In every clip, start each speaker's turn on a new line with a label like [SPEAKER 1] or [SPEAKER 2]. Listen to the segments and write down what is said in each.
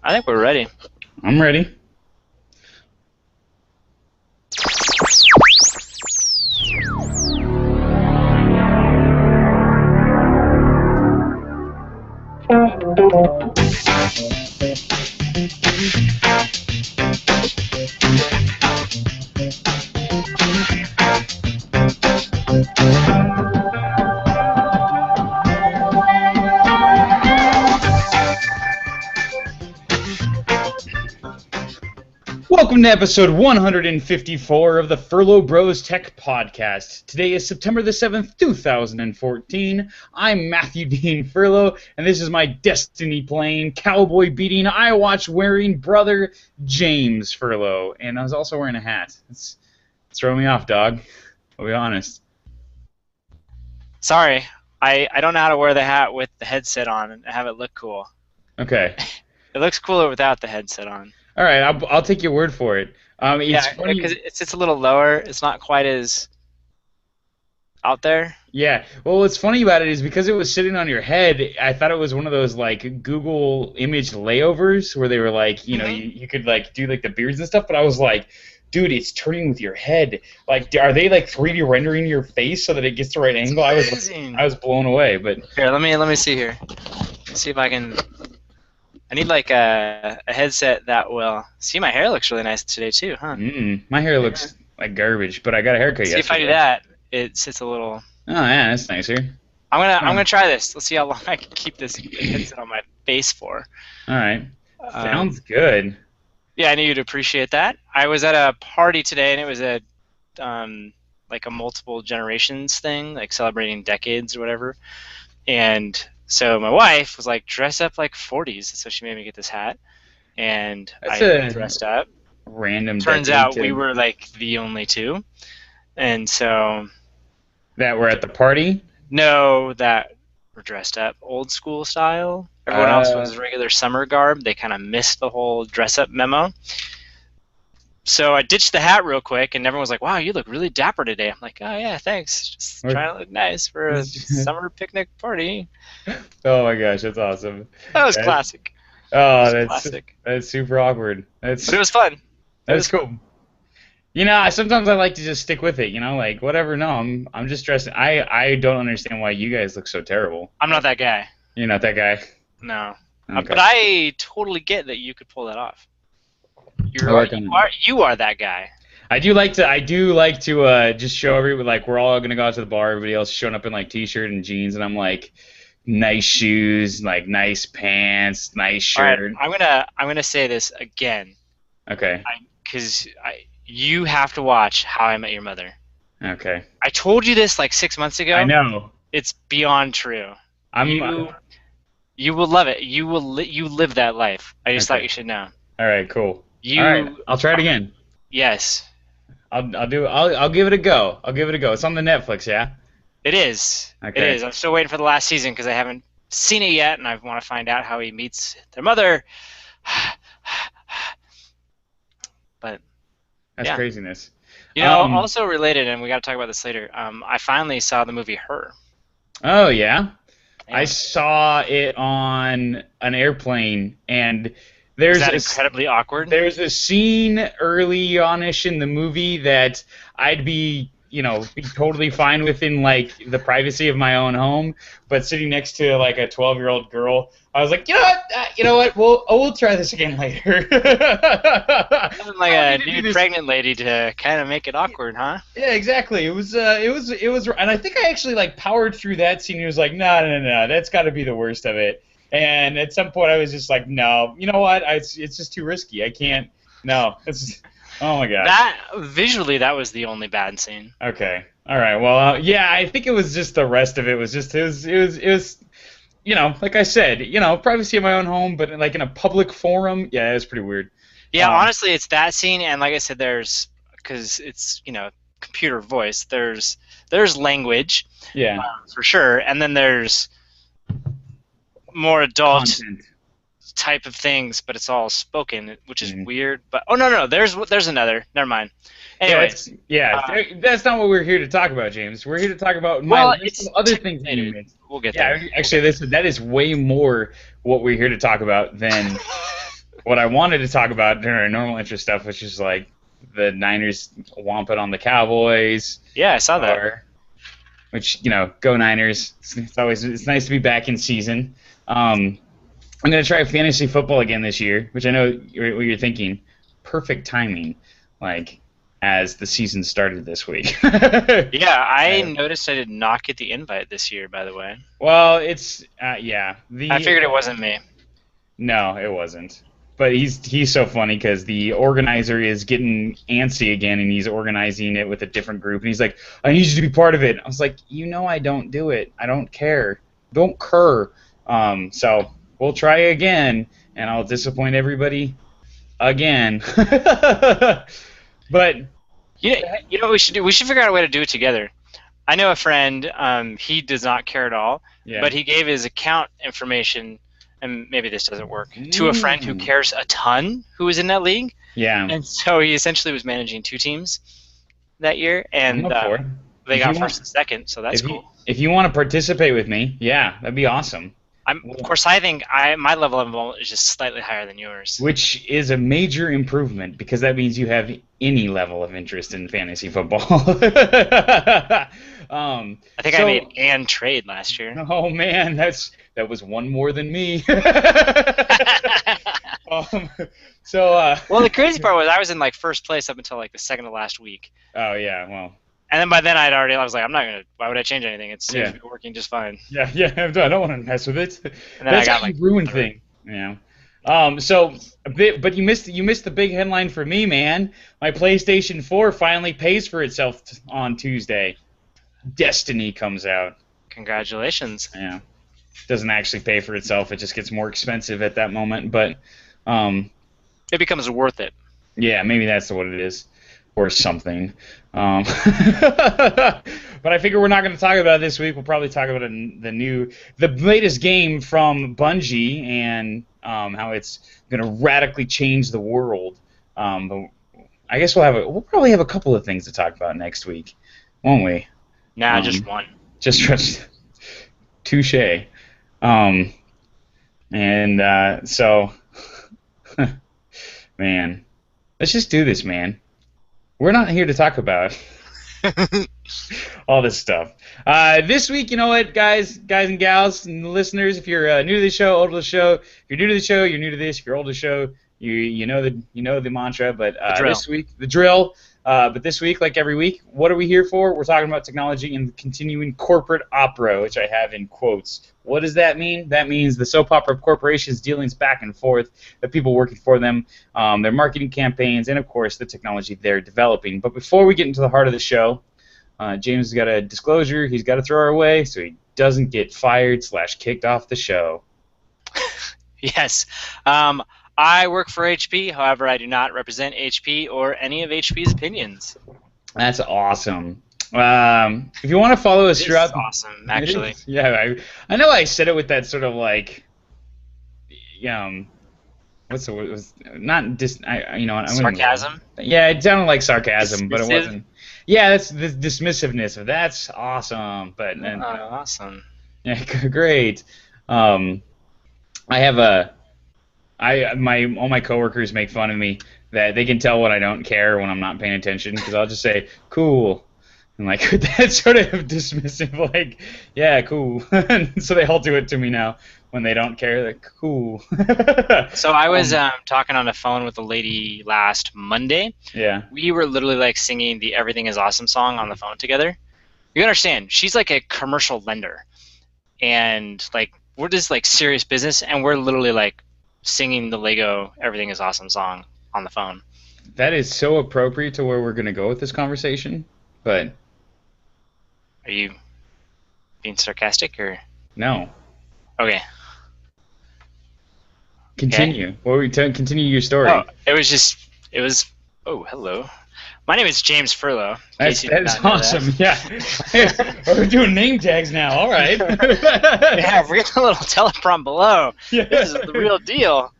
[SPEAKER 1] I think we're ready.
[SPEAKER 2] I'm ready. Welcome to episode 154 of the Furlo Bros Tech Podcast. Today is September the 7th, 2014. I'm Matthew Dean Furlo, and this is my Destiny-playing, cowboy-beating, iWatch-wearing brother, James Furlo. And I was also wearing a hat. It's throwing me off, dog. I'll be honest.
[SPEAKER 1] Sorry, I don't know how to wear the hat with the headset on and have it look cool.
[SPEAKER 2] Okay.
[SPEAKER 1] It looks cooler without the headset on.
[SPEAKER 2] All right, I'll take your word for it. It's funny
[SPEAKER 1] because it sits a little lower. It's not quite as out there.
[SPEAKER 2] Yeah. Well, what's funny about it is because it was sitting on your head, I thought it was one of those like Google image layovers where they were like, you know, you could like do like the beards and stuff. But I was like, dude, it's turning with your head. Like, are they like 3D rendering your face so that it gets the right angle? I was blown away. But
[SPEAKER 1] here, let me see here. See if I can. I need like a headset that will see. My hair looks really nice today too, huh?
[SPEAKER 2] My hair looks like garbage, but I got a haircut yesterday.
[SPEAKER 1] See if I do that, it sits a little.
[SPEAKER 2] Oh yeah, that's nicer.
[SPEAKER 1] I'm gonna try this. Let's see how long I can keep this headset on my face for.
[SPEAKER 2] All right, sounds good.
[SPEAKER 1] Yeah, I knew you'd appreciate that. I was at a party today, and it was a like a multiple generations thing, like celebrating decades or whatever, and. So my wife was like, dress up like 40s, so she made me get this hat, and I dressed up.
[SPEAKER 2] Random.
[SPEAKER 1] Turns out we were like the only two, and so.
[SPEAKER 2] That were at the party?
[SPEAKER 1] No, that were dressed up old school style. Everyone else was regular summer garb. They kind of missed the whole dress up memo. So I ditched the hat real quick, and everyone was like, wow, you look really dapper today. I'm like, oh, yeah, thanks. Just trying to look nice for a summer picnic party.
[SPEAKER 2] Oh, my gosh, that's awesome.
[SPEAKER 1] That was classic.
[SPEAKER 2] Oh, that's super awkward.
[SPEAKER 1] But it was fun.
[SPEAKER 2] That's cool. You know, sometimes I like to just stick with it, you know, like, whatever. No, I'm just dressing. I don't understand why you guys look so terrible.
[SPEAKER 1] I'm not that guy.
[SPEAKER 2] You're not that guy?
[SPEAKER 1] No.
[SPEAKER 2] Okay.
[SPEAKER 1] But I totally get that you could pull that off. You are that guy.
[SPEAKER 2] I do like to just show everyone, like, we're all gonna go out to the bar, everybody else showing up in like t-shirt and jeans, and I'm like, nice shoes, like nice pants, nice shirt.
[SPEAKER 1] All right, I'm gonna say this again.
[SPEAKER 2] Okay.
[SPEAKER 1] Because you have to watch How I Met Your Mother.
[SPEAKER 2] Okay.
[SPEAKER 1] I told you this like 6 months ago.
[SPEAKER 2] I know.
[SPEAKER 1] It's beyond true. You will love it. You live that life. I just thought you should know.
[SPEAKER 2] All right, cool. All right, I'll try it again.
[SPEAKER 1] Yes.
[SPEAKER 2] I'll give it a go. It's on the Netflix, yeah?
[SPEAKER 1] It is.
[SPEAKER 2] Okay.
[SPEAKER 1] It is. I'm still waiting for the last season because I haven't seen it yet, and I want to find out how he meets their mother. But
[SPEAKER 2] that's craziness.
[SPEAKER 1] You know, also related, and we got to talk about this later. I finally saw the movie Her.
[SPEAKER 2] Oh yeah? I saw it on an airplane, and
[SPEAKER 1] is that incredibly awkward?
[SPEAKER 2] There's a scene early on-ish in the movie that I'd be totally fine with in like the privacy of my own home, but sitting next to like a 12-year-old girl, I was like, you know what, we'll try this again later.
[SPEAKER 1] Like a new pregnant lady to kind of make it awkward, huh?
[SPEAKER 2] Yeah, exactly. It was, and I think I actually like powered through that scene. It was like, no, that's got to be the worst of it. And at some point, I was just like, no, you know what? It's just too risky. I can't. No, oh my god.
[SPEAKER 1] Visually, that was the only bad scene.
[SPEAKER 2] Okay. All right. Well, yeah, I think it was just the rest of it was just it was like I said, privacy of my own home, but like in a public forum, yeah, it was pretty weird.
[SPEAKER 1] Yeah, honestly, it's that scene, and like I said, because it's computer voice. There's language.
[SPEAKER 2] Yeah.
[SPEAKER 1] For sure, and then there's more adult
[SPEAKER 2] content
[SPEAKER 1] type of things, but it's all spoken, which is weird. But no, there's another. Never mind. Anyways,
[SPEAKER 2] that's not what we're here to talk about, James. We're here to talk about other things.
[SPEAKER 1] We'll get there.
[SPEAKER 2] Actually, that is way more what we're here to talk about than what I wanted to talk about during our normal interest stuff, which is like the Niners whomping on the Cowboys.
[SPEAKER 1] Yeah, I saw that.
[SPEAKER 2] Which, go Niners. It's nice to be back in season. I'm going to try fantasy football again this year, which I know what you're thinking. Perfect timing, like, as the season started this week.
[SPEAKER 1] Yeah, I noticed I did not get the invite this year, by the way.
[SPEAKER 2] Well, it's, yeah.
[SPEAKER 1] I figured it wasn't me.
[SPEAKER 2] No, it wasn't. But he's so funny because the organizer is getting antsy again, and he's organizing it with a different group. And he's like, I need you to be part of it. I was like, I don't do it. I don't care. Don't cur. So we'll try again, and I'll disappoint everybody again. But
[SPEAKER 1] you know what we should do? We should figure out a way to do it together. I know a friend. He does not care at all, but he gave his account information. And maybe this doesn't work, to a friend who cares a ton who was in that league.
[SPEAKER 2] Yeah.
[SPEAKER 1] And so he essentially was managing 2 teams that year, and they got first and second, so that's cool.
[SPEAKER 2] If you want to participate with me, yeah, that'd be awesome.
[SPEAKER 1] Of course, I think my level of involvement is just slightly higher than yours.
[SPEAKER 2] Which is a major improvement, because that means you have any level of interest in fantasy football.
[SPEAKER 1] I think I made and trade last year.
[SPEAKER 2] Oh man, that was one more than me.
[SPEAKER 1] Well, the crazy part was I was in like first place up until like the second to last week.
[SPEAKER 2] Oh yeah, well.
[SPEAKER 1] And then by then I was like, why would I change anything? It seems to be working just fine.
[SPEAKER 2] Yeah, I don't want to mess with it.
[SPEAKER 1] And then that's how you
[SPEAKER 2] ruin thing. Yeah. But you missed the big headline for me, man. My PlayStation 4 finally pays for itself on Tuesday. Destiny comes out.
[SPEAKER 1] Congratulations.
[SPEAKER 2] Yeah. Doesn't actually pay for itself. It just gets more expensive at that moment, but
[SPEAKER 1] it becomes worth it.
[SPEAKER 2] Yeah, maybe that's what it is, or something. But I figure we're not going to talk about it this week. We'll probably talk about the latest game from Bungie, and how it's going to radically change the world. But I guess we'll probably have a couple of things to talk about next week, won't we?
[SPEAKER 1] Nah, just one.
[SPEAKER 2] Just touche. So, man, let's just do this, man. We're not here to talk about all this stuff. This week, you know what, guys and gals and listeners, if you're new to the show, old to the show, if you're new to the show, you're new to this. If you're old to the show, you know the mantra. But this week, the drill. But this week, like every week, what are we here for? We're talking about technology and continuing corporate opera, which I have in quotes. What does that mean? That means the soap opera of corporations' dealings back and forth, the people working for them, their marketing campaigns, and, of course, the technology they're developing. But before we get into the heart of the show, James has got a disclosure he's got to throw our way so he doesn't get fired/kicked off the show.
[SPEAKER 1] Yes. I work for HP, however, I do not represent HP or any of HP's opinions.
[SPEAKER 2] That's awesome. If you want to follow us throughout,
[SPEAKER 1] awesome, actually.
[SPEAKER 2] Yeah, I know I said it with that sort of like, what's the word? It was not
[SPEAKER 1] sarcasm.
[SPEAKER 2] Yeah, it sounded like sarcasm, but it wasn't. Yeah, that's the dismissiveness of that's awesome. But
[SPEAKER 1] awesome.
[SPEAKER 2] Yeah, great. I have all my coworkers make fun of me that they can tell when I don't care when I'm not paying attention, because I'll just say cool, and like that's sort of dismissive, like yeah, cool. So they all do it to me now when they don't care, like cool.
[SPEAKER 1] So I was talking on the phone with a lady last Monday.
[SPEAKER 2] Yeah.
[SPEAKER 1] We were literally like singing the "Everything Is Awesome" song on the phone together. You understand? She's like a commercial lender, and like we're just like serious business, and we're literally like singing the Lego "Everything Is Awesome" song on the phone.
[SPEAKER 2] That is so appropriate to where we're going to go with this conversation, but...
[SPEAKER 1] Are you being sarcastic, or...?
[SPEAKER 2] No.
[SPEAKER 1] Okay.
[SPEAKER 2] Continue.
[SPEAKER 1] Okay.
[SPEAKER 2] What were you continue your story.
[SPEAKER 1] Oh, hello. My name is James Furlo.
[SPEAKER 2] That's awesome. Yeah. We're doing name tags now. All right.
[SPEAKER 1] Yeah, read the little teleprompt below. Yeah. This is the real deal.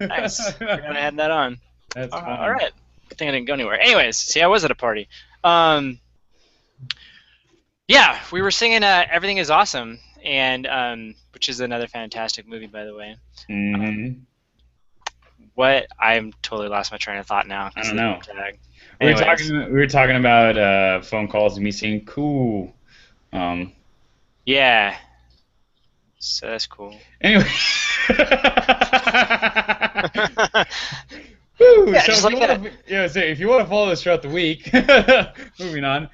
[SPEAKER 1] Nice. We're going to add that on.
[SPEAKER 2] That's fun.
[SPEAKER 1] All right. Good thing I didn't go anywhere. Anyways, see, I was at a party. Yeah, we were singing "Everything Is Awesome," and which is another fantastic movie, by the way.
[SPEAKER 2] Mm-hmm.
[SPEAKER 1] What? I'm totally lost my train of thought now.
[SPEAKER 2] I don't know.
[SPEAKER 1] Tag.
[SPEAKER 2] We
[SPEAKER 1] Anyways,
[SPEAKER 2] were talking about phone calls and me saying cool.
[SPEAKER 1] yeah. So that's cool.
[SPEAKER 2] Anyway. Woo!
[SPEAKER 1] Yeah,
[SPEAKER 2] So
[SPEAKER 1] just like that.
[SPEAKER 2] so if you want to follow us throughout the week, moving on,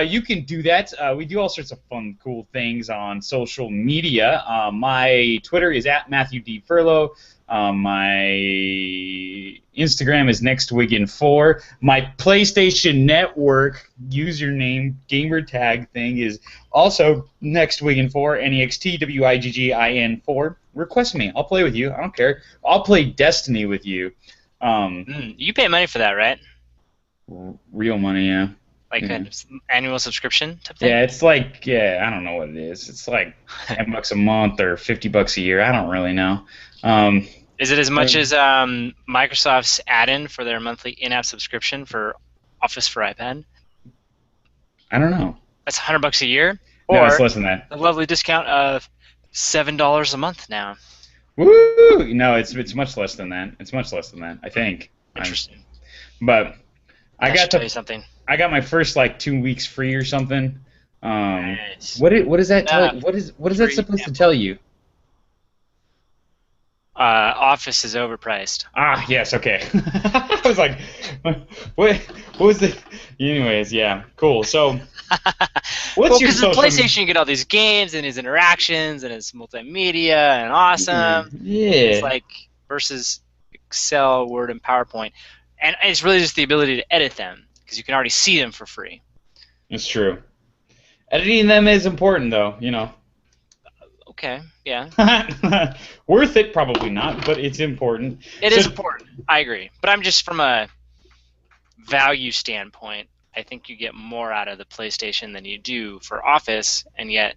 [SPEAKER 2] you can do that. We do all sorts of fun, cool things on social media. My Twitter is at Matthew D. Furlo. My Instagram is NextWiggin4. My PlayStation Network username gamer tag thing is also NextWiggin4, NEXTWIGGIN4. Request me. I'll play with you. I don't care. I'll play Destiny with you.
[SPEAKER 1] You pay money for that, right?
[SPEAKER 2] Real money, yeah.
[SPEAKER 1] Like an annual subscription type thing?
[SPEAKER 2] Yeah, it's like, I don't know what it is. It's like $10 a month or $50 a year. I don't really know.
[SPEAKER 1] Is it as much as Microsoft's add-in for their monthly in-app subscription for Office for iPad?
[SPEAKER 2] I don't know.
[SPEAKER 1] That's $100 a year?
[SPEAKER 2] No,
[SPEAKER 1] Or
[SPEAKER 2] it's less than that.
[SPEAKER 1] a lovely discount of $7 a month now.
[SPEAKER 2] Woo! No, it's much less than that. It's much less than that, I think.
[SPEAKER 1] Interesting.
[SPEAKER 2] But I got
[SPEAKER 1] tell you something.
[SPEAKER 2] I got my first 2 weeks free or something.
[SPEAKER 1] Nice.
[SPEAKER 2] What does that tell you? What is that supposed to tell you?
[SPEAKER 1] Office is overpriced.
[SPEAKER 2] Ah, yes, okay. I was like, what was the... Anyways, yeah, cool. So, what's your social...
[SPEAKER 1] Because PlayStation, you get all these games and his interactions and it's multimedia and awesome.
[SPEAKER 2] Yeah.
[SPEAKER 1] It's like versus Excel, Word, and PowerPoint. And it's really just the ability to edit them because you can already see them for free.
[SPEAKER 2] It's true. Editing them is important, though,
[SPEAKER 1] Okay, yeah.
[SPEAKER 2] Worth it, probably not, but it's important.
[SPEAKER 1] It is important. I agree. But I'm just from a value standpoint, I think you get more out of the PlayStation than you do for Office, and yet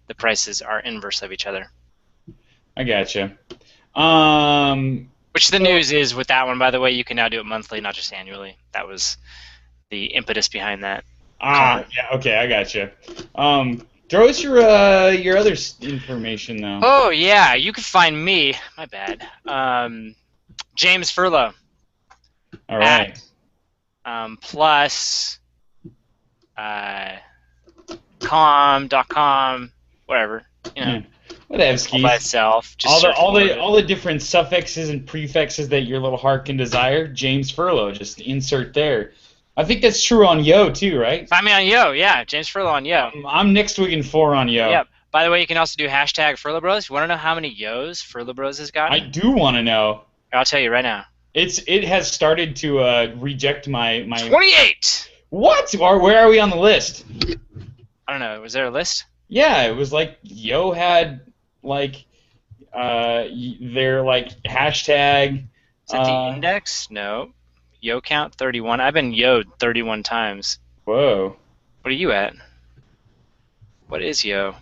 [SPEAKER 1] the prices are inverse of each other.
[SPEAKER 2] I gotcha.
[SPEAKER 1] Which the news is with that one, by the way, you can now do it monthly, not just annually. That was the impetus behind that.
[SPEAKER 2] Yeah, okay, I gotcha. Throw us your other information, though.
[SPEAKER 1] Oh, yeah, you can find me. My bad. James Furlo.
[SPEAKER 2] All right.
[SPEAKER 1] Plus com.com, whatever.
[SPEAKER 2] Whatevskis.
[SPEAKER 1] All by itself. Just
[SPEAKER 2] all the different suffixes and prefixes that your little heart can desire. James Furlo, just insert there. I think that's true on Yo too, right?
[SPEAKER 1] Find me on Yo, yeah. James Furlo on Yo.
[SPEAKER 2] I'm NextWiggin4 on Yo.
[SPEAKER 1] Yep. By the way, you can also do hashtag Furlo Bros. You want to know how many Yos Furlo Bros has gotten?
[SPEAKER 2] I do want to know.
[SPEAKER 1] I'll tell you right now.
[SPEAKER 2] It has started to reject my
[SPEAKER 1] 28.
[SPEAKER 2] What? Where are we on the list?
[SPEAKER 1] I don't know. Was there a list?
[SPEAKER 2] Yeah, it was like Yo had their hashtag.
[SPEAKER 1] Is that the index? No. Yo count 31. I've been Yo'd 31 times.
[SPEAKER 2] Whoa.
[SPEAKER 1] What are you at? What is Yo?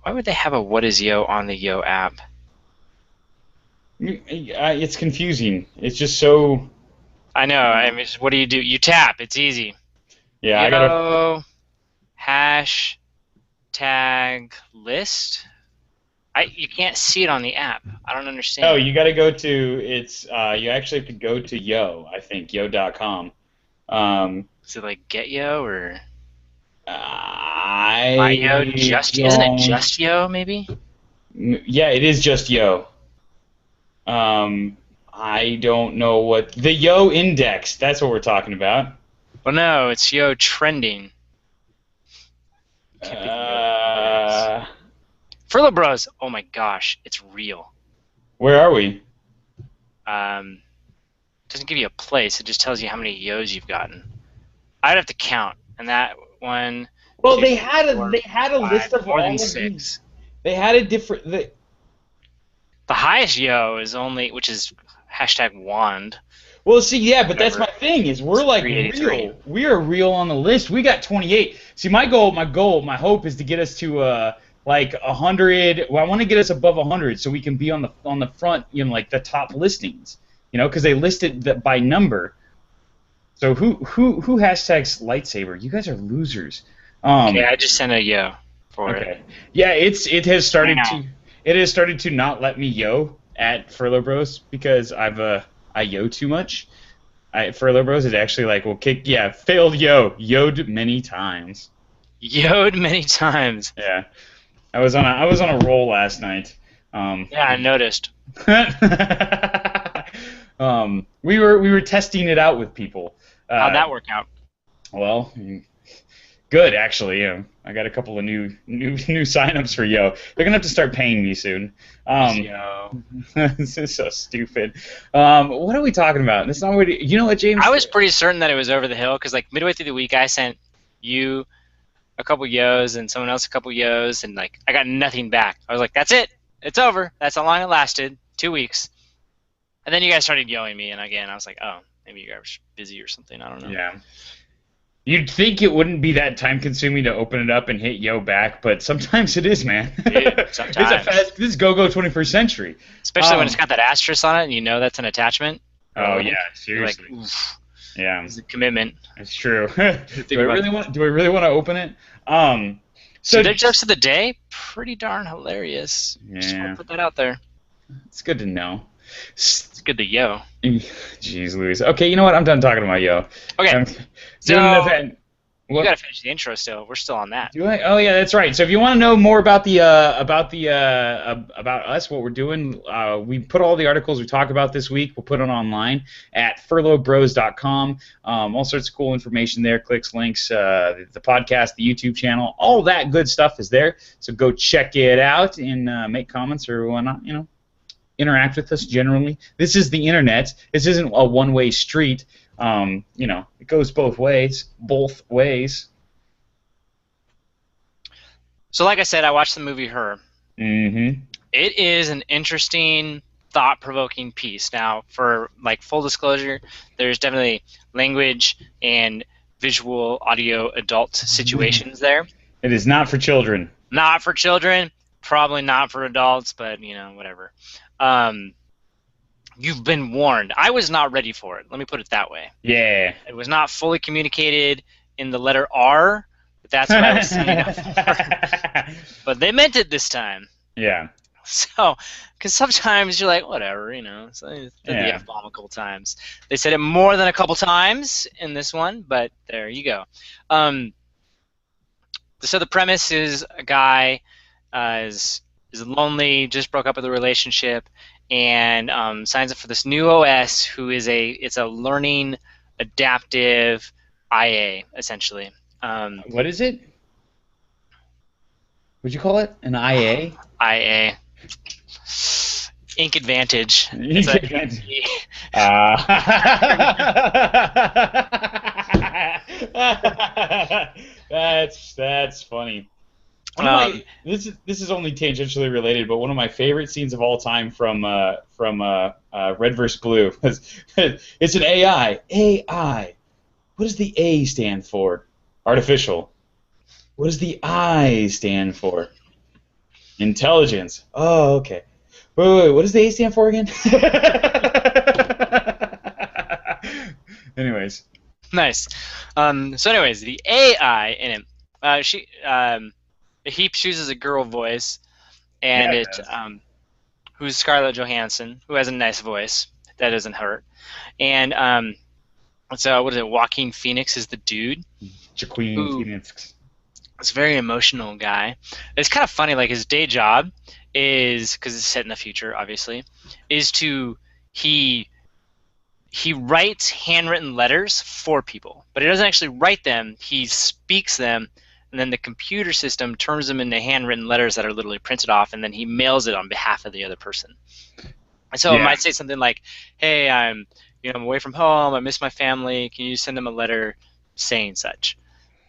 [SPEAKER 1] Why would they have a What is Yo on the Yo app?
[SPEAKER 2] It's confusing. It's just so...
[SPEAKER 1] I know. I mean, what do? You tap. It's easy.
[SPEAKER 2] Yeah,
[SPEAKER 1] Yo,
[SPEAKER 2] I gotta...
[SPEAKER 1] hashtag list? You can't see it on the app. I don't understand.
[SPEAKER 2] Oh, you gotta go to... you actually have to go to Yo, I think, yo.com.
[SPEAKER 1] Is it like Get Yo or...
[SPEAKER 2] My
[SPEAKER 1] Yo just... Isn't it just Yo, maybe?
[SPEAKER 2] Yeah, it is just Yo. I don't know what... The Yo index, that's what we're talking about.
[SPEAKER 1] Well, no, it's Yo trending. Furlo Bros. Oh my gosh, it's real.
[SPEAKER 2] Where are we?
[SPEAKER 1] It doesn't give you a place. It just tells you how many Yos you've gotten. I'd have to count, and that one...
[SPEAKER 2] Well,
[SPEAKER 1] two,
[SPEAKER 2] they had a
[SPEAKER 1] four,
[SPEAKER 2] list of
[SPEAKER 1] more
[SPEAKER 2] all
[SPEAKER 1] than
[SPEAKER 2] of
[SPEAKER 1] 6.
[SPEAKER 2] these. They had a different...
[SPEAKER 1] The highest Yo is only, which is hashtag wand.
[SPEAKER 2] Well, see, yeah, but that's my thing, is we're
[SPEAKER 1] real.
[SPEAKER 2] We are real on the list. We got 28. See, my hope is to get us to 100. Well, I want to get us above 100 so we can be on the front, the top listings, because they listed by number. So who hashtags lightsaber? You guys are losers.
[SPEAKER 1] Okay, I just sent a Yo for it.
[SPEAKER 2] Yeah, it has started to not let me Yo at Furlo Bros because I yo too much. Furlo Bros is actually like failed yo'd many times.
[SPEAKER 1] Yo'd many times.
[SPEAKER 2] Yeah, I was on a roll last night.
[SPEAKER 1] Yeah, I noticed.
[SPEAKER 2] We were testing it out with people.
[SPEAKER 1] How'd that work out?
[SPEAKER 2] Well, good actually. Yeah, I got a couple of new signups for Yo. They're gonna have to start paying me soon.
[SPEAKER 1] Yo,
[SPEAKER 2] this is so stupid. What are we talking about? This is not what you know what, James?
[SPEAKER 1] I was pretty certain that it was over the hill because like midway through the week, I sent you a couple Yos and someone else a couple Yos, and like I got nothing back. I was like, that's it. It's over. That's how long it lasted. 2 weeks. And then you guys started yelling me, and again, I was like, oh, maybe you guys are busy or something. I don't know.
[SPEAKER 2] Yeah. You'd think it wouldn't be that time-consuming to open it up and hit Yo back, but sometimes it is, man.
[SPEAKER 1] Sometimes.
[SPEAKER 2] This is go-go 21st century.
[SPEAKER 1] Especially when it's got that asterisk on it, and you know that's an attachment.
[SPEAKER 2] Oh, yeah, seriously.
[SPEAKER 1] You're like, oof.
[SPEAKER 2] Yeah.
[SPEAKER 1] It's a commitment.
[SPEAKER 2] It's true. Do I really want to open it?
[SPEAKER 1] So their jokes of the day, pretty darn hilarious.
[SPEAKER 2] Yeah.
[SPEAKER 1] Just want to put that out there.
[SPEAKER 2] It's good to know.
[SPEAKER 1] It's good to Yo.
[SPEAKER 2] Jeez Louise. Okay, you know what? I'm done talking about Yo.
[SPEAKER 1] Okay.
[SPEAKER 2] Doing an event.
[SPEAKER 1] You gotta finish the intro still. We're still on that.
[SPEAKER 2] Do I? Oh yeah, that's right. So if you want to know more about about us, what we're doing, we put all the articles we talk about this week. We'll put it online at furlobros.com. All sorts of cool information there. Clicks, links, the podcast, the YouTube channel, all that good stuff is there. So go check it out and make comments or whatnot. You know, interact with us generally. This is the internet. This isn't a one-way street. You know, it goes both ways.
[SPEAKER 1] So like I said, I watched the movie Her.
[SPEAKER 2] Mm-hmm.
[SPEAKER 1] It is an interesting, thought-provoking piece. Now, for like full disclosure, there's definitely language and visual, audio, adult situations there.
[SPEAKER 2] It is not for children.
[SPEAKER 1] Not for children, probably not for adults, but you know, whatever. You've been warned. I was not ready for it. Let me put it that way.
[SPEAKER 2] Yeah.
[SPEAKER 1] It was not fully communicated in the letter R, but that's what I was signing up for. But they meant it this time.
[SPEAKER 2] Yeah.
[SPEAKER 1] So, because sometimes you're like, whatever, you know. So they said the F-bomb a couple times. They said it more than a couple times in this one, but there you go. So the premise is a guy is lonely, just broke up with a relationship, and signs up for this new OS, who is it's a learning adaptive IA essentially.
[SPEAKER 2] What is it? What'd you call it? An IA?
[SPEAKER 1] IA. Ink Advantage.
[SPEAKER 2] Ink Advantage. That's funny. This is only tangentially related, but one of my favorite scenes of all time from Red vs. Blue was it's an AI. AI. What does the A stand for? Artificial. What does the I stand for? Intelligence. Oh, okay. Wait. What does the A stand for again? Anyways.
[SPEAKER 1] Nice. So anyways, the AI in it, he chooses a girl voice, and who's Scarlett Johansson, who has a nice voice. That doesn't hurt. And so what is it? Joaquin Phoenix is the dude.
[SPEAKER 2] Joaquin Phoenix.
[SPEAKER 1] It's a very emotional guy. It's kind of funny. Like his day job is, because it's set in the future, obviously, is he writes handwritten letters for people, but he doesn't actually write them. He speaks them, and then the computer system turns them into handwritten letters that are literally printed off, and then he mails it on behalf of the other person. And so it might say something like, "Hey, I'm away from home. I miss my family. Can you send them a letter saying such?"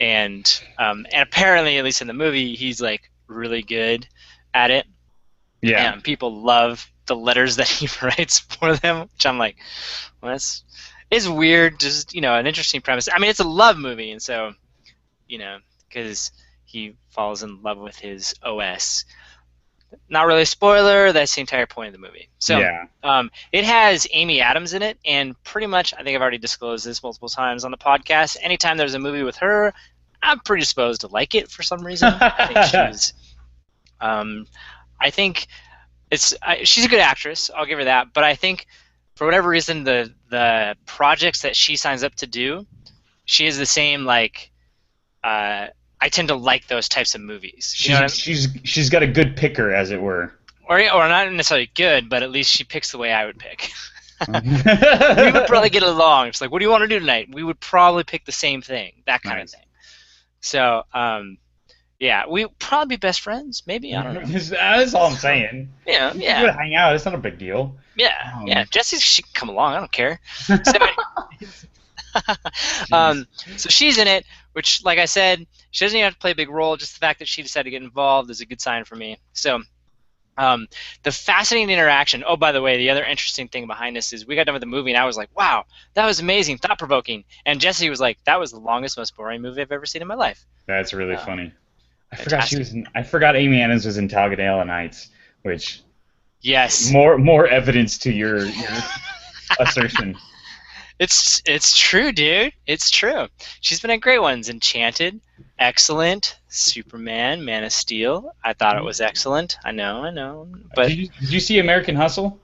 [SPEAKER 1] And apparently, at least in the movie, he's like really good at it.
[SPEAKER 2] Yeah.
[SPEAKER 1] And people love the letters that he writes for them, which I'm like, well, it's weird. Just an interesting premise. I mean, it's a love movie, and so because he falls in love with his OS. Not really a spoiler. That's the entire point of the movie. So it has Amy Adams in it, and pretty much, I think I've already disclosed this multiple times on the podcast. Anytime there's a movie with her, I'm predisposed to like it for some reason. I think she's a good actress. I'll give her that. But I think for whatever reason, the projects that she signs up to do, she is the same like. I tend to like those types of movies. You know what I mean?
[SPEAKER 2] She's got a good picker, as it were.
[SPEAKER 1] Or not necessarily good, but at least she picks the way I would pick. We would probably get along. It's like, what do you want to do tonight? We would probably pick the same thing, that kind of thing. So, yeah, we'd probably be best friends, maybe. I don't know.
[SPEAKER 2] That's all I'm saying.
[SPEAKER 1] Yeah.
[SPEAKER 2] We could hang out. It's not a big deal.
[SPEAKER 1] Yeah. She can come along. I don't care. So she's in it, which, like I said, she doesn't even have to play a big role. Just the fact that she decided to get involved is a good sign for me. So, the fascinating interaction. Oh, by the way, the other interesting thing behind this is we got done with the movie, and I was like, wow, that was amazing, thought-provoking. And Jesse was like, that was the longest, most boring movie I've ever seen in my life.
[SPEAKER 2] That's really funny. I forgot Amy Adams was in Talladega Nights, which
[SPEAKER 1] yes,
[SPEAKER 2] more evidence to your assertion.
[SPEAKER 1] It's true, dude. It's true. She's been in great ones. Enchanted, excellent. Superman, Man of Steel. I thought it was excellent. I know. But
[SPEAKER 2] did you see American Hustle?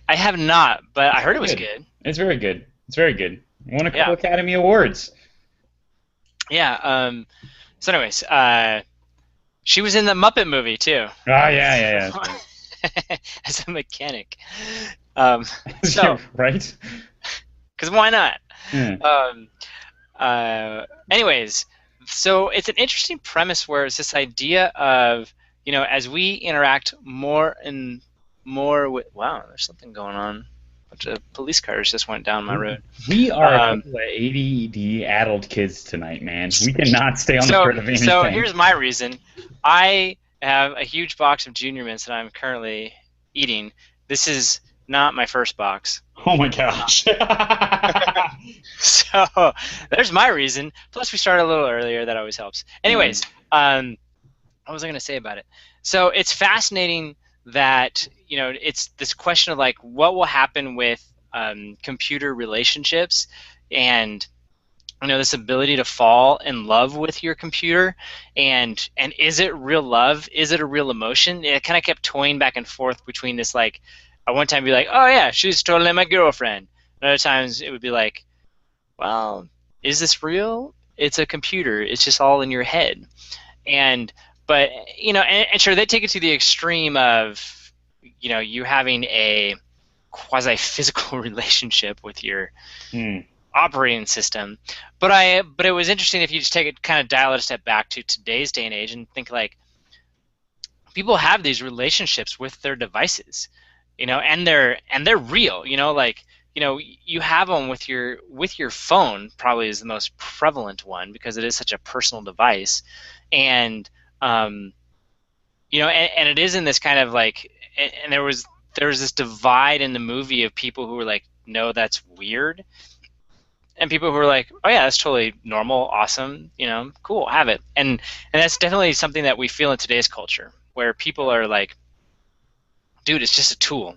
[SPEAKER 1] I have not, but I heard it was good.
[SPEAKER 2] It's very good. Won a couple Academy Awards.
[SPEAKER 1] Yeah. So, anyways, she was in the Muppet movie too.
[SPEAKER 2] Oh yeah.
[SPEAKER 1] As a mechanic.
[SPEAKER 2] Right.
[SPEAKER 1] Because why not?
[SPEAKER 2] Yeah.
[SPEAKER 1] Anyways, so it's an interesting premise where it's this idea of, as we interact more and more with... Wow, there's something going on. A bunch of police cars just went down my road.
[SPEAKER 2] We are a couple of ADD adult kids tonight, man. We cannot stay on the thread of anything.
[SPEAKER 1] So here's my reason. I have a huge box of Junior Mints that I'm currently eating. This is not my first box.
[SPEAKER 2] Oh my gosh.
[SPEAKER 1] So there's my reason. Plus we started a little earlier. That always helps. Anyways, what was I going to say about it? So it's fascinating that, it's this question of like what will happen with computer relationships and this ability to fall in love with your computer, and is it real love? Is it a real emotion? It kind of kept toying back and forth between this, like, at one time be like, oh yeah, she's totally my girlfriend. And other times it would be like, well, is this real? It's a computer. It's just all in your head. But sure, they take it to the extreme of, you having a quasi-physical relationship with your operating system. But it was interesting if you just take it, kind of dial it a step back to today's day and age and think like, people have these relationships with their devices. And they're real. You have them with your phone. Probably is the most prevalent one because it is such a personal device, and and it is in this kind of like, and there was this divide in the movie of people who were like, no, that's weird, and people who were like, oh yeah, that's totally normal, awesome, cool, have it, and that's definitely something that we feel in today's culture where people are like, dude, it's just a tool.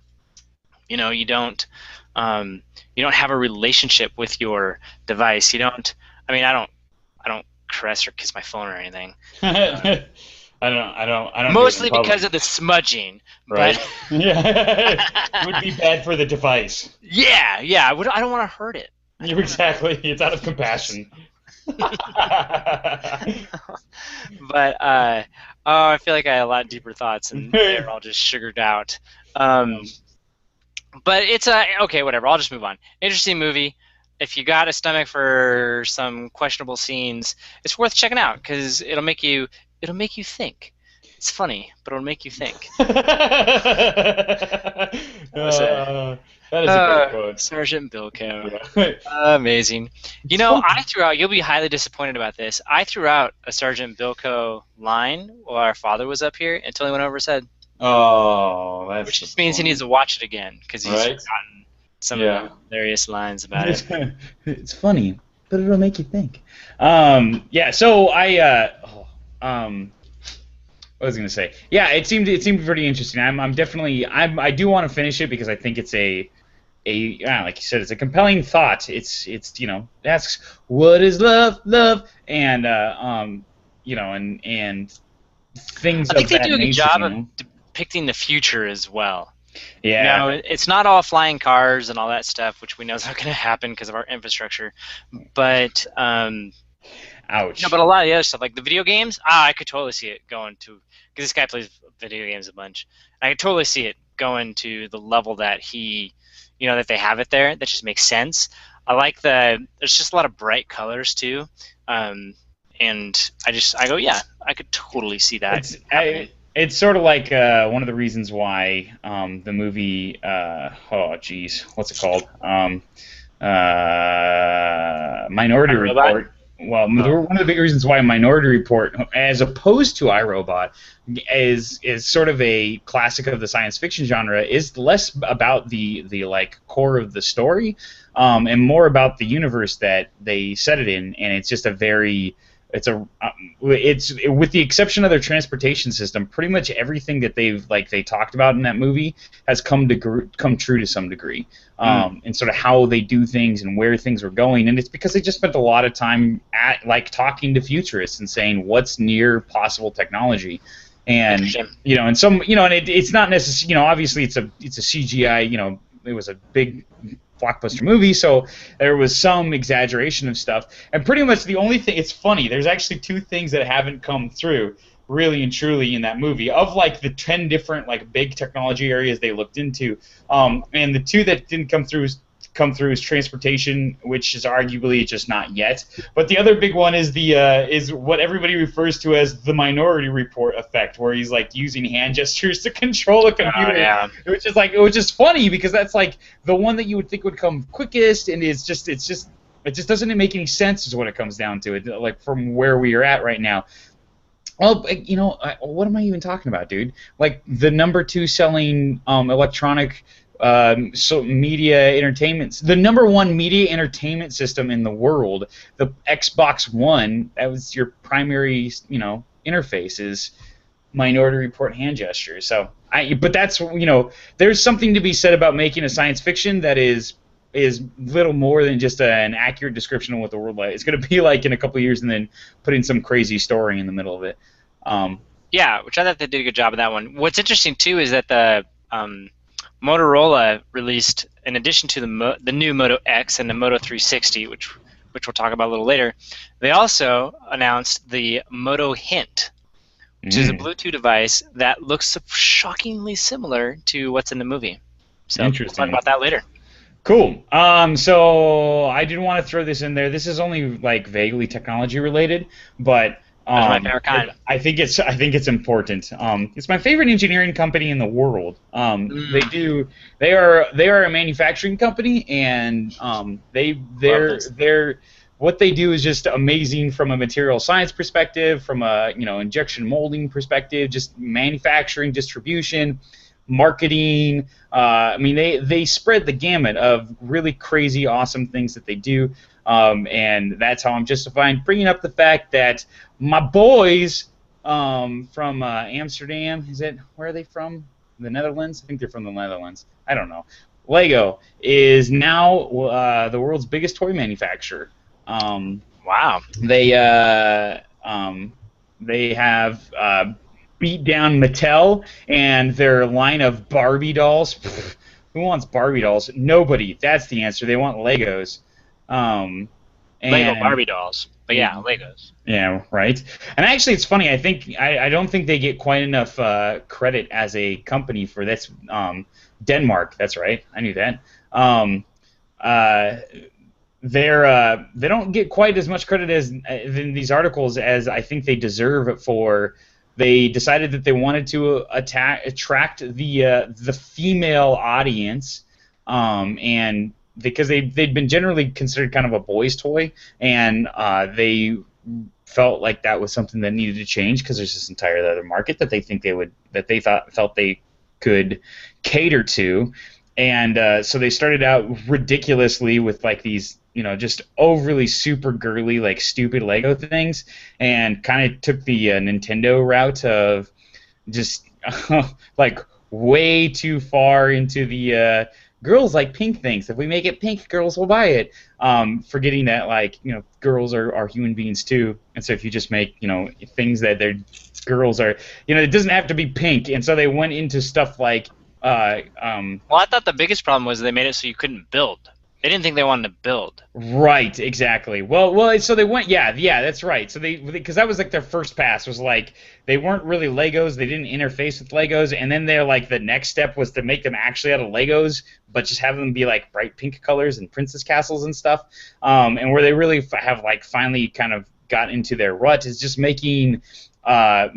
[SPEAKER 1] You don't have a relationship with your device. I don't caress or kiss my phone or anything.
[SPEAKER 2] I don't.
[SPEAKER 1] Mostly because of the smudging.
[SPEAKER 2] Right. But it would be bad for the device.
[SPEAKER 1] Yeah. I don't want to hurt it.
[SPEAKER 2] Exactly. It's out of compassion.
[SPEAKER 1] But I feel like I had a lot deeper thoughts, and they're all just sugared out. But it's okay, whatever. I'll just move on. Interesting movie. If you got a stomach for some questionable scenes, it's worth checking out because it'll make you think. It's funny, but it'll make you think.
[SPEAKER 2] That is a great quote.
[SPEAKER 1] Sergeant Bilko. Yeah. Amazing. I threw out, you'll be highly disappointed about this, I threw out a Sergeant Bilko line while our father was up here until he went over his head.
[SPEAKER 2] Oh, that's
[SPEAKER 1] which just means he needs to watch it again because he's forgotten some of the various lines about it.
[SPEAKER 2] It's funny, but it'll make you think. So what was I going to say? Yeah, it seemed pretty interesting. I do want to finish it because I think it's like you said, it's a compelling thought. It's it asks what is love, and and things.
[SPEAKER 1] I think they do a good job of depicting the future as well.
[SPEAKER 2] Yeah.
[SPEAKER 1] No, it's not all flying cars and all that stuff, which we know is not going to happen because of our infrastructure. But
[SPEAKER 2] Ouch.
[SPEAKER 1] no, but a lot of the other stuff, like the video games, I could totally see it going to, because this guy plays video games a bunch. I could totally see it going to the level that that they have it there. That just makes sense. I like there's just a lot of bright colors too. And I go, yeah, I could totally see that happening.
[SPEAKER 2] It's sort of like one of the reasons why the movie, what's it called? Minority Report. Well, one of the big reasons why Minority Report, as opposed to iRobot, is sort of a classic of the science fiction genre, is less about the like core of the story, and more about the universe that they set it in, and it's just it's with the exception of their transportation system, pretty much everything that they talked about in that movie has come true to some degree, and sort of how they do things and where things were going, and it's because they just spent a lot of time talking to futurists and saying what's near possible technology, and and some and it's not necessarily obviously it's a CGI, it was a big blockbuster movie, so there was some exaggeration of stuff, and pretty much the only thing, it's funny, there's actually two things that haven't come through really and truly in that movie, of like the 10 different like big technology areas they looked into, and the two that didn't come through is transportation, which is arguably just not yet, but the other big one is is what everybody refers to as the Minority Report effect, where he's like using hand gestures to control a computer, which is funny because that's like the one that you would think would come quickest, and it just doesn't make any sense is what it comes down to, it like from where we are at right now. Well, what am I even talking about, dude? Like the number 2 selling electronic media entertainment, the number 1 media entertainment system in the world, the Xbox One, that was your primary, interface, is Minority Report hand gestures. So but that's, there's something to be said about making a science fiction that is little more than just an accurate description of what the world is going to be like in a couple of years, and then putting some crazy story in the middle of it.
[SPEAKER 1] Yeah, which I thought they did a good job of that one. What's interesting too is that the Motorola released, in addition to the new Moto X and the Moto 360, which we'll talk about a little later, they also announced the Moto Hint, which is a Bluetooth device that looks shockingly similar to what's in the movie. So we'll talk about that later.
[SPEAKER 2] Cool. So I didn't want to throw this in there. This is only like vaguely technology related, but
[SPEAKER 1] my favorite kind.
[SPEAKER 2] I think it's important. It's my favorite engineering company in the world. They are a manufacturing company, and they're what they do is just amazing from a material science perspective, from a injection molding perspective, just manufacturing, distribution, marketing. They spread the gamut of really crazy, awesome things that they do. And that's how I'm justifying bringing up the fact that my boys from Amsterdam, where are they from? The Netherlands? I think they're from the Netherlands. I don't know. Lego is now the world's biggest toy manufacturer.
[SPEAKER 1] Wow.
[SPEAKER 2] They have beat down Mattel and their line of Barbie dolls. Who wants Barbie dolls? Nobody. That's the answer. They want Legos.
[SPEAKER 1] Lego Barbie dolls, but yeah, Legos.
[SPEAKER 2] Yeah, right. And actually, it's funny. I don't think they get quite enough credit as a company for this. Denmark. That's right. I knew that. They don't get quite as much credit as in these articles as I think they deserve for. They decided that they wanted to attract the female audience, and because they'd been generally considered kind of a boys' toy, and they felt like that was something that needed to change because there's this entire other market that they felt they could cater to, and so they started out ridiculously with like these just overly super girly, like stupid Lego things, and kind of took the Nintendo route of just like way too far into the girls like pink things. If we make it pink, girls will buy it. Forgetting that, like, girls are human beings too. And so if you just make, things that girls are, it doesn't have to be pink. And so they went into stuff like,
[SPEAKER 1] Well, I thought the biggest problem was they made it so you couldn't build. They didn't think they wanted to build.
[SPEAKER 2] Right, exactly. Well, so they went, yeah, that's right. So because that was like their first pass, was like they weren't really Legos, they didn't interface with Legos, and then they're like the next step was to make them actually out of Legos, but just have them be like bright pink colors and princess castles and stuff. And where they really have like finally kind of got into their rut is just making
[SPEAKER 1] rut?
[SPEAKER 2] a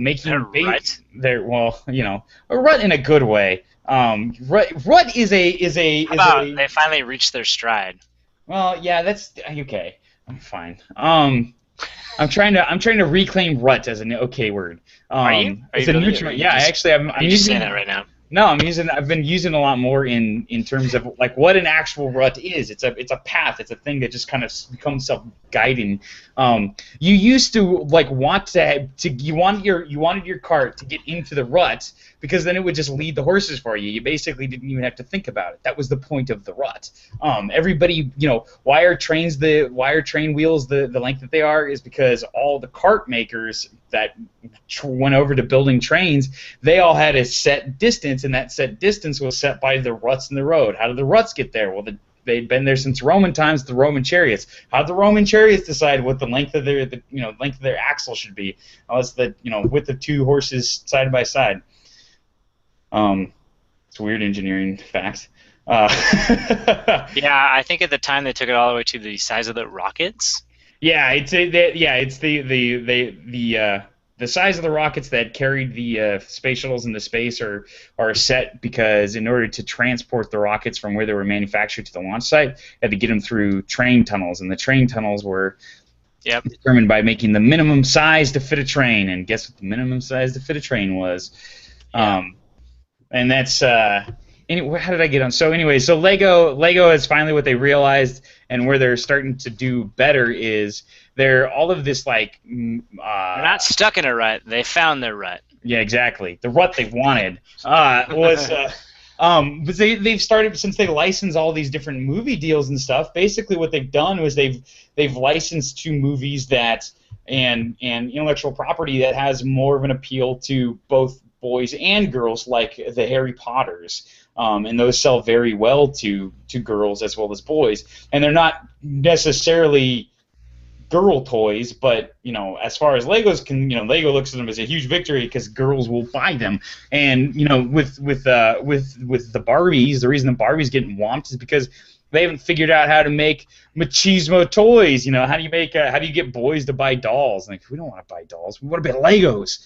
[SPEAKER 2] rut in a good way. Rut is a.
[SPEAKER 1] They finally reached their stride.
[SPEAKER 2] Well, yeah, that's okay. I'm fine. I'm trying to reclaim rut as an okay word.
[SPEAKER 1] Are you?
[SPEAKER 2] It's a neutral. Yeah, actually, I'm
[SPEAKER 1] using that right now.
[SPEAKER 2] No, I've been using a lot more in terms of like what an actual rut is. It's a path. It's a thing that just kind of becomes self-guiding. You used to like you wanted your cart to get into the rut because then it would just lead the horses for you. You basically didn't even have to think about it. That was the point of the rut. Everybody, why are train wheels the length that they are is because all the cart makers that went over to building trains, they all had a set distance, and that set distance was set by the ruts in the road. How did the ruts get there? Well, they'd been there since Roman times, the Roman chariots. How did the Roman chariots decide what the length of their axle should be? Well, it's the width of two horses side by side. It's a weird engineering fact.
[SPEAKER 1] Yeah, I think at the time they took it all the way to the size of the rockets.
[SPEAKER 2] Yeah, it's the size of the rockets that carried the space shuttles into space are set because in order to transport the rockets from where they were manufactured to the launch site, you had to get them through train tunnels, and the train tunnels were determined by making the minimum size to fit a train. And guess what the minimum size to fit a train was?
[SPEAKER 1] Yeah.
[SPEAKER 2] And that's anyway, how did I get on? So anyway, so Lego is finally what they realized, and where they're starting to do better is they're all of this like.
[SPEAKER 1] They're not stuck in a rut. They found their rut.
[SPEAKER 2] Yeah, exactly. The rut they wanted was. But they've started since they licensed all these different movie deals and stuff. Basically, what they've done was they've licensed to movies that and intellectual property that has more of an appeal to both boys and girls, like the Harry Potters, and those sell very well to girls as well as boys. And they're not necessarily girl toys, but as far as Legos can, Lego looks at them as a huge victory because girls will buy them. And with the Barbies, the reason the Barbies getting womped is because they haven't figured out how to make machismo toys. How do you get boys to buy dolls? Like, we don't want to buy dolls. We want to buy Legos.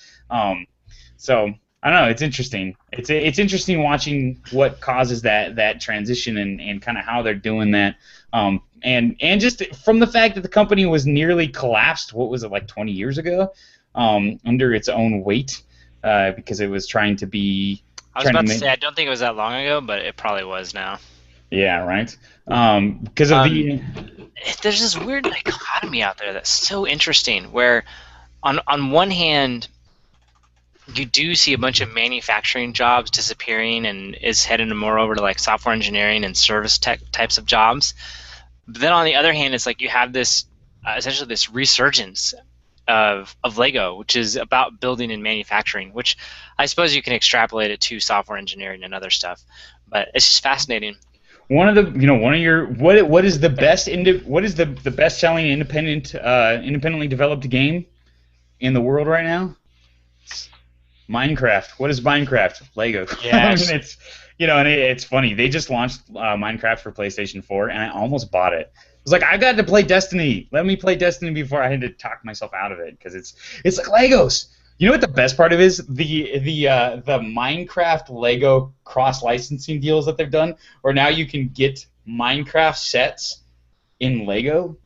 [SPEAKER 2] So I don't know. It's interesting. It's interesting watching what causes that transition and kind of how they're doing that. And just from the fact that the company was nearly collapsed, what was it, like 20 years ago, under its own weight, because it was trying to be.
[SPEAKER 1] I was about to say I don't think it was that long ago, but it probably was now.
[SPEAKER 2] Yeah, right. Because of
[SPEAKER 1] there's this weird dichotomy out there that's so interesting, where on one hand, you do see a bunch of manufacturing jobs disappearing and is heading more over to like software engineering and service tech types of jobs. But then on the other hand, it's like you have this essentially this resurgence of Lego, which is about building and manufacturing, which I suppose you can extrapolate it to software engineering and other stuff. But it's just fascinating.
[SPEAKER 2] What is the best selling independently developed game in the world right now? Minecraft. What is Minecraft? Lego.
[SPEAKER 1] Yes.
[SPEAKER 2] It's funny. They just launched Minecraft for PlayStation 4, and I almost bought it. I was like, I got to play Destiny. Let me play Destiny before I had to talk myself out of it because it's like Legos. You know what the best part of is? The Minecraft Lego cross licensing deals that they've done, where now you can get Minecraft sets in Lego.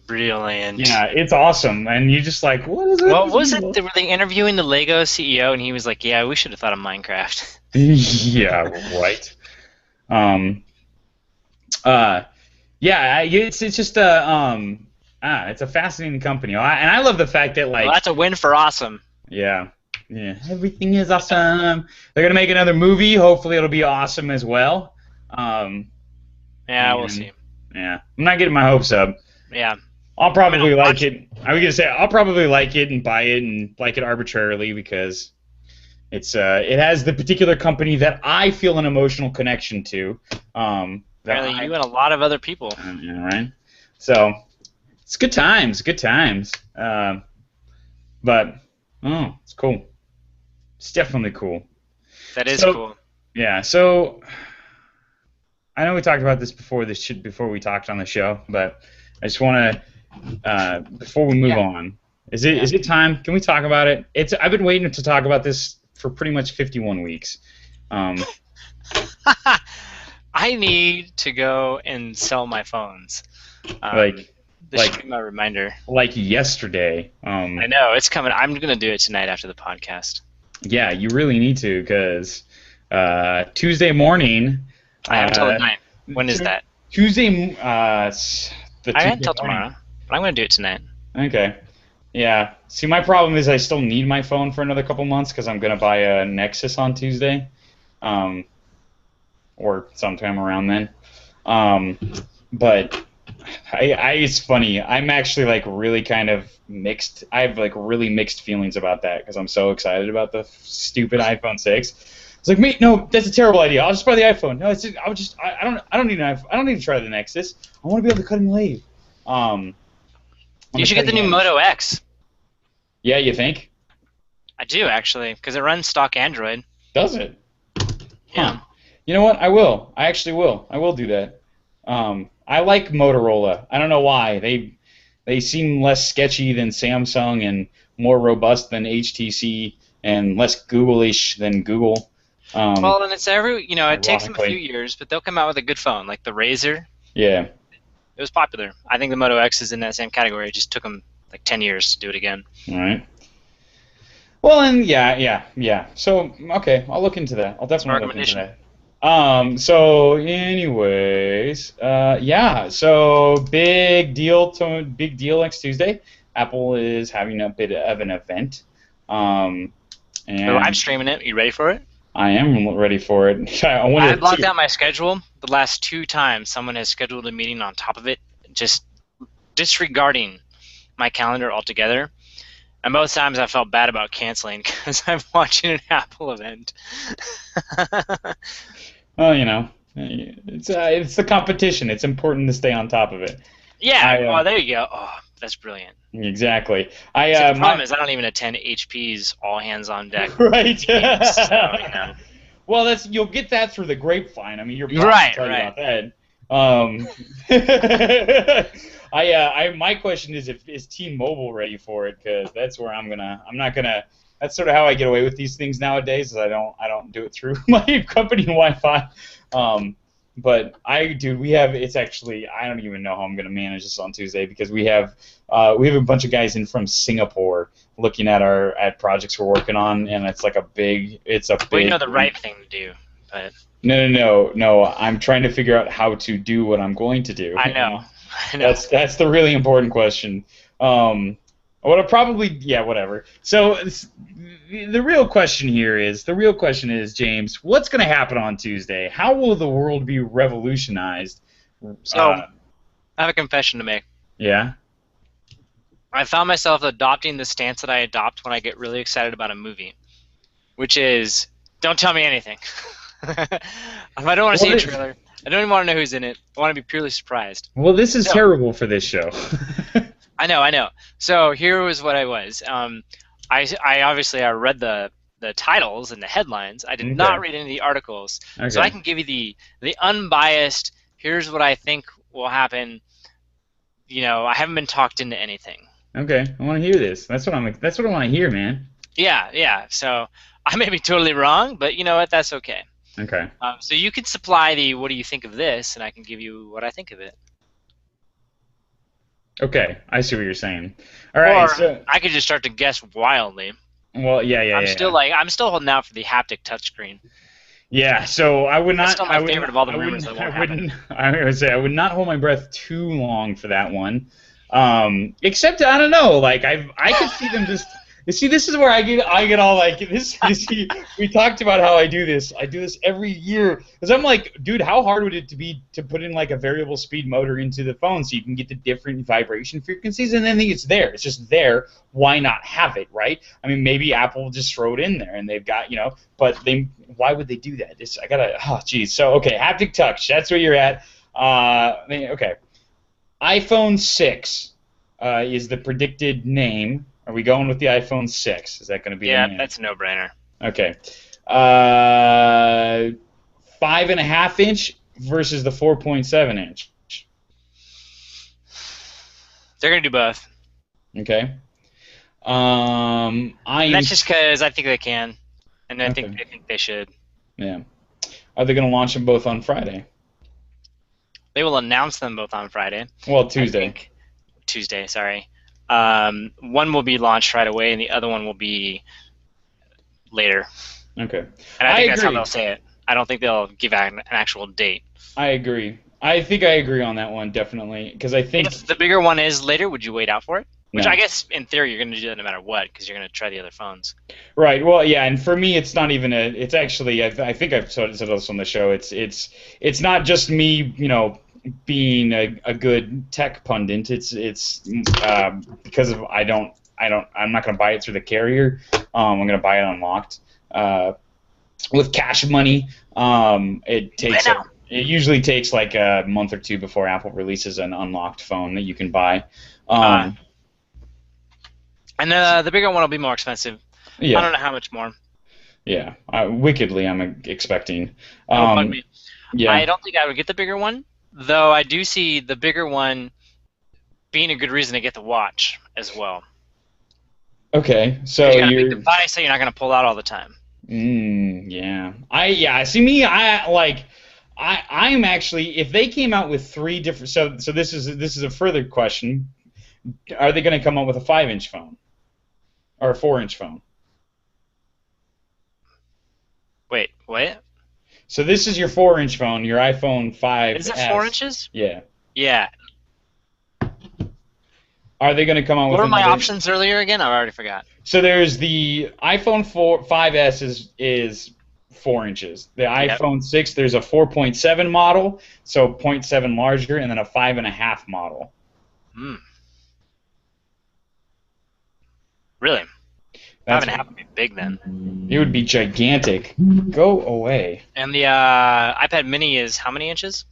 [SPEAKER 1] Brilliant.
[SPEAKER 2] Yeah, it's awesome, and you're just like, what is it?
[SPEAKER 1] What was it? Were they interviewing the Lego CEO, and he was like, "Yeah, we should have thought of Minecraft."
[SPEAKER 2] Yeah, right. Yeah, it's just it's a fascinating company, and I love the fact that like.
[SPEAKER 1] Well, that's a win for awesome.
[SPEAKER 2] Yeah, everything is awesome. They're gonna make another movie. Hopefully, it'll be awesome as well.
[SPEAKER 1] Yeah, we'll see.
[SPEAKER 2] Yeah, I'm not getting my hopes up.
[SPEAKER 1] Yeah.
[SPEAKER 2] I'll probably like it. I was gonna say I'll probably like it and buy it and like it arbitrarily because it has the particular company that I feel an emotional connection to.
[SPEAKER 1] Apparently, you and a lot of other people.
[SPEAKER 2] Yeah, right. So it's good times, good times. But it's cool. It's definitely cool.
[SPEAKER 1] That is cool.
[SPEAKER 2] Yeah. So I know we talked about this before we talked on the show, but I just want to before we move on. Is it time? Can we talk about it? I've been waiting to talk about this for pretty much 51 weeks.
[SPEAKER 1] I need to go and sell my phones. This should be my reminder.
[SPEAKER 2] Like yesterday.
[SPEAKER 1] I know, it's coming. I'm going to do it tonight after the podcast.
[SPEAKER 2] Yeah, you really need to, because Tuesday morning...
[SPEAKER 1] I have until the 9th. When is that?
[SPEAKER 2] Tuesday...
[SPEAKER 1] I have until tomorrow, but I'm going to do it tonight.
[SPEAKER 2] Okay. Yeah. See, my problem is I still need my phone for another couple months, because I'm going to buy a Nexus on Tuesday. Or sometime around then. But it's funny. I'm actually like really kind of mixed. I have like really mixed feelings about that because I'm so excited about the stupid iPhone 6. It's like, mate, no, that's a terrible idea. I'll just buy the iPhone. No, I don't need an iPhone. I don't need to try the Nexus. I want to be able to cut and leave.
[SPEAKER 1] You should get the new Moto X.
[SPEAKER 2] Yeah, you think?
[SPEAKER 1] I do actually, because it runs stock Android.
[SPEAKER 2] Does it?
[SPEAKER 1] Yeah.
[SPEAKER 2] Huh. You know what? I will. I actually will. I will do that. I like Motorola. I don't know why. They seem less sketchy than Samsung and more robust than HTC and less Google-ish than Google.
[SPEAKER 1] Well, and it's it takes them a few years, but they'll come out with a good phone, like the Razr.
[SPEAKER 2] Yeah.
[SPEAKER 1] It was popular. I think the Moto X is in that same category. It just took them like 10 years to do it again.
[SPEAKER 2] All right. Well, and yeah. So, okay, I'll look into that. I'll definitely look into that. So anyways, so big deal next Tuesday. Apple is having a bit of an event. And
[SPEAKER 1] I'm streaming it. Are you ready for it?
[SPEAKER 2] I am ready for it.
[SPEAKER 1] I blocked out my schedule. The last 2 times someone has scheduled a meeting on top of it, just disregarding my calendar altogether. And both times I felt bad about canceling because I'm watching an Apple event.
[SPEAKER 2] Well, it's the competition. It's important to stay on top of it.
[SPEAKER 1] Yeah, there you go. Oh, that's brilliant.
[SPEAKER 2] Exactly.
[SPEAKER 1] The problem is I don't even attend HP's all hands on deck.
[SPEAKER 2] Right.
[SPEAKER 1] Games, so,
[SPEAKER 2] Well, you'll get that through the grapevine. I mean, you're
[SPEAKER 1] right
[SPEAKER 2] about that. My question is T-Mobile ready for it? Because that's where that's sort of how I get away with these things nowadays. Is I don't do it through my company Wi-Fi. But it's actually, I don't even know how I'm gonna manage this on Tuesday because we have a bunch of guys in from Singapore looking at projects we're working on, and it's like a big. Well,
[SPEAKER 1] you know the right thing to do, but.
[SPEAKER 2] No. I'm trying to figure out how to do what I'm going to do.
[SPEAKER 1] I know.
[SPEAKER 2] That's the really important question. Whatever. So the real question is, James, what's going to happen on Tuesday? How will the world be revolutionized?
[SPEAKER 1] So, I have a confession to make.
[SPEAKER 2] Yeah?
[SPEAKER 1] I found myself adopting the stance that I adopt when I get really excited about a movie, which is, don't tell me anything. If I don't want to see a trailer, I don't even want to know who's in it. I want to be purely surprised.
[SPEAKER 2] Well, this is terrible for this show.
[SPEAKER 1] I know. So here was what I was. I obviously read the titles and the headlines. I did not read any of the articles. Okay. So I can give you the unbiased, here's what I think will happen. I haven't been talked into anything.
[SPEAKER 2] Okay, I want to hear this. That's what I want to hear, man.
[SPEAKER 1] Yeah. So I may be totally wrong, but you know what? That's okay.
[SPEAKER 2] Okay.
[SPEAKER 1] So you can supply the what do you think of this, and I can give you what I think of it.
[SPEAKER 2] Okay, I see what you're saying. All right.
[SPEAKER 1] Or I could just start to guess wildly.
[SPEAKER 2] Well, yeah.
[SPEAKER 1] I'm still holding out for the haptic touchscreen.
[SPEAKER 2] Yeah. So I would not.
[SPEAKER 1] That's still my favorite of all the rumors that won't happen.
[SPEAKER 2] I would say I would not hold my breath too long for that one. Except I don't know. Like I could see them just. See, this is where I get all like this. You see, we talked about how I do this. I do this every year because I'm like, dude, how hard would it be to put in like a variable speed motor into the phone so you can get the different vibration frequencies, and then it's there. It's just there. Why not have it, right? I mean, maybe Apple will just throw it in there, and they've got but why would they do that? Geez. So okay, haptic touch. That's where you're at. Okay, iPhone 6 is the predicted name. Are we going with the iPhone 6? Is that going to be the name?
[SPEAKER 1] That's a no-brainer.
[SPEAKER 2] Okay. 5.5 inch versus the 4.7 inch.
[SPEAKER 1] They're going to do both.
[SPEAKER 2] Okay.
[SPEAKER 1] And that's just because I think they can, and I think they should.
[SPEAKER 2] Yeah. Are they going to launch them both on Friday?
[SPEAKER 1] They will announce them both on Friday.
[SPEAKER 2] Well, Tuesday.
[SPEAKER 1] Tuesday, sorry. One will be launched right away, and the other one will be later.
[SPEAKER 2] Okay.
[SPEAKER 1] And I think that's how they'll say it. I don't think they'll give out an actual date.
[SPEAKER 2] I agree. I think I agree on that one, definitely. Because I think...
[SPEAKER 1] If the bigger one is later, would you wait out for it? Which
[SPEAKER 2] No.
[SPEAKER 1] I guess, in theory, you're going to do that no matter what, because you're going to try the other phones.
[SPEAKER 2] Right. Well, yeah, and for me, it's not even it's actually, I think I've said this on the show, it's not just me, being a good tech pundit. It's because of I'm not going to buy it through the carrier. I'm going to buy it unlocked with cash money. It usually takes like a month or two before Apple releases an unlocked phone that you can buy.
[SPEAKER 1] And the bigger one will be more expensive.
[SPEAKER 2] Yeah.
[SPEAKER 1] I don't know how much more.
[SPEAKER 2] Yeah, wickedly I'm expecting.
[SPEAKER 1] Don't bug me.
[SPEAKER 2] Yeah.
[SPEAKER 1] I don't think I would get the bigger one, though I do see the bigger one being a good reason to get the watch as well.
[SPEAKER 2] Okay, so
[SPEAKER 1] you're a big device that you're not going to pull out all the time.
[SPEAKER 2] Yeah. See me, I'm actually, if they came out with 3 different, so this is a further question. Are they going to come out with a 5-inch phone or a 4-inch phone?
[SPEAKER 1] Wait, what?
[SPEAKER 2] So this is your 4-inch phone, your iPhone 5S.
[SPEAKER 1] Is it 4 inches?
[SPEAKER 2] Yeah.
[SPEAKER 1] Yeah.
[SPEAKER 2] Are they going to come out with?
[SPEAKER 1] What were my options earlier again? I already forgot.
[SPEAKER 2] So there's the iPhone 5S is 4 inches. The iPhone 6, there's a 4.7 model, so 0.7 larger, and then a 5.5 model.
[SPEAKER 1] Really? 5.5 would be big then.
[SPEAKER 2] It would be gigantic. Go away.
[SPEAKER 1] And the iPad Mini is how many inches?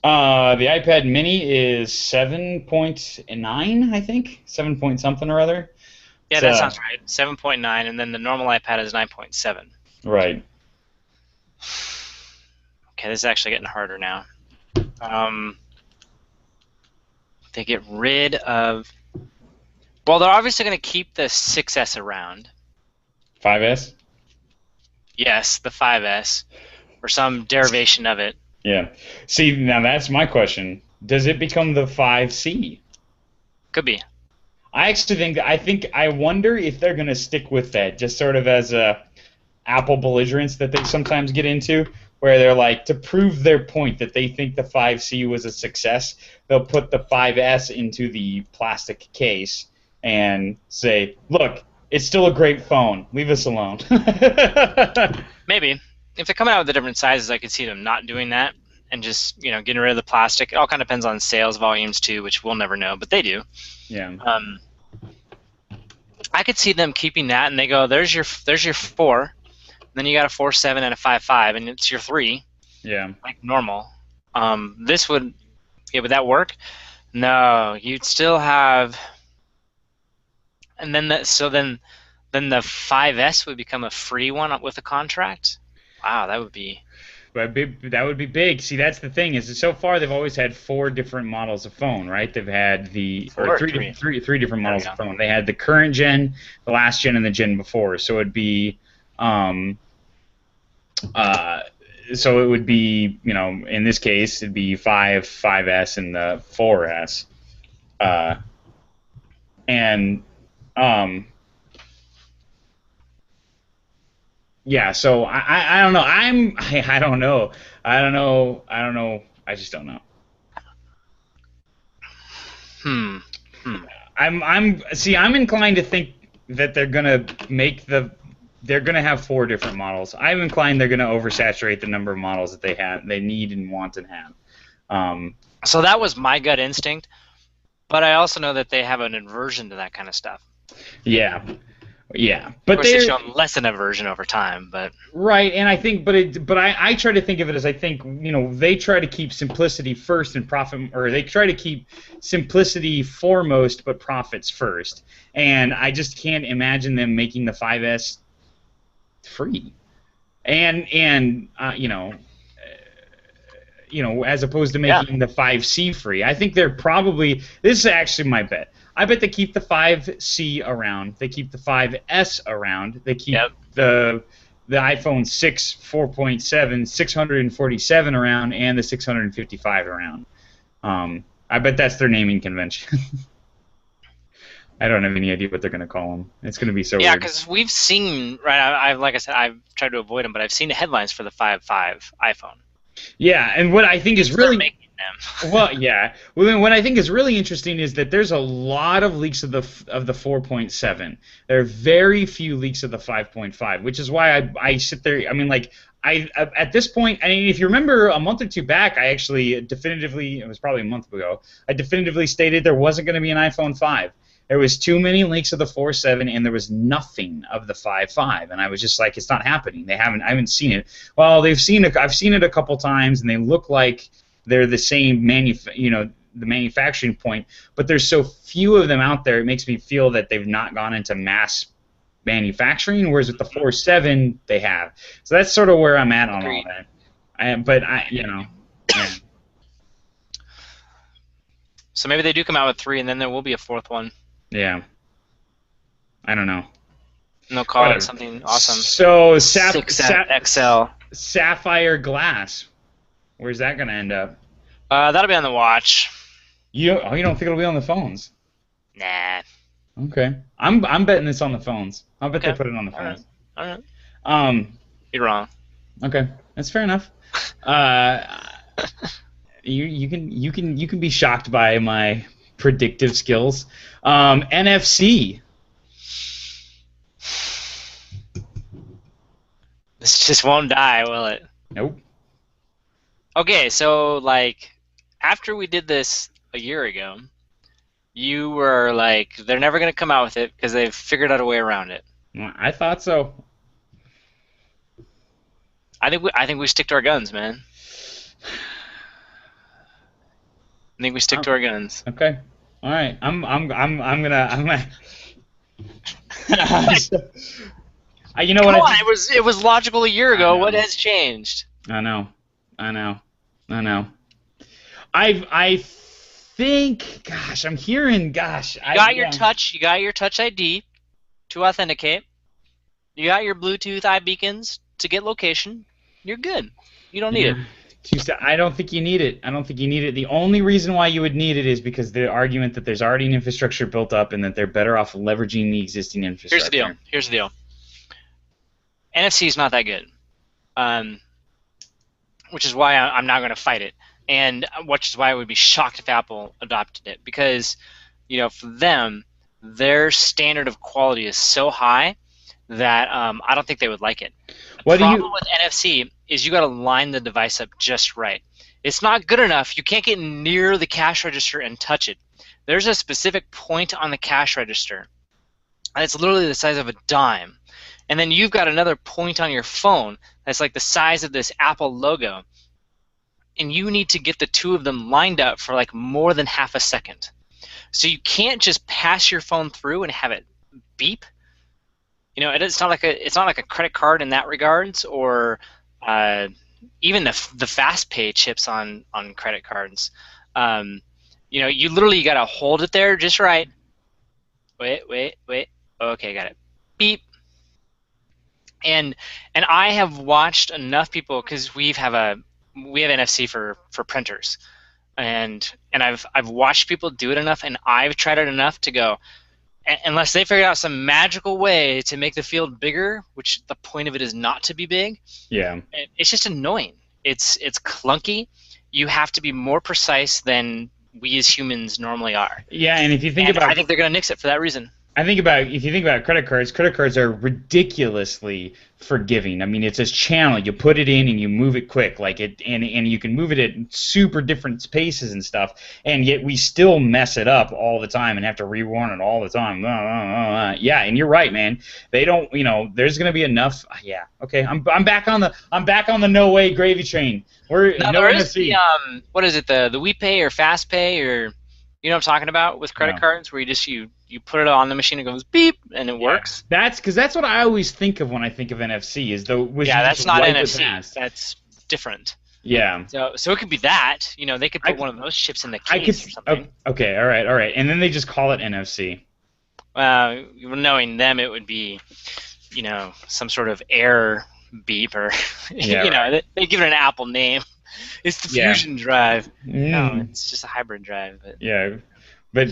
[SPEAKER 2] The iPad Mini is 7.9, I think. 7 point something or other.
[SPEAKER 1] Yeah, that sounds right. 7.9, and then the normal iPad is 9.7.
[SPEAKER 2] Right.
[SPEAKER 1] Okay, this is actually getting harder now. They get rid of... Well, they're obviously going to keep the 6S around.
[SPEAKER 2] 5S?
[SPEAKER 1] Yes, the 5S, or some derivation of it.
[SPEAKER 2] Yeah. See, now that's my question. Does it become the 5C?
[SPEAKER 1] Could be.
[SPEAKER 2] I wonder if they're going to stick with that, just sort of as a Apple belligerence that they sometimes get into, where they're like, to prove their point that they think the 5C was a success, they'll put the 5S into the plastic case and say, look, it's still a great phone. Leave us alone.
[SPEAKER 1] Maybe. If they're coming out with the different sizes, I could see them not doing that and just, getting rid of the plastic. It all kind of depends on sales volumes too, which we'll never know, but they do.
[SPEAKER 2] Yeah.
[SPEAKER 1] I could see them keeping that, and they go, there's your 4, then you got a 4.7 and a 5.5, and it's your 3.
[SPEAKER 2] Yeah.
[SPEAKER 1] Like normal. Would that work? No, you'd still have... And then then the 5S would become a free one with a contract? Wow, that would be...
[SPEAKER 2] That would be big. See, that's the thing, is that so far they've always had 4 different models of phone, right? They've had three different models of phone. They had the current gen, the last gen, and the gen before. So it'd be in this case, it'd be 5S, and the 4S. Yeah, so I don't know. I don't know. I just don't know. I'm inclined to think that they're gonna have 4 different models. I'm inclined they're gonna oversaturate the number of models that they need and want and have.
[SPEAKER 1] So that was my gut instinct, but I also know that they have an aversion to that kind of stuff.
[SPEAKER 2] Yeah. But
[SPEAKER 1] of course, they've shown less an aversion over time, but
[SPEAKER 2] right. And I think, but I try to think of it as, I think, they try to keep simplicity first and profit, or they try to keep simplicity foremost, but profits first. And I just can't imagine them making the 5S free, and as opposed to making the 5C free. I think they're probably, this is actually my bet. I bet they keep the 5C around. They keep the 5S around. They keep the iPhone 6 4.7 647 around, and the 655 around. I bet that's their naming convention. I don't have any idea what they're going to call them. It's going to be so weird.
[SPEAKER 1] Yeah, because we've seen, right, like I said, I've tried to avoid them, but I've seen the headlines for the 5.5 iPhone.
[SPEAKER 2] Yeah, and what I think is really
[SPEAKER 1] making them.
[SPEAKER 2] Well, yeah. Well, what I think is really interesting is that there's a lot of leaks of the 4.7. There are very few leaks of the 5.5, which is why I sit there. I mean, like, at this point, I mean, if you remember a month or two back, I actually definitively, it was probably a month ago, I definitively stated there wasn't going to be an iPhone 5. There was too many leaks of the 4.7, and there was nothing of the 5.5, and I was just like, it's not happening. I haven't seen it. Well, I've seen it a couple times, and they look like they're the same the manufacturing point, but there's so few of them out there. It makes me feel that they've not gone into mass manufacturing, whereas with the 4.7 they have. So that's sort of where I'm at on all that. Yeah.
[SPEAKER 1] So maybe they do come out with 3, and then there will be a 4th one.
[SPEAKER 2] Yeah. I don't know.
[SPEAKER 1] And they'll call it something awesome.
[SPEAKER 2] So
[SPEAKER 1] 6 XL.
[SPEAKER 2] Sapphire glass. Where's that going to end up?
[SPEAKER 1] That'll be on the watch.
[SPEAKER 2] You don't think it'll be on the phones?
[SPEAKER 1] Nah.
[SPEAKER 2] Okay. I'm betting it's on the phones. I'll bet they put it on the phones.
[SPEAKER 1] All right. You're wrong.
[SPEAKER 2] Okay. That's fair enough. You can be shocked by my predictive skills. NFC.
[SPEAKER 1] This just won't die, will it?
[SPEAKER 2] Nope.
[SPEAKER 1] Okay, so like after we did this a year ago, you were like, they're never going to come out with it because they've figured out a way around it.
[SPEAKER 2] I thought so.
[SPEAKER 1] I think we stick to our guns, man. I think we stick to our guns.
[SPEAKER 2] Okay. All right. I'm gonna. You know what?
[SPEAKER 1] Come on, it was logical a year ago. What has changed?
[SPEAKER 2] I know. I think. Gosh, I'm hearing. Gosh,
[SPEAKER 1] you got your touch. You got your Touch ID to authenticate. You got your Bluetooth iBeacons to get location. You're good. You don't need it.
[SPEAKER 2] I don't think you need it. The only reason why you would need it is because the argument that there's already an infrastructure built up and that they're better off leveraging the existing infrastructure.
[SPEAKER 1] Here's the deal. NFC is not that good, which is why I'm not going to fight it, and which is why I would be shocked if Apple adopted it, because for them, their standard of quality is so high that I don't think they would like it. The problem with NFC is you got to line the device up just right. It's not good enough. You can't get near the cash register and touch it. There's a specific point on the cash register, and it's literally the size of a dime. And then you've got another point on your phone that's like the size of this Apple logo. And you need to get the two of them lined up for like more than half a second. So you can't just pass your phone through and have it beep. It's not like a credit card in that regards, or even the fast pay chips on credit cards. You literally got to hold it there just right. Wait. Okay, got it. Beep. And I have watched enough people, because we have NFC for printers, and I've watched people do it enough, and I've tried it enough to go, unless they figure out some magical way to make the field bigger, which the point of it is not to be big.
[SPEAKER 2] Yeah.
[SPEAKER 1] It's just annoying. It's clunky. You have to be more precise than we as humans normally are.
[SPEAKER 2] Yeah, and if you think about,
[SPEAKER 1] I think they're going to nix it for that reason.
[SPEAKER 2] if you think about credit cards are ridiculously forgiving. I mean, it's this channel. You put it in and you move it quick, like it, and you can move it at super different spaces and stuff. And yet we still mess it up all the time and have to rewarn it all the time. Yeah, and you're right, man. They don't, there's gonna be enough. Yeah, okay. I'm back on the no way gravy train. We're
[SPEAKER 1] no,
[SPEAKER 2] no
[SPEAKER 1] there is
[SPEAKER 2] NFC.
[SPEAKER 1] the what is it, the WePay or Fast Pay, or you know what I'm talking about with credit cards, where you put it on the machine, it goes beep and it works.
[SPEAKER 2] That's what I always think of when I think of NFC, is though.
[SPEAKER 1] That's not NFC. That's different.
[SPEAKER 2] Yeah.
[SPEAKER 1] So it could be that. They could put one of those chips in the case or something.
[SPEAKER 2] Okay. All right. And then they just call it NFC.
[SPEAKER 1] Knowing them, it would be, some sort of error beep, or they give it an Apple name. It's the Fusion drive. No, it's just a hybrid drive. But.
[SPEAKER 2] Yeah. But,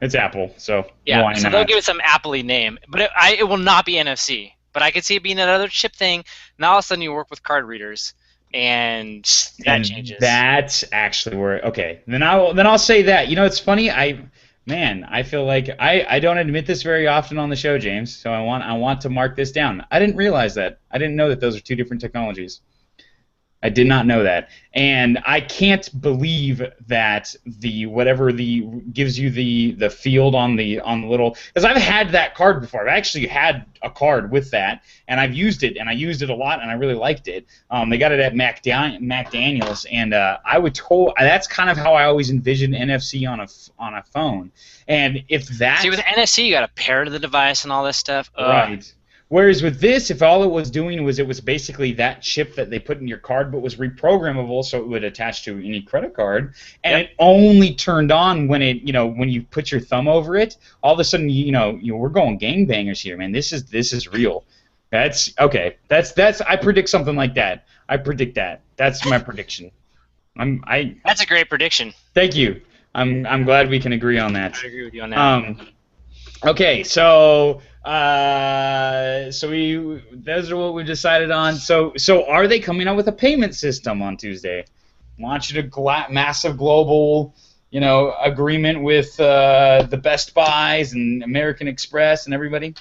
[SPEAKER 2] it's Apple, so
[SPEAKER 1] why not? So they'll give it some Apple-y name. But it will not be NFC. But I could see it being another chip thing. Now all of a sudden you work with card readers, and that changes. That's
[SPEAKER 2] actually where, okay. Then I'll say that. It's funny. I feel like I don't admit this very often on the show, James, so I want to mark this down. I didn't realize that. I didn't know that those are two different technologies. I did not know that, and I can't believe that gives you the field on the little, because I've had that card before. I've actually had a card with that, and I've used it, and I used it a lot, and I really liked it. They got it at Mac Daniels, and that's kind of how I always envision NFC on a phone. And if that
[SPEAKER 1] with NFC, you got to pair to the device and all this stuff.
[SPEAKER 2] Right. Whereas with this, if all it was doing was it was basically that chip that they put in your card, but was reprogrammable, so it would attach to any credit card, and it only turned on when when you put your thumb over it. All of a sudden, we're going gangbangers here, man. This is real. That's okay. That's I predict something like that. I predict that. That's my prediction.
[SPEAKER 1] That's a great prediction.
[SPEAKER 2] Thank you. I'm glad we can agree on that.
[SPEAKER 1] I agree with you on that.
[SPEAKER 2] Okay, so. Those are what we decided on. So are they coming out with a payment system on Tuesday? Launched a massive global, agreement with the Best Buys and American Express and everybody?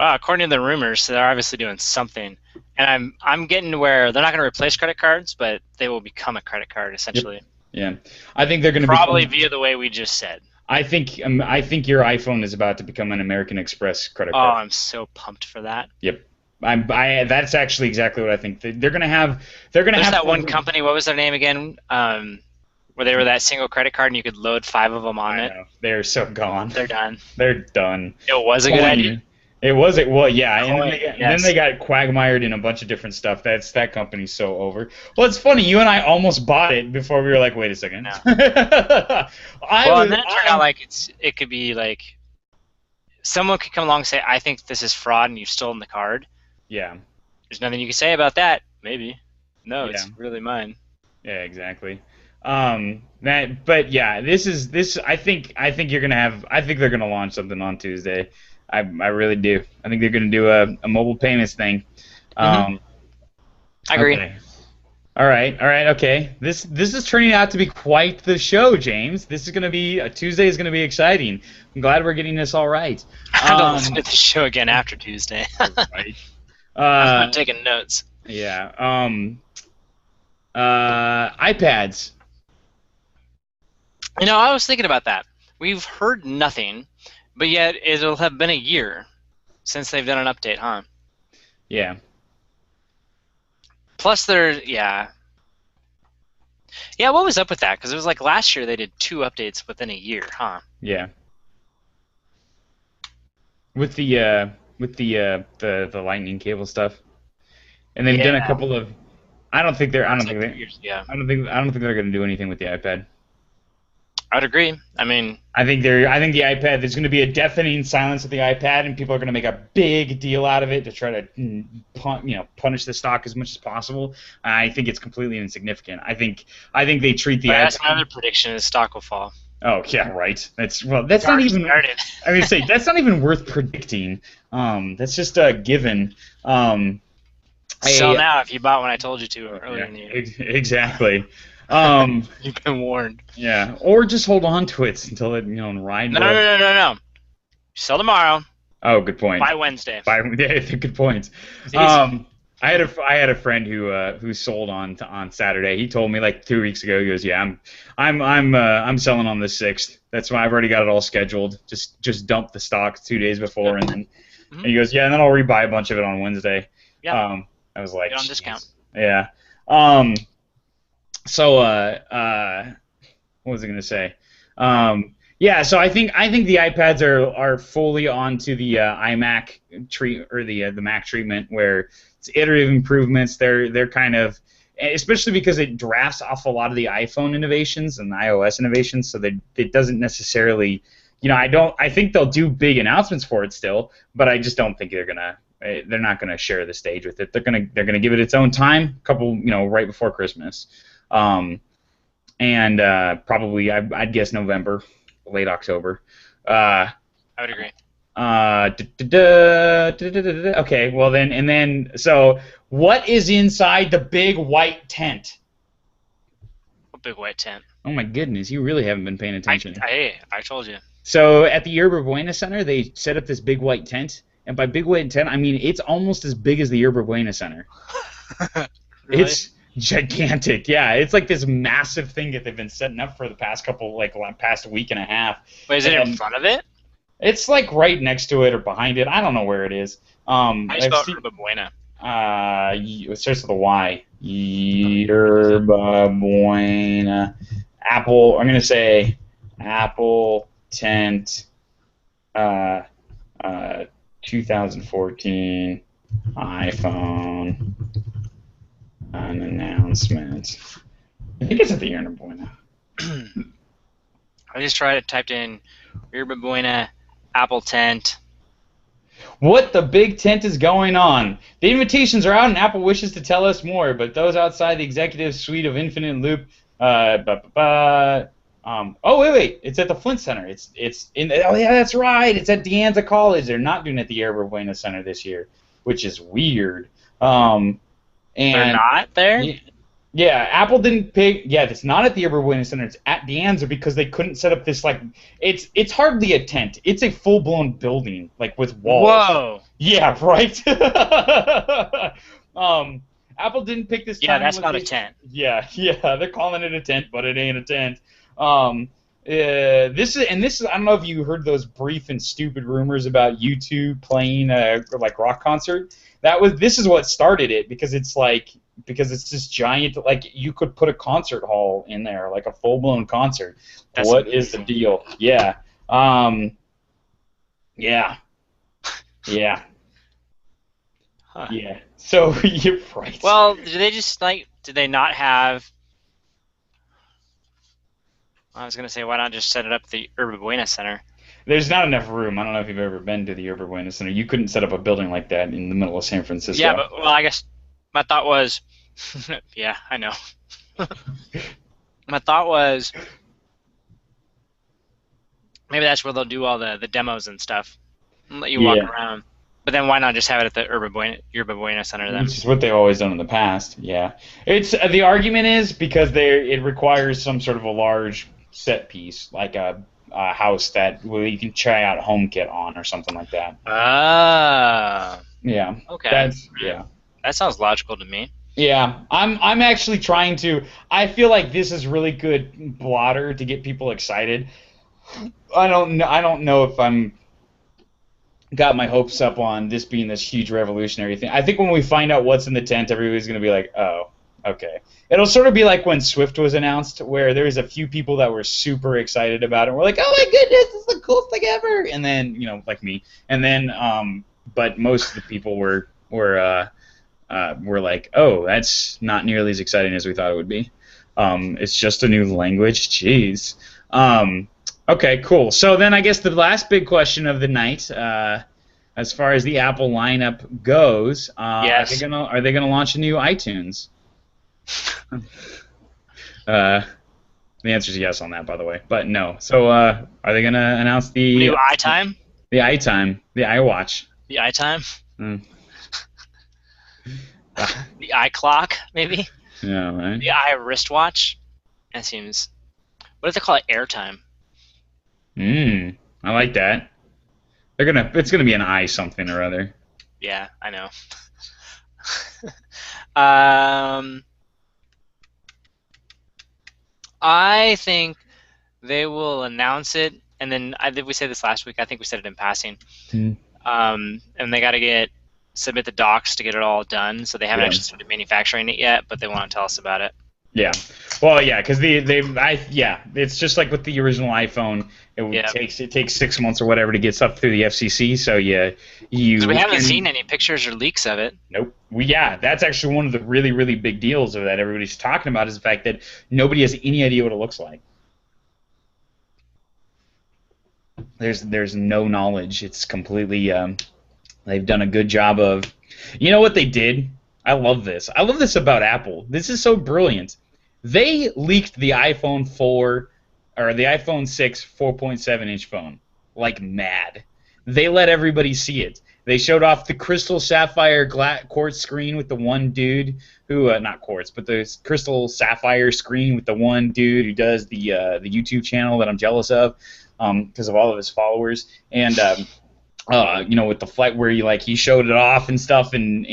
[SPEAKER 1] According to the rumors, they're obviously doing something, and I'm getting to where they're not going to replace credit cards, but they will become a credit card essentially.
[SPEAKER 2] Yep. Yeah, I think they're going to
[SPEAKER 1] probably via the way we just said.
[SPEAKER 2] I think your iPhone is about to become an American Express credit card.
[SPEAKER 1] Oh, I'm so pumped for that.
[SPEAKER 2] Yep. That's actually exactly what I think. They're going to have.
[SPEAKER 1] There's that one company. What was their name again? Where they were that single credit card and you could load 5 of them on it.
[SPEAKER 2] They're so gone.
[SPEAKER 1] They're done.
[SPEAKER 2] They're done.
[SPEAKER 1] It was a good idea.
[SPEAKER 2] It was it. Well, yeah, and then they got quagmired in a bunch of different stuff. That company's so over. Well, it's funny. You and I almost bought it before we were like, wait a second.
[SPEAKER 1] No. And then it turned out like it could be like someone could come along and say, I think this is fraud, and you've stolen the card.
[SPEAKER 2] Yeah.
[SPEAKER 1] There's nothing you can say about that. Maybe. No, it's really mine.
[SPEAKER 2] Yeah, exactly. But yeah, this. I think you're gonna have. I think they're gonna launch something on Tuesday. I really do. I think they're going to do a mobile payments thing.
[SPEAKER 1] I agree.
[SPEAKER 2] Okay. All right. Okay. This is turning out to be quite the show, James. This is going to be Tuesday is going to be exciting. I'm glad we're getting this all right.
[SPEAKER 1] I'm going to listen to the show again after Tuesday.
[SPEAKER 2] Right.
[SPEAKER 1] I'm not taking notes.
[SPEAKER 2] Yeah. iPads.
[SPEAKER 1] I was thinking about that. We've heard nothing. But yet, it'll have been a year since they've done an update, huh?
[SPEAKER 2] Yeah.
[SPEAKER 1] Plus, Yeah, what was up with that? Because it was like last year they did 2 updates within a year, huh?
[SPEAKER 2] Yeah. With the lightning cable stuff, and they've done a couple of. I don't think they're going to do anything with the iPad.
[SPEAKER 1] I'd agree. I mean,
[SPEAKER 2] I think the iPad. There's going to be a deafening silence of the iPad, and people are going to make a big deal out of it to try to, punish the stock as much as possible. I think it's completely insignificant. I think they treat the iPad.
[SPEAKER 1] That's another prediction: the stock will fall.
[SPEAKER 2] Oh yeah, right. That's not even.
[SPEAKER 1] Started.
[SPEAKER 2] I mean, that's not even worth predicting. That's just a given.
[SPEAKER 1] Sell now if you bought when I told you to earlier in the year.
[SPEAKER 2] Exactly.
[SPEAKER 1] You've been warned.
[SPEAKER 2] Yeah, or just hold on to it until it ride.
[SPEAKER 1] No. Sell tomorrow.
[SPEAKER 2] Oh, good point.
[SPEAKER 1] by Wednesday.
[SPEAKER 2] Yeah, good points.
[SPEAKER 1] It's easy.
[SPEAKER 2] I had a friend who sold on Saturday. He told me like 2 weeks ago. He goes, "Yeah, I'm selling on the 6th. That's why I've already got it all scheduled. Just dump the stock 2 days before, and then and he goes, yeah, and then I'll rebuy a bunch of it on Wednesday."
[SPEAKER 1] Yeah.
[SPEAKER 2] I was like,
[SPEAKER 1] Get on discount.
[SPEAKER 2] yeah. So what was I gonna say? Yeah, so I think the iPads are fully onto the iMac the Mac treatment where it's iterative improvements. They're kind of, especially because it drafts off a lot of the iPhone innovations and the iOS innovations, so that it doesn't necessarily, I think they'll do big announcements for it still, but I just don't think they're not gonna share the stage with it. They're gonna give it its own time, right before Christmas, and probably I'd guess November. Late October.
[SPEAKER 1] I would agree.
[SPEAKER 2] Okay, well then, so what is inside the big white tent?
[SPEAKER 1] A big white tent.
[SPEAKER 2] Oh my goodness, you really haven't been paying attention.
[SPEAKER 1] I told you. So
[SPEAKER 2] at the Yerba Buena Center, they set up this big white tent, and by big white tent, I mean it's almost as big as the Yerba Buena Center.
[SPEAKER 1] Really?
[SPEAKER 2] It's gigantic, yeah. It's like this massive thing that they've been setting up for the past past week and a half.
[SPEAKER 1] Wait, is it in front of it?
[SPEAKER 2] It's like right next to it or behind it. I don't know where it is.
[SPEAKER 1] I spelled Yerba Buena.
[SPEAKER 2] It starts with a Y. Yerba Buena. Apple. I'm gonna say Apple Tent. 2014 iPhone. An announcement. I think it's at the Yerba Buena.
[SPEAKER 1] I just typed in Yerba Buena, Apple tent.
[SPEAKER 2] What the big tent is going on? The invitations are out, and Apple wishes to tell us more, but those outside the executive suite of Infinite Loop. Oh wait, it's at the Flint Center. It's in. Oh yeah, that's right. It's at De Anza College. They're not doing it at the Yerba Buena Center this year, which is weird. And
[SPEAKER 1] they're not there?
[SPEAKER 2] Yeah, Apple didn't pick. Yeah, it's not at the Yerba Buena Center. It's at De Anza because they couldn't set up this It's hardly a tent. It's a full blown building with walls.
[SPEAKER 1] Whoa.
[SPEAKER 2] Yeah, right. Apple didn't pick this.
[SPEAKER 1] Yeah, that's not a tent.
[SPEAKER 2] Yeah, they're calling it a tent, but it ain't a tent. This is I don't know if you heard those brief and stupid rumors about U2 playing a rock concert. This is what started it because it's this giant, you could put a concert hall in there, like a full blown concert. That's what amazing. Is the deal? Yeah. Yeah. Yeah.
[SPEAKER 1] Huh.
[SPEAKER 2] Yeah. So you're right.
[SPEAKER 1] Well, did they not have? I was gonna say, why not just set it up at the Yerba Buena Center?
[SPEAKER 2] There's not enough room. I don't know if you've ever been to the Yerba Buena Center. You couldn't set up a building like that in the middle of San Francisco.
[SPEAKER 1] Yeah, but I guess my thought was, yeah, I know. My thought was maybe that's where they'll do all the demos and stuff and let you walk around. But then why not just have it at the Yerba Buena Center then?
[SPEAKER 2] Which is what they've always done in the past. Yeah, it's the argument is because it requires some sort of a large set piece, like a house where you can try out HomeKit on or something like that.
[SPEAKER 1] Ah.
[SPEAKER 2] Yeah.
[SPEAKER 1] Okay.
[SPEAKER 2] Yeah.
[SPEAKER 1] That sounds logical to me.
[SPEAKER 2] Yeah, I'm actually trying to. I feel like this is really good blotter to get people excited. I don't know if I'm got my hopes up on this being this huge revolutionary thing. I think when we find out what's in the tent, everybody's going to be like, oh, okay. It'll sort of be like when Swift was announced, where there was a few people that were super excited about it. We're like, oh my goodness, this is the coolest thing ever. And then, like me. And then, but most of the people were like, oh, that's not nearly as exciting as we thought it would be. It's just a new language. Jeez. Okay, cool. So then I guess the last big question of the night, as far as the Apple lineup goes,
[SPEAKER 1] yes.
[SPEAKER 2] Are they gonna launch a new iTunes? The answer is yes on that, by the way. But no. So are they gonna announce the
[SPEAKER 1] new iTime?
[SPEAKER 2] The iTime, the iWatch.
[SPEAKER 1] The iTime?
[SPEAKER 2] Mm.
[SPEAKER 1] The iClock, maybe?
[SPEAKER 2] Yeah, right.
[SPEAKER 1] The iWristwatch? That seems... What do they call it? AirTime.
[SPEAKER 2] I like that. It's gonna be an I something or other.
[SPEAKER 1] Yeah, I know. um, I think they will announce it, and then I think we said this last week. I think we said it in passing.
[SPEAKER 2] Hmm.
[SPEAKER 1] And they got to submit the docs to get it all done. So they haven't actually started manufacturing it yet, but they want to tell us about it.
[SPEAKER 2] Yeah. Well, yeah, because it's just like with the original iPhone. It takes 6 months or whatever to get up through the FCC. So yeah, we
[SPEAKER 1] haven't seen any pictures or leaks of it.
[SPEAKER 2] Nope. That's actually one of the really, really big deals of that everybody's talking about is the fact that nobody has any idea what it looks like. There's no knowledge. It's completely. They've done a good job of. You know what they did? I love this. I love this about Apple. This is so brilliant. They leaked the iPhone 4 or the iPhone 6 4.7-inch phone like mad. They let everybody see it. They showed off the crystal sapphire quartz screen with the one dude who, not quartz, but the crystal sapphire screen with the one dude who does the YouTube channel that I'm jealous of because of all of his followers. And with the flight where he showed it off and stuff, and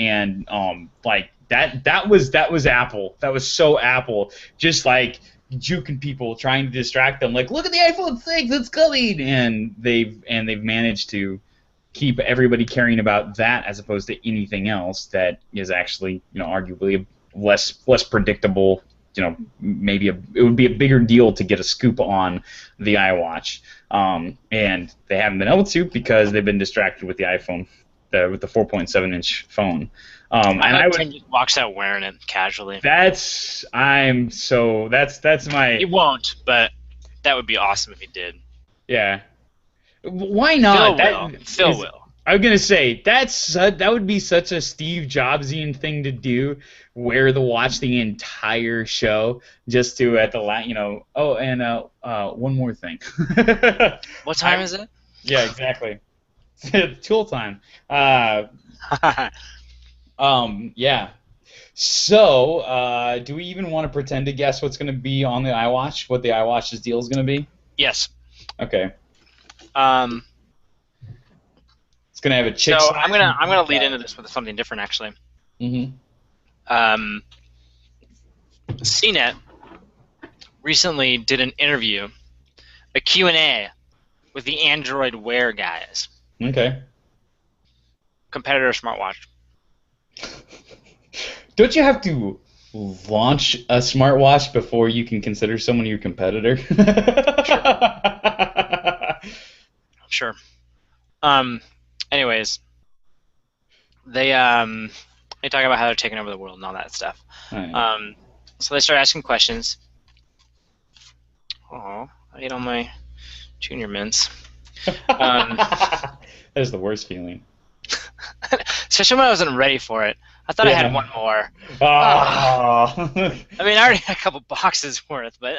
[SPEAKER 2] that was Apple. That was so Apple. Just like juking people, trying to distract them. Like, look at the iPhone 6, it's coming, and they've managed to keep everybody caring about that as opposed to anything else that is actually arguably less predictable. Maybe it would be a bigger deal to get a scoop on the iWatch, and they haven't been able to because they've been distracted with the iPhone, with the 4.7-inch phone.
[SPEAKER 1] I would just walks out wearing it casually.
[SPEAKER 2] That's my.
[SPEAKER 1] He won't, but that would be awesome if he did.
[SPEAKER 2] Yeah. Why not?
[SPEAKER 1] Phil will.
[SPEAKER 2] I was gonna say that would be such a Steve Jobsian thing to do. Wear the watch the entire show just to at the Oh, and one more thing.
[SPEAKER 1] What time is it?
[SPEAKER 2] Yeah, exactly. Tool time. Yeah. So, do we even want to pretend to guess what's going to be on the iWatch? What the iWatch's deal is going to be?
[SPEAKER 1] Yes.
[SPEAKER 2] Okay. It's going to have a chick.
[SPEAKER 1] So I'm gonna lead into this with something different, actually.
[SPEAKER 2] Mm-hmm.
[SPEAKER 1] CNET recently did an interview, a Q&A with the Android Wear guys.
[SPEAKER 2] Okay.
[SPEAKER 1] Competitor smartwatch.
[SPEAKER 2] Don't you have to launch a smartwatch before you can consider someone your competitor?
[SPEAKER 1] Sure. Anyways, they talk about how they're taking over the world and all that stuff. Right. So they start asking questions. Oh, I ate all my Junior Mints.
[SPEAKER 2] That's the worst feeling.
[SPEAKER 1] Especially when I wasn't ready for it. I thought I had one more.
[SPEAKER 2] Oh.
[SPEAKER 1] I mean, I already had a couple boxes worth, but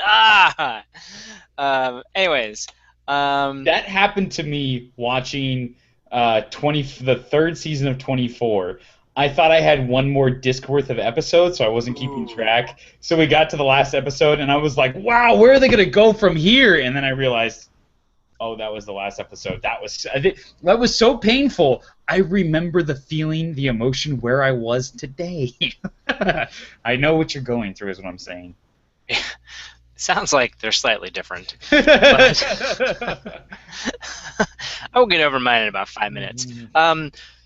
[SPEAKER 1] anyways.
[SPEAKER 2] That happened to me watching the third season of 24. I thought I had one more disc worth of episodes, so I wasn't keeping track. So we got to the last episode, and I was like, wow, where are they going to go from here? And then I realized, oh, that was the last episode. That was so painful. I remember the feeling, the emotion where I was today. I know what you're going through is what I'm saying.
[SPEAKER 1] Yeah. Sounds like they're slightly different. I will get over mine in about 5 minutes.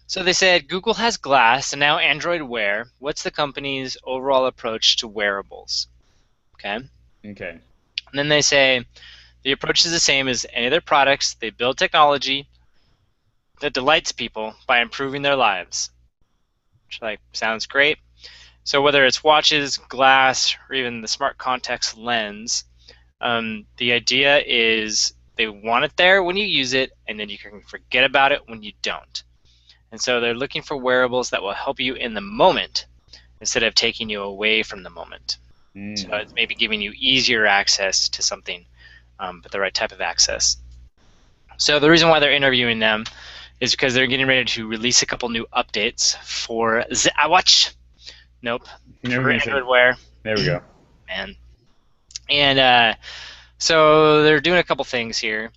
[SPEAKER 1] So they said Google has Glass and now Android Wear. What's the company's overall approach to wearables? Okay.
[SPEAKER 2] Okay.
[SPEAKER 1] And then they say the approach is the same as any of their products. They build technology that delights people by improving their lives. Which sounds great. So whether it's watches, glass, or even the smart context lens, the idea is they want it there when you use it, and then you can forget about it when you don't. And so they're looking for wearables that will help you in the moment instead of taking you away from the moment. So it's maybe giving you easier access to something, but the right type of access. So the reason why they're interviewing them is because they're getting ready to release a couple new updates for the iWatch. Nope. For Android Wear.
[SPEAKER 2] There we go.
[SPEAKER 1] Man. And so they're doing a couple things here.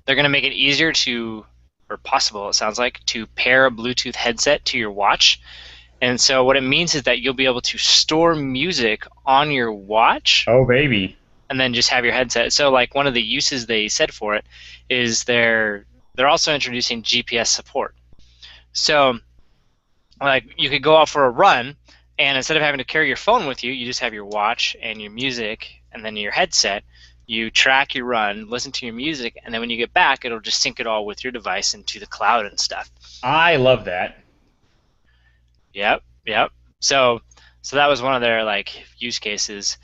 [SPEAKER 1] they're going to make it easier to, or possible, it sounds like, to pair a Bluetooth headset to your watch. And so what it means is that you'll be able to store music on your watch.
[SPEAKER 2] Oh, baby.
[SPEAKER 1] And then just have your headset. So like one of the uses they said for it is they're also introducing GPS support. So like you could go out for a run, and instead of having to carry your phone with you, you just have your watch and your music and then your headset. You track your run, listen to your music, and then when you get back, it'll just sync it all with your device into the cloud and stuff.
[SPEAKER 2] I love that.
[SPEAKER 1] Yep. So that was one of their like use cases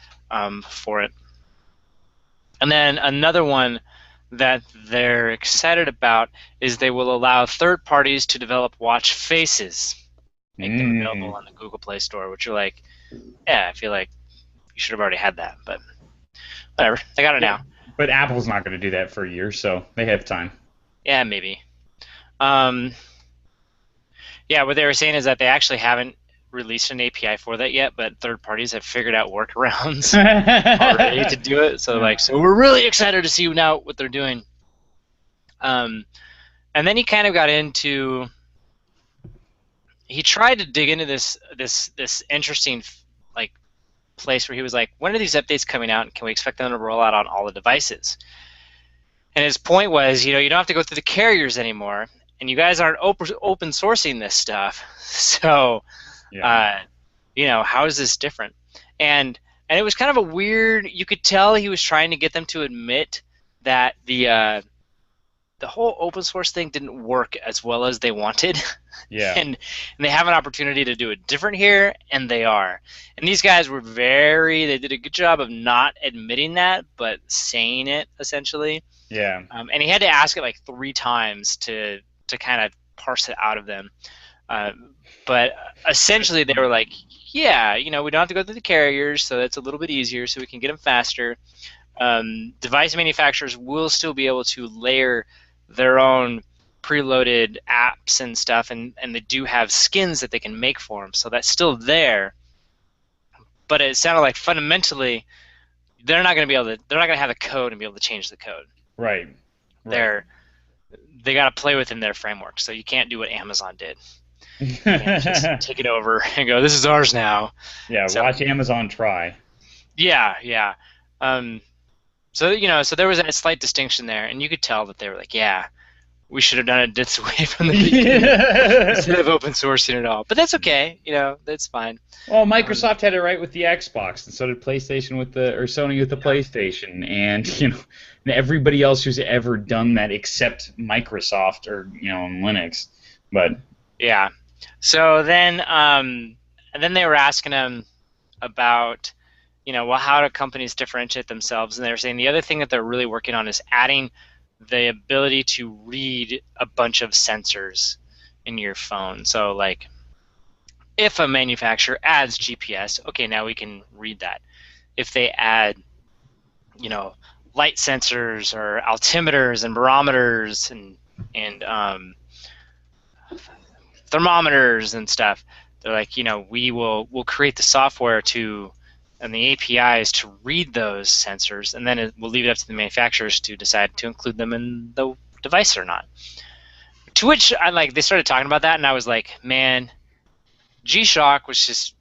[SPEAKER 1] for it. And then another one that they're excited about is they will allow third parties to develop watch faces, make them available on the Google Play Store, which are like, yeah, I feel like you should have already had that, but whatever, they got it now.
[SPEAKER 2] But Apple's not going to do that for a year, so they have time.
[SPEAKER 1] Yeah, maybe. Yeah, what they were saying is that they actually haven't released an API for that yet, but third parties have figured out workarounds already to do it. So so we're really excited to see now what they're doing. And then he kind of got into, he tried to dig into this interesting like place where he was like, when are these updates coming out, and can we expect them to roll out on all the devices? And his point was, you don't have to go through the carriers anymore, and you guys aren't open sourcing this stuff, so how is this different? And it was kind of a weird, you could tell he was trying to get them to admit that the whole open source thing didn't work as well as they wanted.
[SPEAKER 2] Yeah.
[SPEAKER 1] and they have an opportunity to do it different here, and they are. And these guys were they did a good job of not admitting that, but saying it essentially.
[SPEAKER 2] Yeah.
[SPEAKER 1] And he had to ask it like 3 times to kind of parse it out of them. But essentially they were like, yeah, we don't have to go through the carriers, so that's a little bit easier, so we can get them faster. Device manufacturers will still be able to layer their own preloaded apps and stuff, and they do have skins that they can make for them, so that's still there. But it sounded like fundamentally they're not going to have the code and be able to change the code.
[SPEAKER 2] Right.
[SPEAKER 1] They got to play within their framework, so you can't do what Amazon did. You can't just take it over and go, this is ours now.
[SPEAKER 2] Yeah, so, watch Amazon try.
[SPEAKER 1] Yeah. So there was a slight distinction there, and you could tell that they were like, yeah, we should have done it this way from the beginning instead of open sourcing it all. But that's okay, that's fine. Well,
[SPEAKER 2] Microsoft had it right with the Xbox, and so did PlayStation Sony with the PlayStation, and everybody else who's ever done that except Microsoft or Linux. But
[SPEAKER 1] yeah. So then, they were asking him about, how do companies differentiate themselves? And they were saying the other thing that they're really working on is adding the ability to read a bunch of sensors in your phone. So, like, if a manufacturer adds GPS, okay, now we can read that. If they add, light sensors or altimeters and barometers and thermometers and stuff, they're like, we'll create the software and the APIs to read those sensors, and then we'll leave it up to the manufacturers to decide to include them in the device or not. To which they started talking about that, and I was like, man, G-Shock was just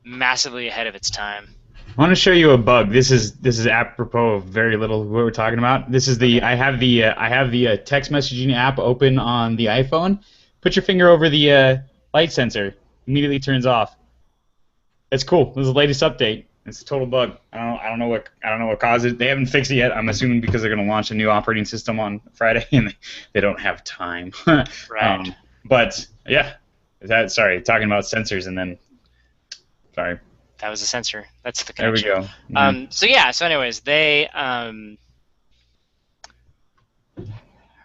[SPEAKER 1] massively ahead of its time.
[SPEAKER 2] I want to show you a bug. This is apropos of very little what we're talking about. This is I have the text messaging app open on the iPhone. Put your finger over the light sensor. Immediately turns off. It's cool. This is the latest update. It's a total bug. I don't know what caused it. They haven't fixed it yet. I'm assuming because they're going to launch a new operating system on Friday and they don't have time.
[SPEAKER 1] Right.
[SPEAKER 2] But yeah, sorry, talking about sensors and then sorry.
[SPEAKER 1] That was a sensor. That's the connection.
[SPEAKER 2] There we go. Mm-hmm.
[SPEAKER 1] So anyways, they are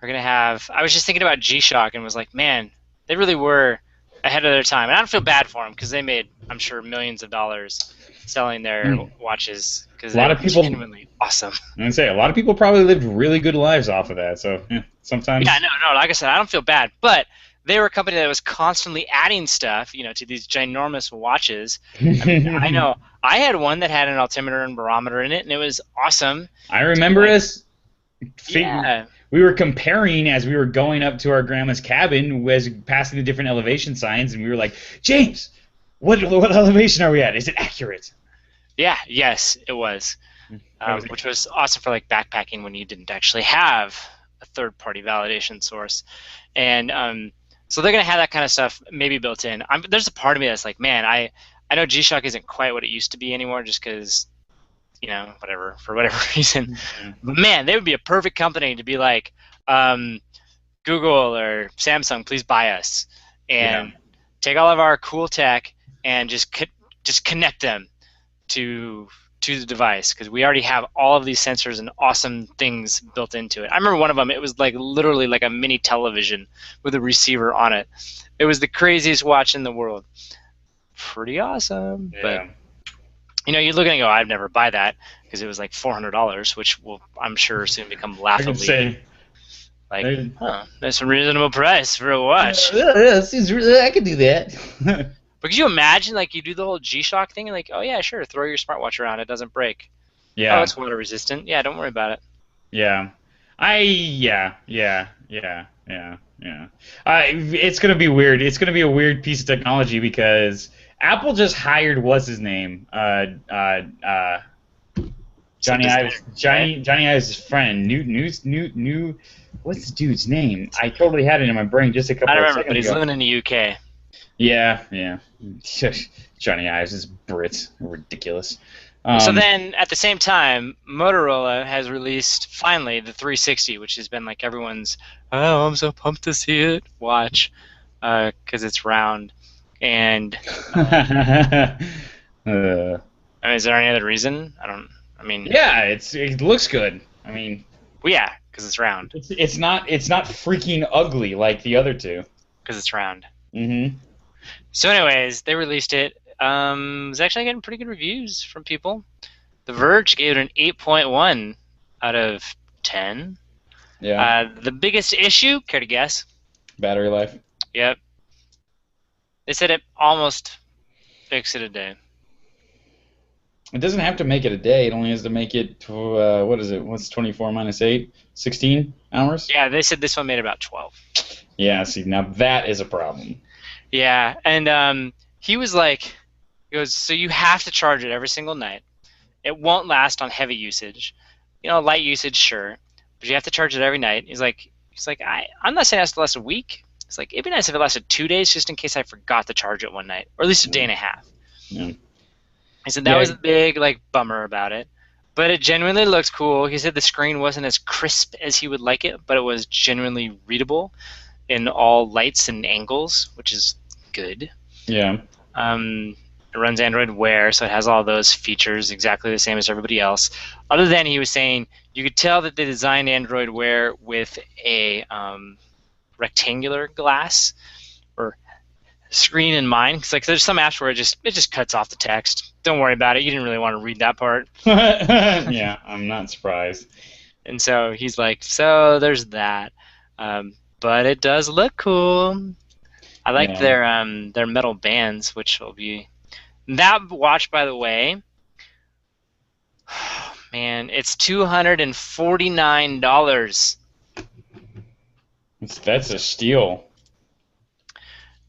[SPEAKER 1] gonna have. I was just thinking about G-Shock and was like, man, they really were ahead of their time, and I don't feel bad for them because they made, I'm sure, millions of dollars selling their watches because they're genuinely awesome.
[SPEAKER 2] I'm gonna say a lot of people probably lived really good lives off of that. So sometimes.
[SPEAKER 1] Yeah, no. Like I said, I don't feel bad, but they were a company that was constantly adding stuff, to these ginormous watches. I know. I had one that had an altimeter and barometer in it, and it was awesome.
[SPEAKER 2] I remember us
[SPEAKER 1] Yeah.
[SPEAKER 2] We were comparing as we were going up to our grandma's cabin, as passing the different elevation signs, and we were like, James, what elevation are we at? Is it accurate?
[SPEAKER 1] Yeah. Yes, it was. Which was awesome for like backpacking when you didn't actually have a third-party validation source, and so they're gonna have that kind of stuff maybe built in. There's a part of me that's like, man, I know G-Shock isn't quite what it used to be anymore, just because whatever, for whatever reason. But man, they would be a perfect company to be like, Google or Samsung, please buy us and take all of our cool tech and just connect them to the device, because we already have all of these sensors and awesome things built into it. I remember one of them, it was like literally like a mini television with a receiver on it. It was the craziest watch in the world. Pretty awesome. But you look and go, I'd never buy that, because it was like $400, which will, I'm sure, soon become laughably. That's a reasonable price for a watch.
[SPEAKER 2] I could do that.
[SPEAKER 1] But could you imagine, like, you do the whole G-Shock thing, and like, oh yeah, sure, throw your smartwatch around, it doesn't break.
[SPEAKER 2] Yeah.
[SPEAKER 1] Oh, it's water resistant. Yeah, don't worry about it.
[SPEAKER 2] Yeah. It's gonna be weird. It's gonna be a weird piece of technology, because Apple just hired Johnny Ives' friend, new. What's the dude's name? I totally had it in my brain just a couple of seconds ago.
[SPEAKER 1] I don't remember, but he's living in the UK.
[SPEAKER 2] Yeah. Johnny Ives is Brits. Ridiculous.
[SPEAKER 1] So then, at the same time, Motorola has released, finally, the 360, which has been like everyone's, oh, I'm so pumped to see it watch, because it's round. And is there any other reason? Yeah,
[SPEAKER 2] it looks good.
[SPEAKER 1] Well, yeah, because it's round.
[SPEAKER 2] It's not freaking ugly like the other two.
[SPEAKER 1] Because it's round.
[SPEAKER 2] Mm-hmm.
[SPEAKER 1] So anyways, they released it. It's actually getting pretty good reviews from people. The Verge gave it an 8.1 out of 10.
[SPEAKER 2] Yeah.
[SPEAKER 1] The biggest issue, care to guess?
[SPEAKER 2] Battery life.
[SPEAKER 1] Yep. They said it almost fixed it a day.
[SPEAKER 2] It doesn't have to make it a day. It only has to make it to, what is it? What's 24 minus 8? 16 hours?
[SPEAKER 1] Yeah, they said this one made about 12.
[SPEAKER 2] Yeah, see, now that is a problem.
[SPEAKER 1] Yeah, and he was like, he goes, so you have to charge it every single night. It won't last on heavy usage. Light usage, sure, but you have to charge it every night. He's like, I'm not saying it has to last a week. It's like, it'd be nice if it lasted 2 days, just in case I forgot to charge it one night, or at least a day and a half.
[SPEAKER 2] Yeah.
[SPEAKER 1] He said that was a big bummer about it, but it genuinely looks cool. He said the screen wasn't as crisp as he would like it, but it was genuinely readable in all lights and angles, which is good.
[SPEAKER 2] Yeah.
[SPEAKER 1] It runs Android Wear, so it has all those features exactly the same as everybody else. Other than, he was saying, you could tell that they designed Android Wear with a rectangular glass or screen in mind. Because there's some apps where it just cuts off the text. Don't worry about it. You didn't really want to read that part.
[SPEAKER 2] Yeah, I'm not surprised.
[SPEAKER 1] And so he's like, so there's that. But it does look cool. I like their metal bands, which will be... That watch, by the way, man, it's $249.
[SPEAKER 2] That's a steal.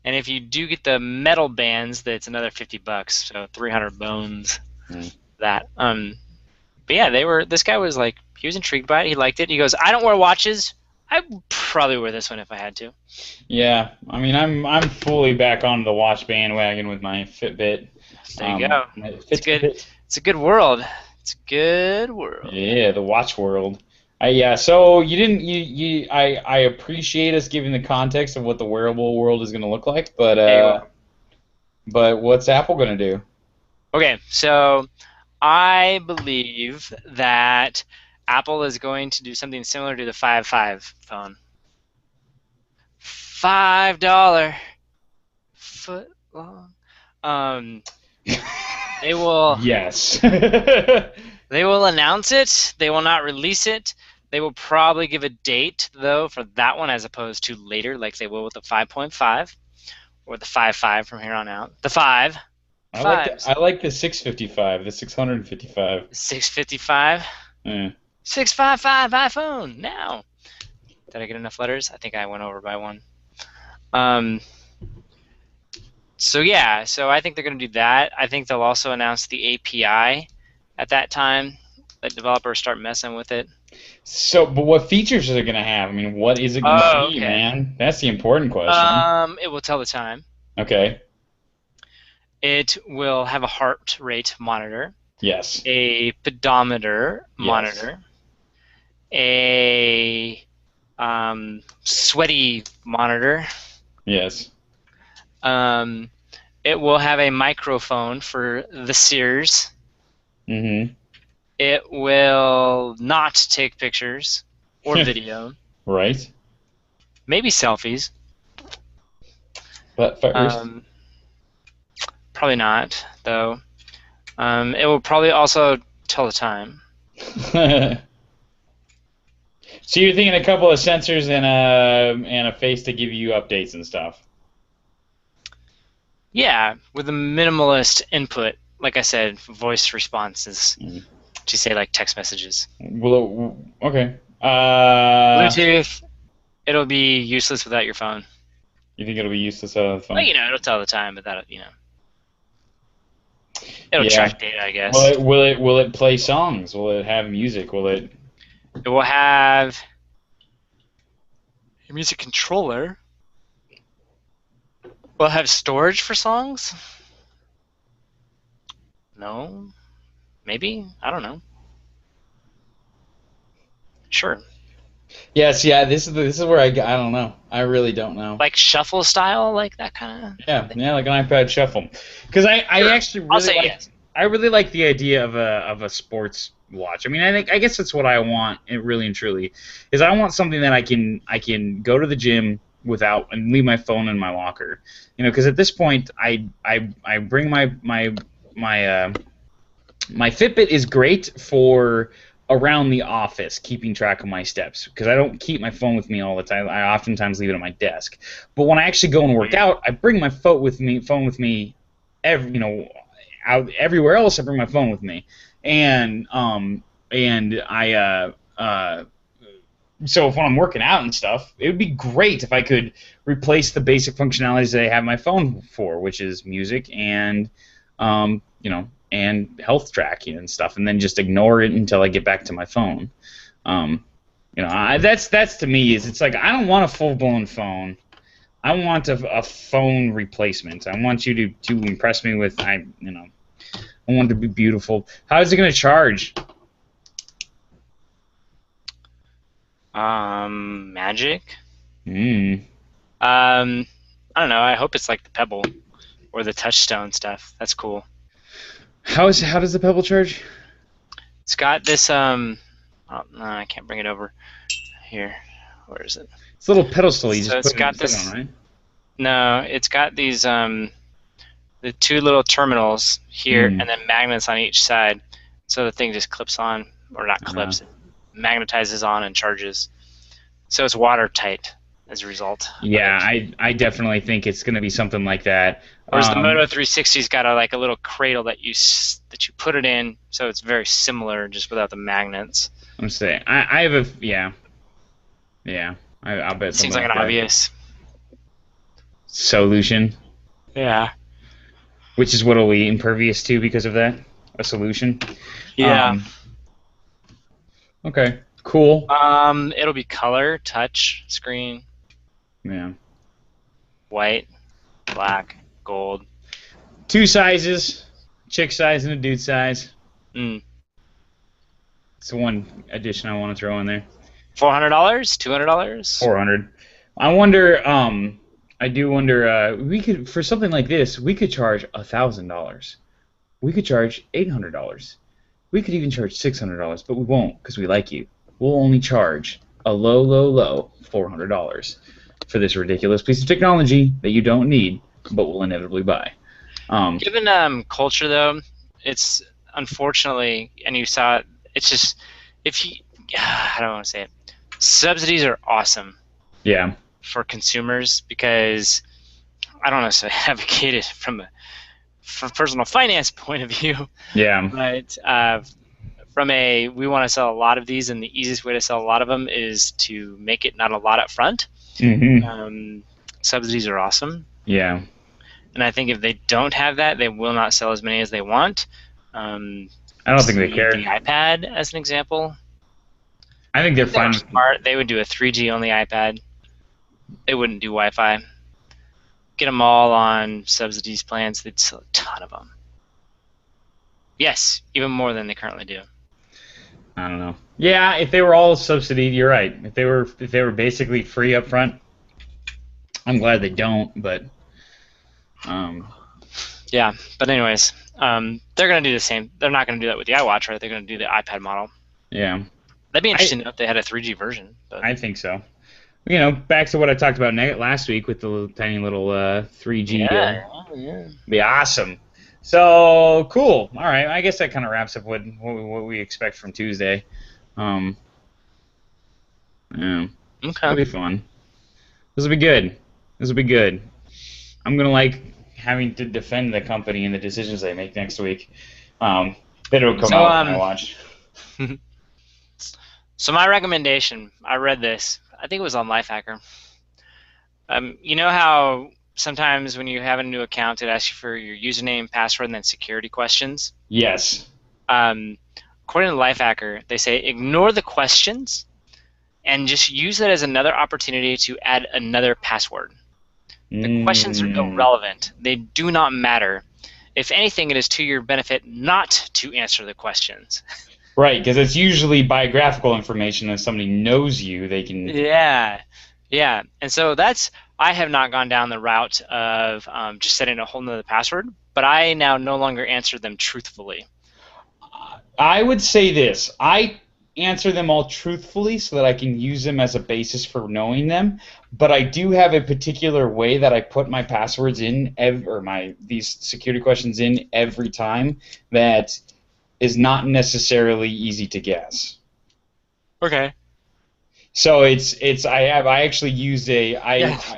[SPEAKER 1] And if you do get the metal bands, that's another $50, so 300 bones. That. But yeah, this guy was like, he was intrigued by it. He liked it. He goes, I don't wear watches. I'd probably wear this one if I had to.
[SPEAKER 2] Yeah, I'm fully back on the watch bandwagon with my Fitbit.
[SPEAKER 1] There you go. It's good. It's a good world. It's a good world.
[SPEAKER 2] Yeah, the watch world. So you didn't. I appreciate us giving the context of what the wearable world is going to look like, but what's Apple going to do?
[SPEAKER 1] Okay, so I believe that Apple is going to do something similar to the 5.5 phone. $5 foot long. They will.
[SPEAKER 2] Yes.
[SPEAKER 1] They will announce it. They will not release it. They will probably give a date, though, for that one, as opposed to later, like they will with the 5.5 or the 5.5 from here on out. The 5.
[SPEAKER 2] I like the 655, the 655.
[SPEAKER 1] 655.
[SPEAKER 2] Yeah.
[SPEAKER 1] 655 iPhone now. Did I get enough letters? I think I went over by one. So yeah, so I think they're going to do that. I think they'll also announce the API at that time. Let developers start messing with it.
[SPEAKER 2] So, but what features are they going to have? I mean, what is it going to be, man? That's the important question.
[SPEAKER 1] It will tell the time.
[SPEAKER 2] Okay.
[SPEAKER 1] It will have a heart rate monitor.
[SPEAKER 2] Yes.
[SPEAKER 1] A pedometer monitor. A sweaty monitor.
[SPEAKER 2] Yes.
[SPEAKER 1] It will have a microphone for the seers.
[SPEAKER 2] Mm-hmm.
[SPEAKER 1] It will not take pictures or video.
[SPEAKER 2] Right.
[SPEAKER 1] Maybe selfies.
[SPEAKER 2] But first.
[SPEAKER 1] Probably not, though. It will probably also tell the time.
[SPEAKER 2] So you're thinking a couple of sensors and a face to give you updates and stuff.
[SPEAKER 1] Yeah, with a minimalist input. Like I said, voice responses. To say like text messages.
[SPEAKER 2] Well, okay.
[SPEAKER 1] Bluetooth. It'll be useless without your phone.
[SPEAKER 2] You think it'll be useless without the phone?
[SPEAKER 1] Well, it'll tell the time, but that it'll track data, I guess.
[SPEAKER 2] Will it play songs? Will it have music? It
[SPEAKER 1] will have a music controller. Will it have storage for songs? No. Maybe? I don't know. Sure.
[SPEAKER 2] Yes, yeah. This is where I don't know. I really don't know.
[SPEAKER 1] Like shuffle style, like that kind of.
[SPEAKER 2] Yeah, like an iPad shuffle. Because I actually really like the idea of a sports watch. I mean, I guess that's what I want. Really and truly, is I want something that I can go to the gym without and leave my phone in my locker. Because at this point I bring my Fitbit is great for around the office, keeping track of my steps, because I don't keep my phone with me all the time. I oftentimes leave it at my desk. But when I actually go and work out, I bring my phone with me. Out everywhere else, I bring my phone with me, and so if when I'm working out and stuff, it would be great if I could replace the basic functionalities that I have my phone for, which is music and and health tracking and stuff, and then just ignore it until I get back to my phone. That's to me is it's like I don't want a full-blown phone. I want a phone replacement. I want you to impress me with I want it to be beautiful. How is it going to charge?
[SPEAKER 1] Magic.
[SPEAKER 2] I
[SPEAKER 1] don't know. I hope it's like the Pebble or the Touchstone stuff. That's cool.
[SPEAKER 2] How does the Pebble charge?
[SPEAKER 1] It's got this oh, no, I can't bring it over here. Where is it?
[SPEAKER 2] It's a little pedestal you
[SPEAKER 1] so
[SPEAKER 2] just
[SPEAKER 1] it's
[SPEAKER 2] put
[SPEAKER 1] got
[SPEAKER 2] it
[SPEAKER 1] this
[SPEAKER 2] on, right?
[SPEAKER 1] No, it's got these the two little terminals here and then magnets on each side. So the thing just clips on, or not clips, it magnetizes on and charges. So it's watertight as a result.
[SPEAKER 2] Yeah, I definitely think it's going to be something like that.
[SPEAKER 1] Whereas the Moto 360's got a little cradle that you put it in, so it's very similar, just without the magnets.
[SPEAKER 2] I'm saying I have a I'll bet.
[SPEAKER 1] Seems like an obvious
[SPEAKER 2] solution.
[SPEAKER 1] Yeah.
[SPEAKER 2] Which is what it'll be impervious to because of that? A solution?
[SPEAKER 1] Yeah.
[SPEAKER 2] Okay. Cool.
[SPEAKER 1] It'll be color, touch, screen.
[SPEAKER 2] Yeah.
[SPEAKER 1] White, black, gold.
[SPEAKER 2] 2 sizes, chick size and a dude size. It's the one addition I want to throw in there.
[SPEAKER 1] $400? $200?
[SPEAKER 2] $400. I do wonder. We could, for something like this, we could charge $1,000. We could charge $800. We could even charge $600, but we won't because we like you. We'll only charge a low $400 for this ridiculous piece of technology that you don't need, but will inevitably buy.
[SPEAKER 1] Given culture, though, it's unfortunately, and you saw it, it's just, I don't want to say it, subsidies are awesome.
[SPEAKER 2] Yeah.
[SPEAKER 1] For consumers, because I don't necessarily advocate it from a personal finance point of view.
[SPEAKER 2] Yeah.
[SPEAKER 1] But we want to sell a lot of these, and the easiest way to sell a lot of them is to make it not a lot up front. Subsidies are awesome.
[SPEAKER 2] Yeah.
[SPEAKER 1] And I think if they don't have that, they will not sell as many as they want.
[SPEAKER 2] I don't think they care.
[SPEAKER 1] The iPad, as an example.
[SPEAKER 2] I think they're fine.
[SPEAKER 1] Smart. They would do a 3G only iPad. They wouldn't do Wi-Fi. Get them all on subsidies plans. They'd sell a ton of them. Yes, even more than they currently do.
[SPEAKER 2] I don't know. Yeah, if they were all subsidied, you're right. If they were basically free up front, I'm glad they don't. But
[SPEAKER 1] yeah. But anyways, they're gonna do the same. They're not gonna do that with the iWatch, right? They're gonna do the iPad model.
[SPEAKER 2] Yeah.
[SPEAKER 1] That'd be interesting if they had a 3G version. But.
[SPEAKER 2] I think so. You know, back to what I talked about last week with the tiny little 3G.
[SPEAKER 1] Yeah.
[SPEAKER 2] Be awesome. So cool. All right. I guess that kind of wraps up what we expect from Tuesday. Yeah.
[SPEAKER 1] Okay.
[SPEAKER 2] It'll be fun. This will be good. I'm gonna like having to defend the company and the decisions they make next week. That it'll come out when I watch.
[SPEAKER 1] So my recommendation, I read this. I think it was on Lifehacker. You know how sometimes when you have a new account, it asks you for your username, password, and then security questions?
[SPEAKER 2] Yes.
[SPEAKER 1] According to Lifehacker, they say ignore the questions and just use that as another opportunity to add another password. The questions are irrelevant. They do not matter. If anything, it is to your benefit not to answer the questions.
[SPEAKER 2] Right, because it's usually biographical information. If somebody knows you, they can...
[SPEAKER 1] Yeah. And so I have not gone down the route of just setting a whole nother password, but I now no longer answer them truthfully.
[SPEAKER 2] I would say this. I answer them all truthfully so that I can use them as a basis for knowing them, but I do have a particular way that I put my passwords in, these security questions in every time that is not necessarily easy to guess.
[SPEAKER 1] Okay.
[SPEAKER 2] So I actually use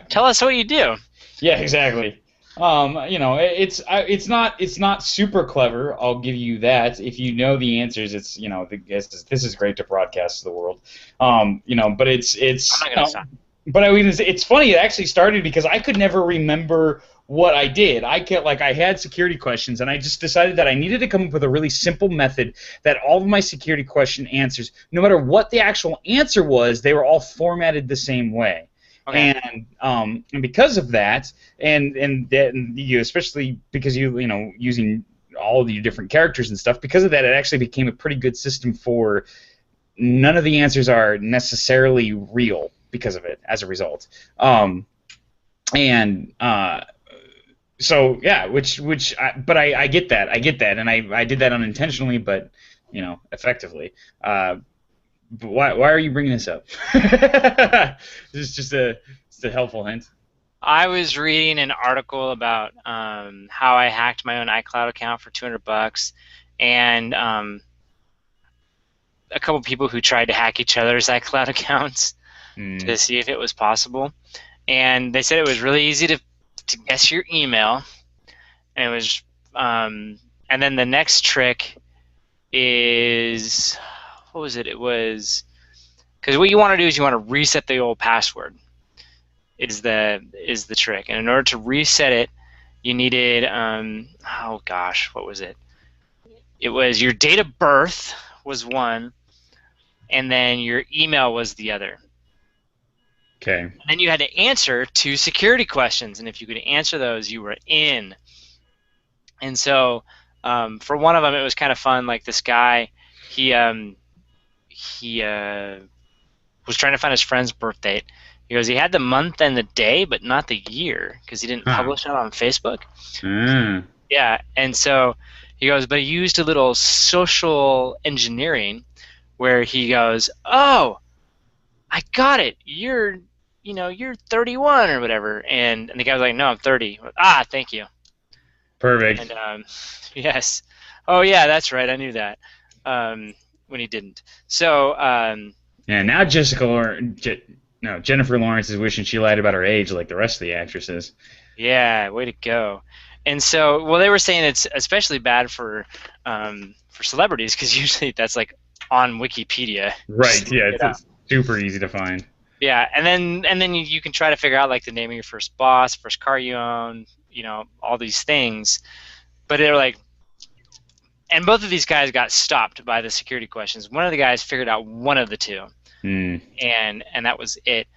[SPEAKER 1] tell us what you do.
[SPEAKER 2] Yeah, exactly. It's not super clever. I'll give you that. If you know the answers, this is great to broadcast to the world. But it's.
[SPEAKER 1] I'm not gonna stop.
[SPEAKER 2] But I mean, it's funny. It actually started because I could never remember what I did. I had security questions, and I just decided that I needed to come up with a really simple method that all of my security question answers, no matter what the actual answer was, they were all formatted the same way. Okay. And because of that, and you, especially because you using all of your different characters and stuff, because of that, it actually became a pretty good system for none of the answers are necessarily real because of it as a result. So yeah, but I get that, and I did that unintentionally, but effectively. But why are you bringing this up? This is just a helpful hint.
[SPEAKER 1] I was reading an article about how I hacked my own iCloud account for $200, and a couple people who tried to hack each other's iCloud accounts to see if it was possible, and they said it was really easy to guess your email, and it was and then the next trick is, what was it? It was, because what you want to do is you want to reset the old password is the trick, and in order to reset it, you needed oh gosh, what was it? It was your date of birth was one, and then your email was the other.
[SPEAKER 2] Okay.
[SPEAKER 1] And then you had to answer 2 security questions, and if you could answer those, you were in. And so for one of them, it was kind of fun. Like this guy, he was trying to find his friend's birth date. He goes, he had the month and the day, but not the year, because he didn't publish it on Facebook. Yeah, and so he goes, but he used a little social engineering where he goes, oh, I got it. You're 31 or whatever. And the guy was like, no, I'm 30. Ah, thank you.
[SPEAKER 2] Perfect.
[SPEAKER 1] And yes. Oh, yeah, that's right. I knew that when he didn't. So.
[SPEAKER 2] Yeah, now Jennifer Lawrence is wishing she lied about her age like the rest of the actresses.
[SPEAKER 1] Yeah, way to go. And so, well, they were saying it's especially bad for celebrities because usually that's like on Wikipedia.
[SPEAKER 2] Right. Yeah.
[SPEAKER 1] You know?
[SPEAKER 2] It's super easy to find.
[SPEAKER 1] Yeah, and then you can try to figure out like the name of your first boss, first car you own, all these things. But they're like, and both of these guys got stopped by the security questions. One of the guys figured out one of the two, and that was it.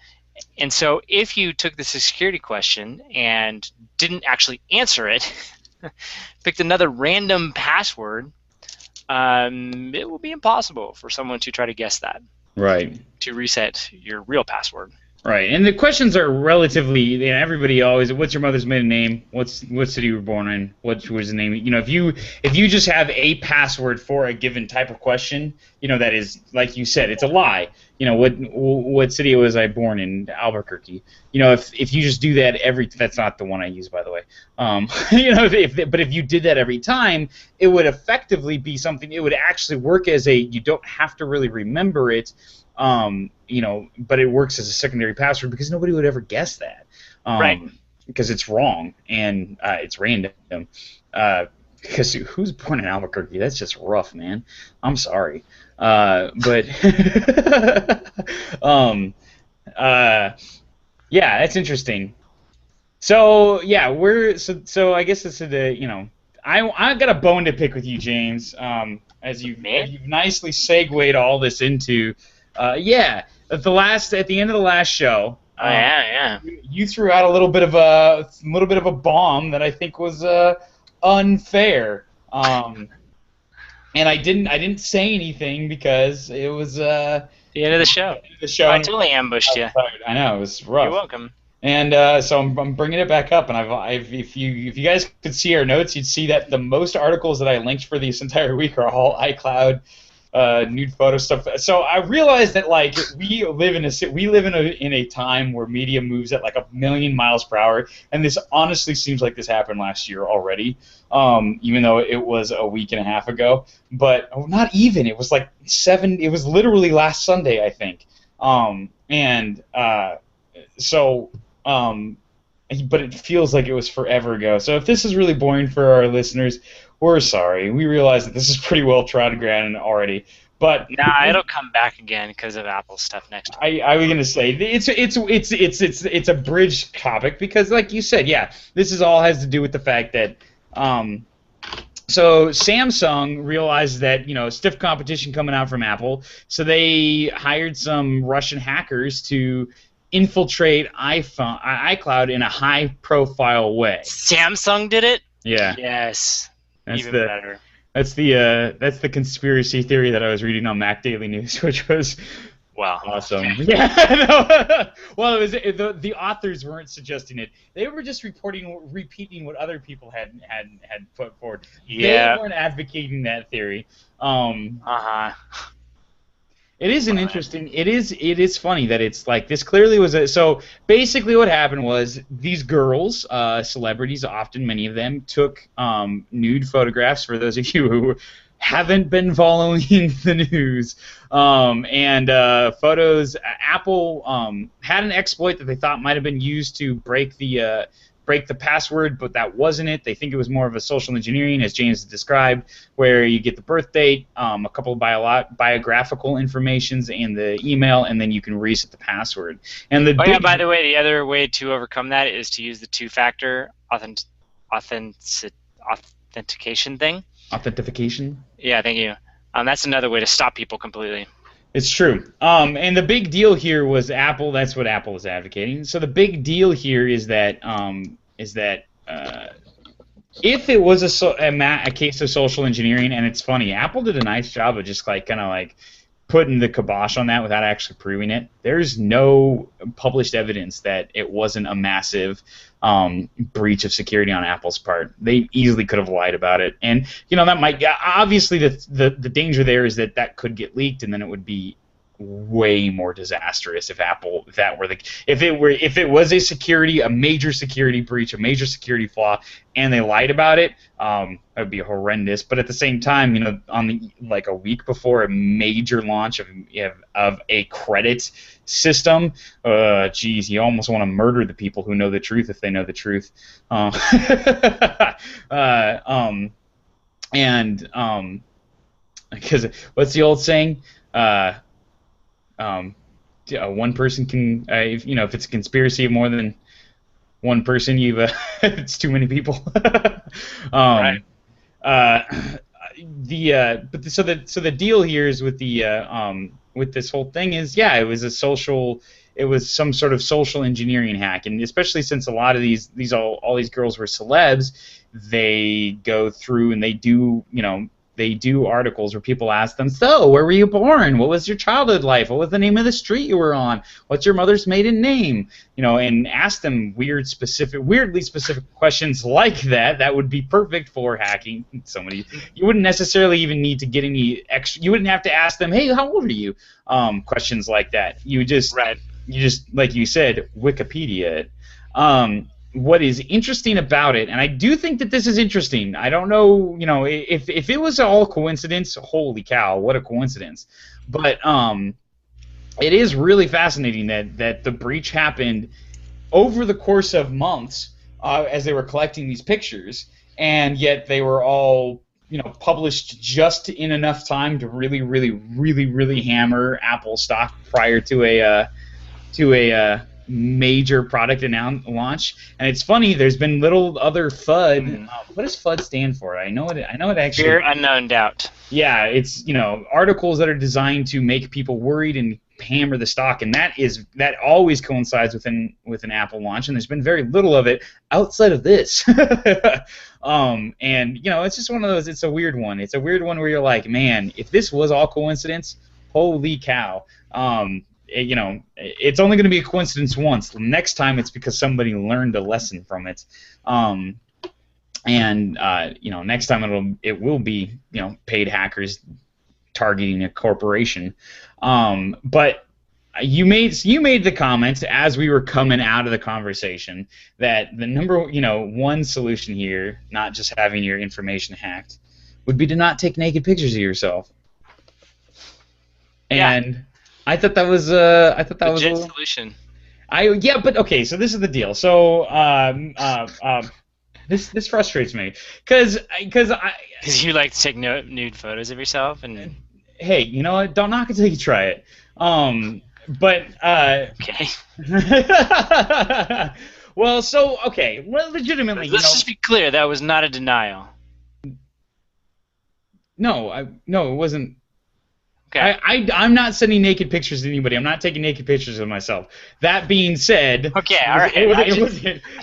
[SPEAKER 1] And so if you took the security question and didn't actually answer it, picked another random password, it will be impossible for someone to try to guess that.
[SPEAKER 2] Right.
[SPEAKER 1] To reset your real password.
[SPEAKER 2] Right, and the questions are relatively. Everybody always. What's your mother's maiden name? What city you were born in? What was the name? If you just have a password for a given type of question, that is, like you said, it's a lie. What city was I born in? Albuquerque. If you just do that that's not the one I use, by the way. But if you did that every time, it would effectively be something. It would actually work as you don't have to really remember it. But it works as a secondary password because nobody would ever guess that.
[SPEAKER 1] Right.
[SPEAKER 2] Because it's wrong and it's random. Because who's born in Albuquerque? That's just rough, man. I'm sorry. But yeah, that's interesting. So yeah, so I guess it's I got a bone to pick with you, James. As you've nicely segued all this into. At the end of the last show, you threw out a little bit of a bomb that I think was unfair, and I didn't say anything because it was
[SPEAKER 1] the end of the show. I totally ambushed you.
[SPEAKER 2] I know, it was rough.
[SPEAKER 1] You're welcome.
[SPEAKER 2] And so I'm bringing it back up, and if you guys could see our notes, you'd see that the most articles that I linked for this entire week are all iCloud. Nude photo stuff. So I realized that we live in a time where media moves at like 1,000,000 miles per hour, and this honestly seems like this happened last year already. Even though it was a week and a half ago, but not even. It was like 7. It was literally last Sunday, I think. But it feels like it was forever ago. So if this is really boring for our listeners, we're sorry. We realize that this is pretty well trodden ground already. But
[SPEAKER 1] it'll come back again because of Apple stuff next week.
[SPEAKER 2] I was gonna say it's a bridge topic because, like you said, this is all has to do with the fact that so Samsung realized that stiff competition coming out from Apple, so they hired some Russian hackers to infiltrate iCloud in a high-profile way.
[SPEAKER 1] Samsung did it?
[SPEAKER 2] Yeah.
[SPEAKER 1] Yes.
[SPEAKER 2] That's
[SPEAKER 1] even better.
[SPEAKER 2] That's the conspiracy theory that I was reading on Mac Daily News, which was awesome.
[SPEAKER 1] Okay.
[SPEAKER 2] Yeah. No. Well, it was the authors weren't suggesting it; they were just repeating what other people had put forward.
[SPEAKER 1] Yeah.
[SPEAKER 2] They weren't advocating that theory. It is an interesting. It is funny that it's like this. Clearly was so. Basically, what happened was these girls, celebrities, often many of them, took nude photographs. For those of you who haven't been following the news, and photos. Apple had an exploit that they thought might have been used to break the password, but that wasn't it. They think it was more of a social engineering, as James described, where you get the birth date, a couple of biographical informations, and the email, and then you can reset the password. And
[SPEAKER 1] by the way, the other way to overcome that is to use the two-factor authentication thing.
[SPEAKER 2] Authentication?
[SPEAKER 1] Yeah, thank you. That's another way to stop people completely.
[SPEAKER 2] It's true. And the big deal here was Apple. That's what Apple is advocating. So the big deal here is that if it was a case of social engineering, and it's funny, Apple did a nice job of just kind of putting the kibosh on that without actually proving it. There's no published evidence that it wasn't a massive breach of security on Apple's part. They easily could have lied about it, and that might obviously the danger there is that could get leaked, and then it would be way more disastrous if it was a major security breach, a major security flaw, and they lied about it. It would be horrendous. But at the same time, like a week before a major launch of a credit system, geez, you almost want to murder the people who know the truth if they know the truth. Because what's the old saying? One person can, if it's a conspiracy of more than one person, it's too many people.
[SPEAKER 1] Right.
[SPEAKER 2] So the deal here is with this whole thing is, it was some sort of social engineering hack, and especially since a lot of all these girls were celebs, they go through and they do articles where people ask them, so, where were you born? What was your childhood life? What was the name of the street you were on? What's your mother's maiden name? And ask them weirdly specific questions like that. That would be perfect for hacking somebody. You wouldn't necessarily even need to get any extra. You wouldn't have to ask them, hey, how old are you? Questions like that. You just, like you said, Wikipedia it. What is interesting about it, and I do think that this is interesting. I don't know, if it was all coincidence, holy cow, what a coincidence. But it is really fascinating that the breach happened over the course of months as they were collecting these pictures, and yet they were all published just in enough time to really, really, really, really hammer Apple stock prior to a major product launch. And it's funny, there's been little other FUD. What does FUD stand for? I know it actually.
[SPEAKER 1] Fear, unknown doubt.
[SPEAKER 2] Yeah, it's articles that are designed to make people worried and hammer the stock, and that always coincides with an Apple launch, and there's been very little of it outside of this. And it's just one of those. It's a weird one. It's a weird one where you're like, man, if this was all coincidence, holy cow. It's only going to be a coincidence once. The next time it's because somebody learned a lesson from it. Next time it will be paid hackers targeting a corporation. But you made the comment as we were coming out of the conversation that the number one solution here, not just having your information hacked, would be to not take naked pictures of yourself. And I thought that was a
[SPEAKER 1] solution.
[SPEAKER 2] But okay. So this is the deal. So this frustrates me because
[SPEAKER 1] you like to take nude photos of yourself, and
[SPEAKER 2] hey, you know what? Don't knock it till you try it.
[SPEAKER 1] Okay.
[SPEAKER 2] Well, so okay. Well, legitimately,
[SPEAKER 1] let's just be clear. That was not a denial.
[SPEAKER 2] No, it wasn't.
[SPEAKER 1] Okay.
[SPEAKER 2] I'm not sending naked pictures to anybody. I'm not taking naked pictures of myself. That being said,
[SPEAKER 1] okay, all right. I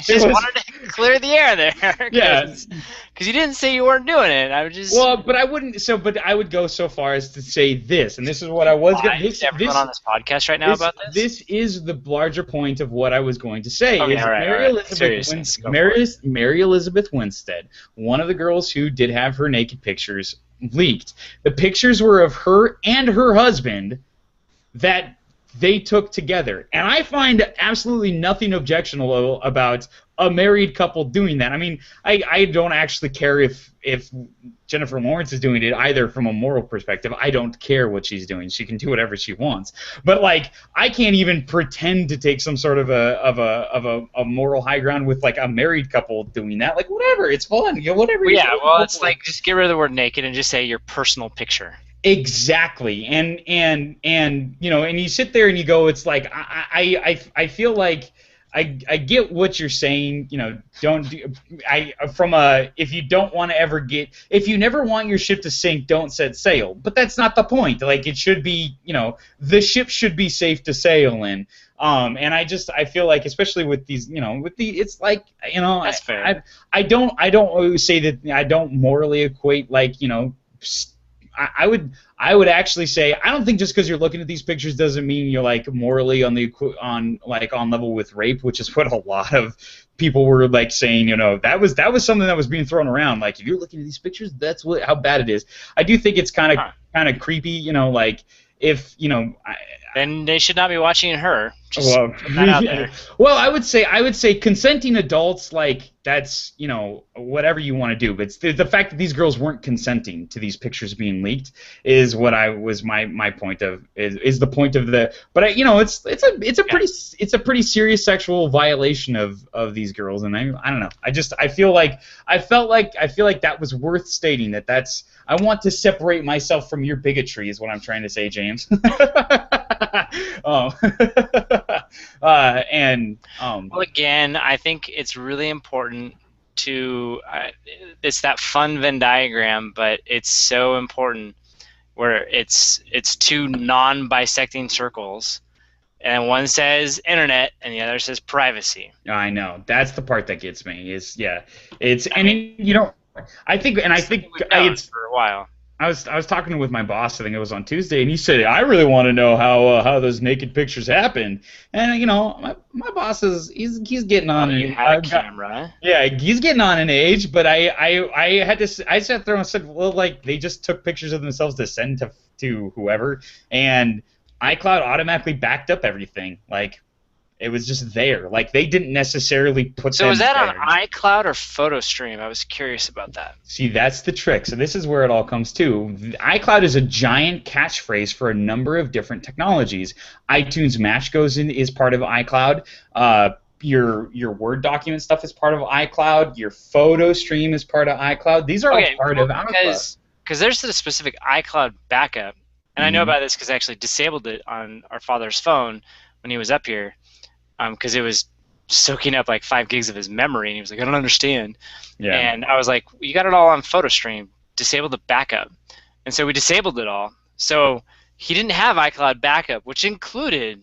[SPEAKER 1] just wanted to clear the air there.
[SPEAKER 2] Yeah.
[SPEAKER 1] Because you didn't say you weren't doing it. I would just.
[SPEAKER 2] Well, but I wouldn't. But I would go so far as to say this, and this is what I was going to.
[SPEAKER 1] Everyone on this podcast right now about this.
[SPEAKER 2] This is the larger point of what I was going to say.
[SPEAKER 1] Okay,
[SPEAKER 2] Mary Elizabeth Winstead, one of the girls who did have her naked pictures leaked. The pictures were of her and her husband that they took together. And I find absolutely nothing objectionable about a married couple doing that. I mean, I don't actually care if Jennifer Lawrence is doing it either from a moral perspective. I don't care what she's doing. She can do whatever she wants. But like, I can't even pretend to take some sort of a moral high ground with like a married couple doing that. Like, whatever, it's fun. Whatever.
[SPEAKER 1] Yeah, well, it's like just get rid of the word naked and just say your personal picture.
[SPEAKER 2] Exactly, and and you sit there and you go, it's like I feel like I get what you're saying. If you don't want to ever if you never want your ship to sink, don't set sail. But that's not the point. Like, it should be, the ship should be safe to sail in. And I feel like, especially with these, it's like,
[SPEAKER 1] that's fair.
[SPEAKER 2] I don't always say that I don't morally equate like, I would actually say I don't think just because you're looking at these pictures doesn't mean you're like morally on level with rape, which is what a lot of people were like saying. That was something that was being thrown around. Like, if you're looking at these pictures, that's how bad it is. I do think it's kind of creepy. Like, if
[SPEAKER 1] Then they should not be watching her. Just
[SPEAKER 2] well,
[SPEAKER 1] putting that out there.
[SPEAKER 2] well, I would say consenting adults, like, that's, whatever you want to do, but it's the fact that these girls weren't consenting to these pictures being leaked is what I was my point of is the point of the. But it's a pretty serious sexual violation of these girls, and I don't know. I feel like that was worth stating. That's I want to separate myself from your bigotry is what I'm trying to say, James. Oh.
[SPEAKER 1] Well, again, I think it's really important to it's that fun Venn diagram, but it's so important where it's two non-bisecting circles, and one says internet and the other says privacy.
[SPEAKER 2] I know, that's the part that gets me. I think it's
[SPEAKER 1] for a while.
[SPEAKER 2] I was talking with my boss. I think it was on Tuesday, and he said, "I really want to know how those naked pictures happened." And my boss he's getting on.
[SPEAKER 1] You had a camera.
[SPEAKER 2] Yeah, he's getting on in age, but I sat there and said, well, like, they just took pictures of themselves to send to whoever, and iCloud automatically backed up everything. Like, it was just there. Like, they didn't necessarily put
[SPEAKER 1] So
[SPEAKER 2] them
[SPEAKER 1] is that
[SPEAKER 2] there.
[SPEAKER 1] on iCloud or PhotoStream? I was curious about that.
[SPEAKER 2] See, that's the trick. So this is where it all comes to. iCloud is a giant catchphrase for a number of different technologies. iTunes Match is part of iCloud. Your Word document stuff is part of iCloud. Your photo stream is part of iCloud. These are all part of iCloud.
[SPEAKER 1] Because there's the specific iCloud backup, and I know about this because I actually disabled it on our father's phone when he was up here, because it was soaking up like 5 gigs of his memory, and he was like, I don't understand. Yeah. And I was like, you got it all on PhotoStream. Disable the backup. And so we disabled it all. So he didn't have iCloud backup, which included,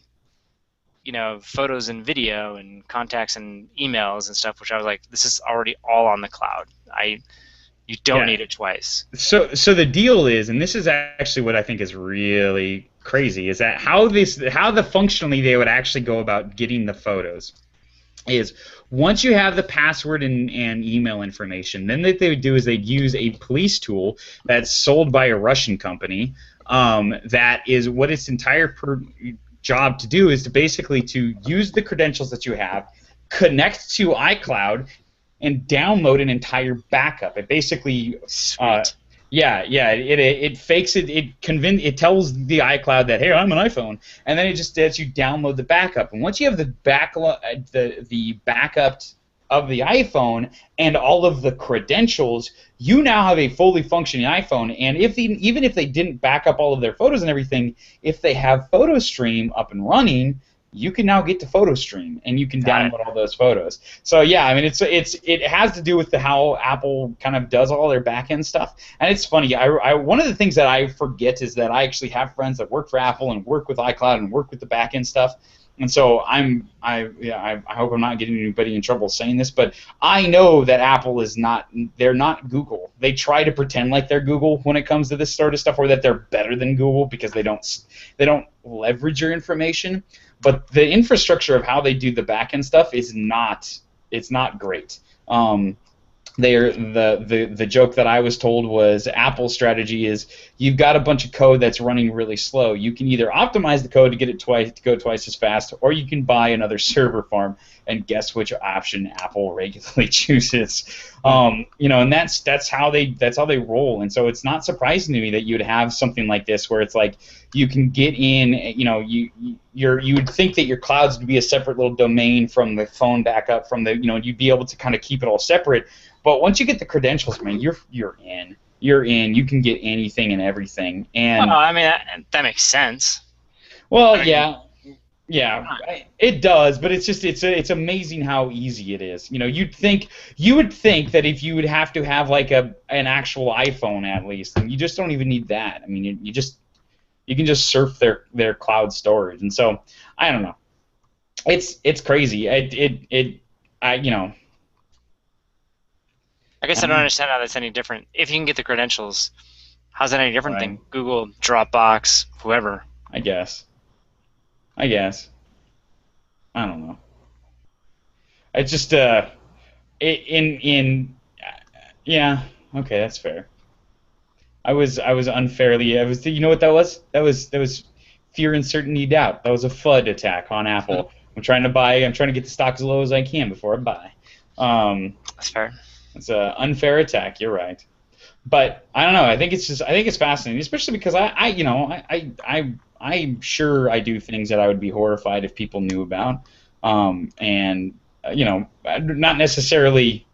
[SPEAKER 1] photos and video and contacts and emails and stuff, which I was like, this is already all on the cloud. You don't need it twice.
[SPEAKER 2] So the deal is, and this is actually what I think is really crazy, is that how functionally they would actually go about getting the photos is once you have the password and email information, then what they would do is they'd use a police tool that's sold by a Russian company. That is what its entire job to do is to basically to use the credentials that you have, connect to iCloud, and download an entire backup. It basically, it fakes it. It tells the iCloud that, hey, I'm an iPhone, and then it just lets you download the backup. And once you have the backup of the iPhone and all of the credentials, you now have a fully functioning iPhone. And even if they didn't back up all of their photos and everything, if they have PhotoStream up and running, you can now get to PhotoStream and you can download all those photos. So yeah, I mean, it has to do with how Apple kind of does all their back end stuff. And it's funny. One of the things that I forget is that I actually have friends that work for Apple and work with iCloud and work with the back end stuff. And so I hope I'm not getting anybody in trouble saying this, but I know that Apple is not. They're not Google. They try to pretend like they're Google when it comes to this sort of stuff, or that they're better than Google because they don't leverage your information. But the infrastructure of how they do the back end stuff is not. It's not great. The joke that I was told was Apple's strategy is you've got a bunch of code that's running really slow. You can either optimize the code to get it to go twice as fast, or you can buy another server farm. And guess which option Apple regularly chooses? And that's how they roll. And so it's not surprising to me that you'd have something like this where it's like you can get in. You would think that your clouds would be a separate little domain from the phone backup, from the you'd be able to kind of keep it all separate. But once you get the credentials, man, you're in. You're in. You can get anything and everything. And
[SPEAKER 1] I mean that makes sense.
[SPEAKER 2] Well, yeah, it does. But it's amazing how easy it is. You would think that if you would have to have like an actual iPhone at least, and you just don't even need that. I mean, you can just surf their cloud storage. And so I don't know. It's crazy.
[SPEAKER 1] I guess I don't understand how that's any different. If you can get the credentials, how's that any different than Google, Dropbox, whoever?
[SPEAKER 2] I guess. I don't know. It's just yeah, okay, that's fair. I was unfairly. You know what that was? That was fear, uncertainty, doubt. That was a FUD attack on Apple. I'm trying to get the stock as low as I can before I buy.
[SPEAKER 1] That's fair.
[SPEAKER 2] It's an unfair attack. You're right. But I don't know. I think it's fascinating, especially because I'm sure I do things that I would be horrified if people knew about. And not necessarily.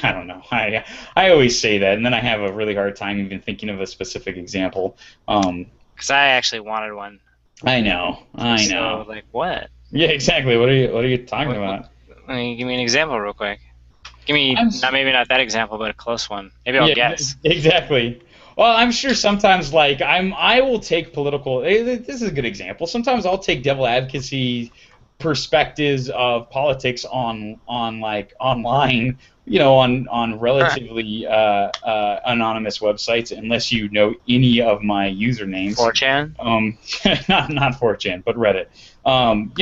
[SPEAKER 2] I don't know. I always say that, and then I have a really hard time even thinking of a specific example.
[SPEAKER 1] Because I actually wanted one.
[SPEAKER 2] I know.
[SPEAKER 1] So, like, what?
[SPEAKER 2] Yeah, exactly. What are you talking about?
[SPEAKER 1] Give me an example real quick. Give me maybe not that example, but a close one. Maybe I'll guess.
[SPEAKER 2] Exactly. Well, I'm sure sometimes I will take political. This is a good example. Sometimes I'll take devil advocacy perspectives of politics on online, on relatively anonymous websites, unless you know any of my usernames.
[SPEAKER 1] 4chan?
[SPEAKER 2] Not 4chan, but Reddit. And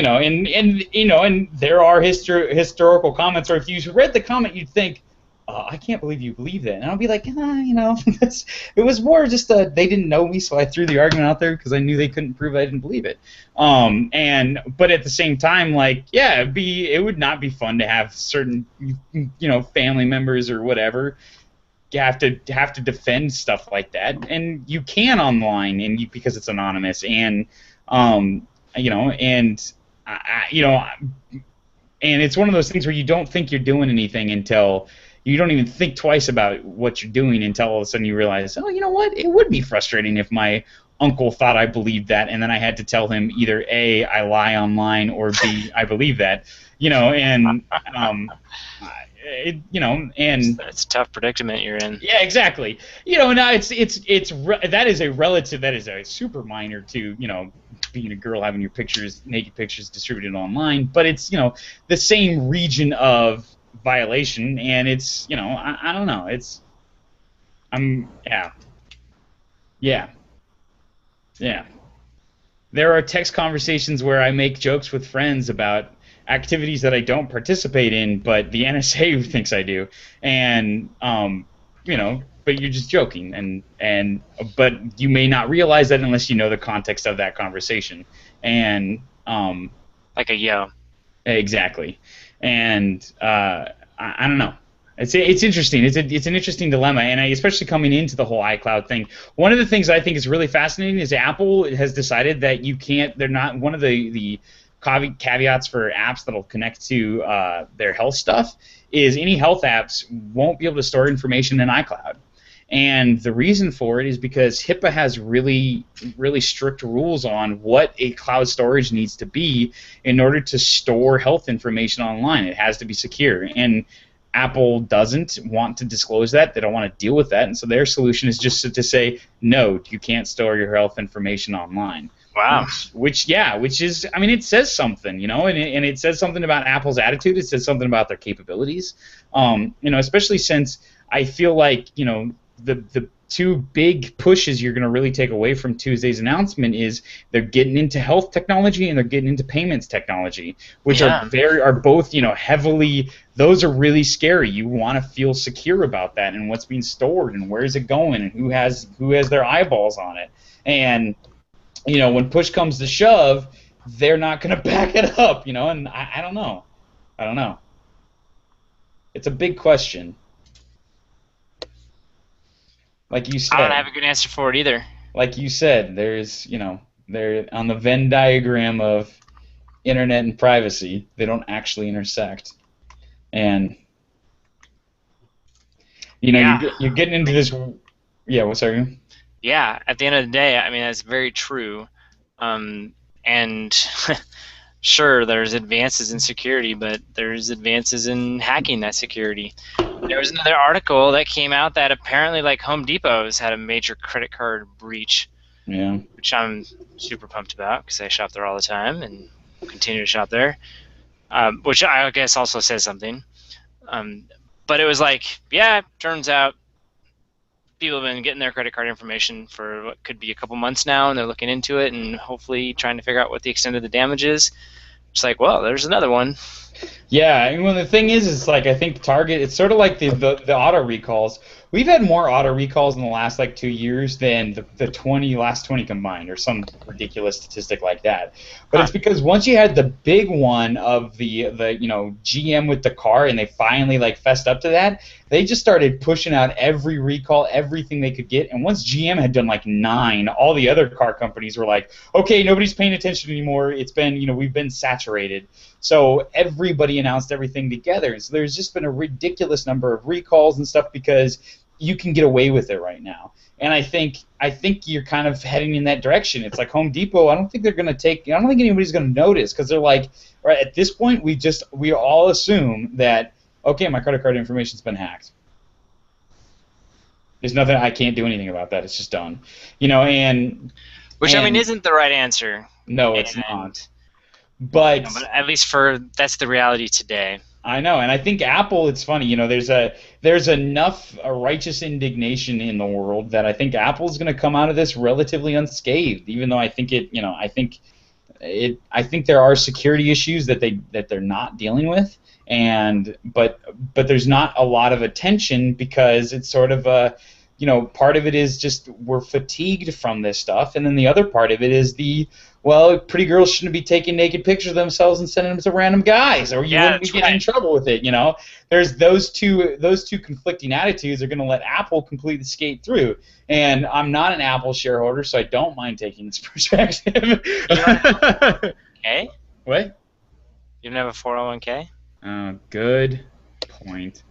[SPEAKER 2] there are historical comments, or if you read the comment, you'd think, I can't believe you believe that. And I'll be like, it was more just they didn't know me, so I threw the argument out there because I knew they couldn't prove I didn't believe it. But at the same time, it would not be fun to have certain, family members or whatever have to defend stuff like that, and you can online, and because it's anonymous, and and it's one of those things where you don't think you're doing anything until. You don't even think twice about what you're doing until all of a sudden you realize, oh, you know what? It would be frustrating if my uncle thought I believed that, and then I had to tell him either A, I lie online, or B, I believe that. And
[SPEAKER 1] it's a tough predicament you're in.
[SPEAKER 2] Yeah, exactly. Now that is a super minor to being a girl having your naked pictures distributed online, but it's the same region of violation, and it's I don't know, yeah there are text conversations where I make jokes with friends about activities that I don't participate in, but the NSA thinks I do, and but you're just joking, but you may not realize that unless you know the context of that conversation, and
[SPEAKER 1] like a yo.
[SPEAKER 2] Exactly. And I don't know. It's interesting. It's an interesting dilemma, and especially coming into the whole iCloud thing. One of the things I think is really fascinating is Apple has decided that you can't. They're not one of the caveats for apps that'll connect to their health stuff is any health apps won't be able to store information in iCloud. And the reason for it is because HIPAA has really, really strict rules on what a cloud storage needs to be in order to store health information online. It has to be secure. And Apple doesn't want to disclose that. They don't want to deal with that. And so their solution is just to say, no, you can't store your health information online.
[SPEAKER 1] Wow.
[SPEAKER 2] Which is, I mean, it says something, and it says something about Apple's attitude. It says something about their capabilities, especially since I feel like, the two big pushes you're going to really take away from Tuesday's announcement is they're getting into health technology and they're getting into payments technology, which are both heavily. Those are really scary. You want to feel secure about that and what's being stored and where is it going and who has their eyeballs on it. And when push comes to shove, they're not going to back it up. And I don't know. It's a big question. Like you said,
[SPEAKER 1] I don't have a good answer for it either.
[SPEAKER 2] Like you said, there's, they're on the Venn diagram of internet and privacy. They don't actually intersect, and you're getting into this. Yeah, what's that?
[SPEAKER 1] Yeah, at the end of the day, I mean that's very true, and sure, there's advances in security, but there's advances in hacking that security. There was another article that came out that apparently, Home Depot's had a major credit card breach.
[SPEAKER 2] Yeah.
[SPEAKER 1] Which I'm super pumped about because I shop there all the time and continue to shop there. Which I guess also says something. But it was turns out people have been getting their credit card information for what could be a couple months now, and they're looking into it and hopefully trying to figure out what the extent of the damage is. It's like, well, there's another one.
[SPEAKER 2] Yeah, and the thing is I think Target, it's sort of like the auto recalls. we've had more auto recalls in the last like 2 years than the last 20 combined, or some ridiculous statistic like that. But it's because once you had the big one of the GM with the car, and they finally like fessed up to that, they just started pushing out every recall, everything they could get. And once GM had done like 9, all the other car companies were like, okay, nobody's paying attention anymore. It's been, we've been saturated. So everybody announced everything together. So there's just been a ridiculous number of recalls and stuff because you can get away with it right now. And I think you're kind of heading in that direction. It's like Home Depot. I don't think anybody's going to notice, because they're like, right at this point, we all assume that, okay, my credit card information's been hacked. There's nothing, I can't do anything about that. It's just done. Which
[SPEAKER 1] I mean isn't the right answer.
[SPEAKER 2] No, it's not. But
[SPEAKER 1] at least that's the reality today.
[SPEAKER 2] I know, and I think Apple, it's funny, there's enough righteous indignation in the world that I think Apple's going to come out of this relatively unscathed, even though I think I think there are security issues that they're not dealing with, but there's not a lot of attention because it's sort of a, part of it is just we're fatigued from this stuff, and then the other part of it is pretty girls shouldn't be taking naked pictures of themselves and sending them to random guys, or you wouldn't be getting in trouble with it. There's those two conflicting attitudes are going to let Apple completely skate through. And I'm not an Apple shareholder, so I don't mind taking this perspective.
[SPEAKER 1] Okay.
[SPEAKER 2] What?
[SPEAKER 1] You don't have a 401k?
[SPEAKER 2] Good point.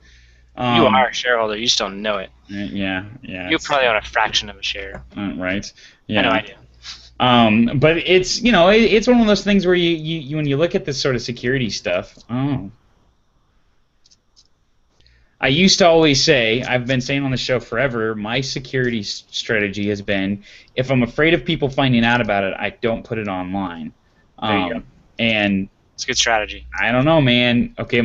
[SPEAKER 1] You are a shareholder. You just don't know it.
[SPEAKER 2] Yeah.
[SPEAKER 1] You probably own a fraction of a share.
[SPEAKER 2] Right. Yeah.
[SPEAKER 1] I know I do.
[SPEAKER 2] But it's it's one of those things where you when you look at this sort of security stuff. I used to always say, I've been saying on the show forever, my security strategy has been, if I'm afraid of people finding out about it, I don't put it online.
[SPEAKER 1] There you go.
[SPEAKER 2] And
[SPEAKER 1] it's a good strategy.
[SPEAKER 2] I don't know, man. Okay,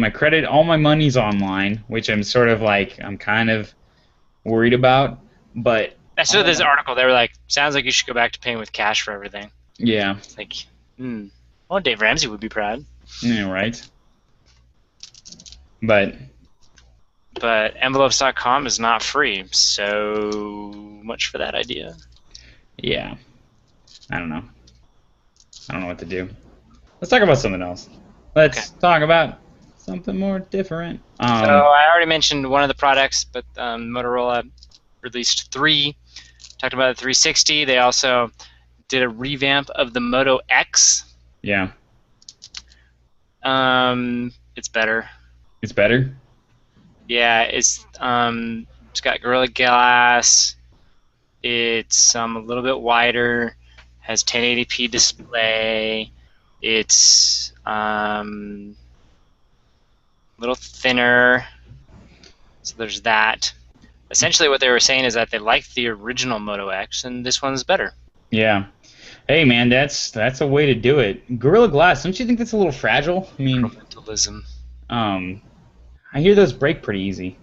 [SPEAKER 2] all my money's online, which I'm sort of like, I'm kind of worried about, but
[SPEAKER 1] I saw this article. They were like, sounds like you should go back to paying with cash for everything.
[SPEAKER 2] Yeah.
[SPEAKER 1] It's like, well, Dave Ramsey would be proud.
[SPEAKER 2] Yeah, right. But
[SPEAKER 1] envelopes.com is not free, so much for that idea.
[SPEAKER 2] Yeah. I don't know what to do. Let's talk about something else. Let's talk about something more different.
[SPEAKER 1] So I already mentioned one of the products, but Motorola released 3. Talked about the 360. They also did a revamp of the Moto X.
[SPEAKER 2] Yeah.
[SPEAKER 1] It's better.
[SPEAKER 2] It's better?
[SPEAKER 1] Yeah, it's got Gorilla Glass. It's a little bit wider. Has 1080p display. It's a little thinner. So there's that. Essentially what they were saying is that they liked the original Moto X, and this one's better.
[SPEAKER 2] Yeah. Hey, man, that's a way to do it. Gorilla Glass, don't you think that's a little fragile? I mean,
[SPEAKER 1] Incrementalism.
[SPEAKER 2] I hear those break pretty easy.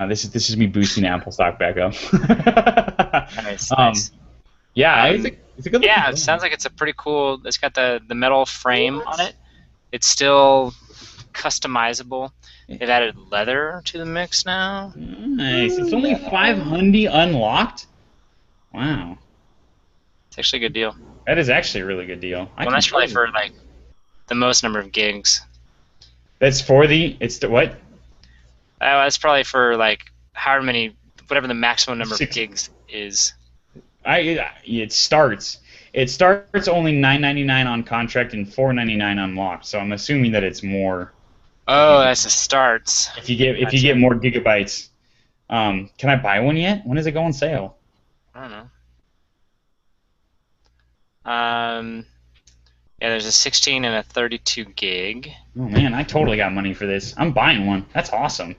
[SPEAKER 2] This is me boosting Apple stock back up.
[SPEAKER 1] Nice.
[SPEAKER 2] Yeah, it's a good.
[SPEAKER 1] Yeah, it sounds like it's a pretty cool. It's got the metal frame on it. It's still customizable. They've added leather to the mix now.
[SPEAKER 2] Nice. It's only $500 unlocked. Wow.
[SPEAKER 1] It's actually a good deal.
[SPEAKER 2] That is actually a really good deal.
[SPEAKER 1] Well, that's probably for like the most number of gigs.
[SPEAKER 2] That's for what?
[SPEAKER 1] That's probably for like whatever the maximum number of gigs is.
[SPEAKER 2] It starts only $9.99 on contract and $4.99 unlocked. So I'm assuming that it's more.
[SPEAKER 1] Oh, that's the starts.
[SPEAKER 2] If you get more gigabytes, can I buy one yet? When does it go on sale?
[SPEAKER 1] I don't know. Yeah, there's a 16 and a 32 gig.
[SPEAKER 2] Oh man, I totally got money for this. I'm buying one. That's awesome.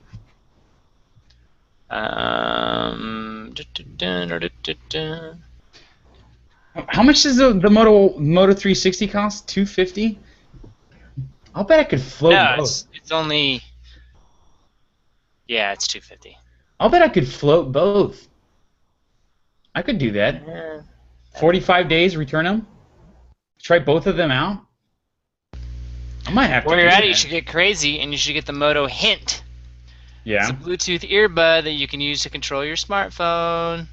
[SPEAKER 2] How much does the Moto 360 cost? $250? I'll bet I could float both.
[SPEAKER 1] It's only. Yeah, it's $250.
[SPEAKER 2] I'll bet I could float both. I could do that.
[SPEAKER 1] Yeah.
[SPEAKER 2] 45 days, return them. Try both of them out. I might have to.
[SPEAKER 1] When you're at it, you should get crazy and you should get the Moto Hint. It's a
[SPEAKER 2] Yeah.
[SPEAKER 1] Bluetooth earbud that you can use to control your smartphone.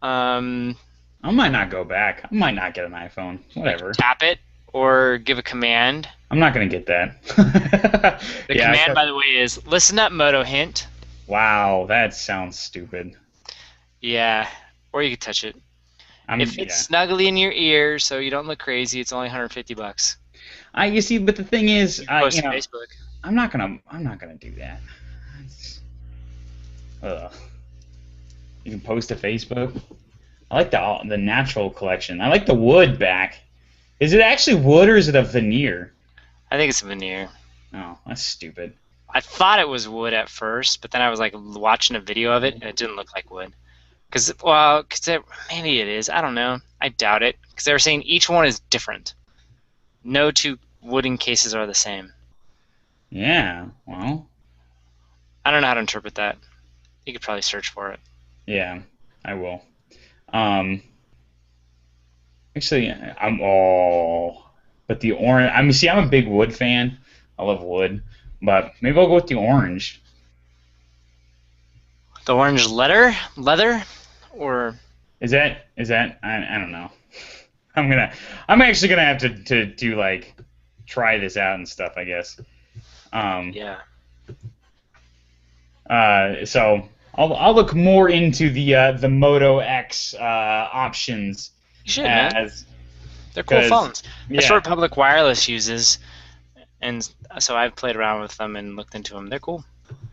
[SPEAKER 1] Um,
[SPEAKER 2] I might not go back. I might not get an iPhone.
[SPEAKER 1] you can
[SPEAKER 2] Whatever.
[SPEAKER 1] tap it or give a command.
[SPEAKER 2] I'm not gonna get that.
[SPEAKER 1] The
[SPEAKER 2] Yeah.
[SPEAKER 1] command, by the way, is listen up, Moto Hint.
[SPEAKER 2] Wow, that sounds stupid.
[SPEAKER 1] Yeah, or you can touch it. It
[SPEAKER 2] Yeah.
[SPEAKER 1] fits snugly in your ear, so you don't look crazy. It's only 150 bucks.
[SPEAKER 2] You see, but the thing is,
[SPEAKER 1] You can post
[SPEAKER 2] you
[SPEAKER 1] to
[SPEAKER 2] know,
[SPEAKER 1] Facebook.
[SPEAKER 2] I'm not gonna do that. Ugh. You can post to Facebook. I like the natural collection. I like the wood back. Is it actually wood or is it a veneer?
[SPEAKER 1] I think it's a veneer.
[SPEAKER 2] Oh, that's stupid.
[SPEAKER 1] I thought it was wood at first, but then I was like watching a video of it, and it didn't look like wood. Maybe it is. I don't know. I doubt it, because they were saying each one is different. No two wooden cases are the same.
[SPEAKER 2] Yeah. Well.
[SPEAKER 1] I don't know how to interpret that. You could probably search for it.
[SPEAKER 2] Yeah, I will. Actually, but the orange. I mean, see, I'm a big wood fan. I love wood, but maybe I'll go with the orange.
[SPEAKER 1] The orange leather, or
[SPEAKER 2] Is that? I don't know. I'm actually gonna have to like try this out and stuff, I guess.
[SPEAKER 1] yeah.
[SPEAKER 2] So I'll look more into the Moto X options
[SPEAKER 1] You should, man.
[SPEAKER 2] as
[SPEAKER 1] They're cool
[SPEAKER 2] 'cause,
[SPEAKER 1] phones. That's
[SPEAKER 2] yeah.
[SPEAKER 1] what Public Wireless uses, and so I've played around with them and looked into them. They're cool.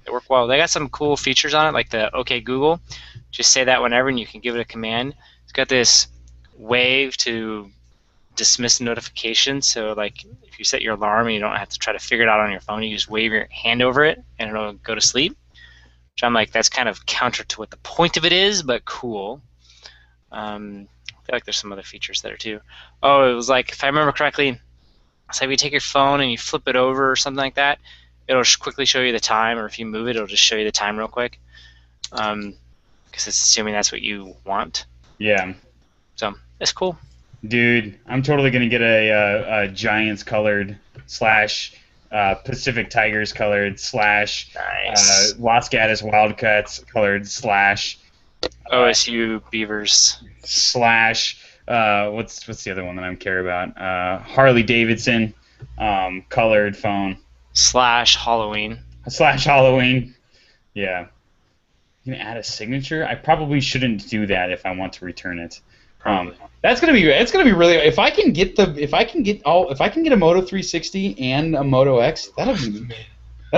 [SPEAKER 1] They work well. They got some cool features on it, like the OK Google. Just say that whenever, and you can give it a command. It's got this wave to dismiss notifications. So, like, if you set your alarm and you don't have to try to figure it out on your phone, you just wave your hand over it, and it'll go to sleep. Which I'm like, that's kind of counter to what the point of it is, but cool. I feel like there's some other features there too. Oh, it was like, if I remember correctly, it's like if you take your phone and you flip it over or something like that, it'll quickly show you the time, or if you move it, it'll just show you the time real quick. Because it's assuming that's what you want.
[SPEAKER 2] Yeah.
[SPEAKER 1] So it's cool.
[SPEAKER 2] Dude, I'm totally gonna get a Giants colored / Pacific Tigers colored /
[SPEAKER 1] Nice.
[SPEAKER 2] Los Gatos Wildcats colored /
[SPEAKER 1] OSU Beavers.
[SPEAKER 2] what's the other one that I care about? Harley Davidson colored phone
[SPEAKER 1] / Halloween.
[SPEAKER 2] / Halloween. Yeah. You can add a signature. I probably shouldn't do that if I want to return it. It's gonna be really. If I can get a Moto 360 and a Moto X, that'll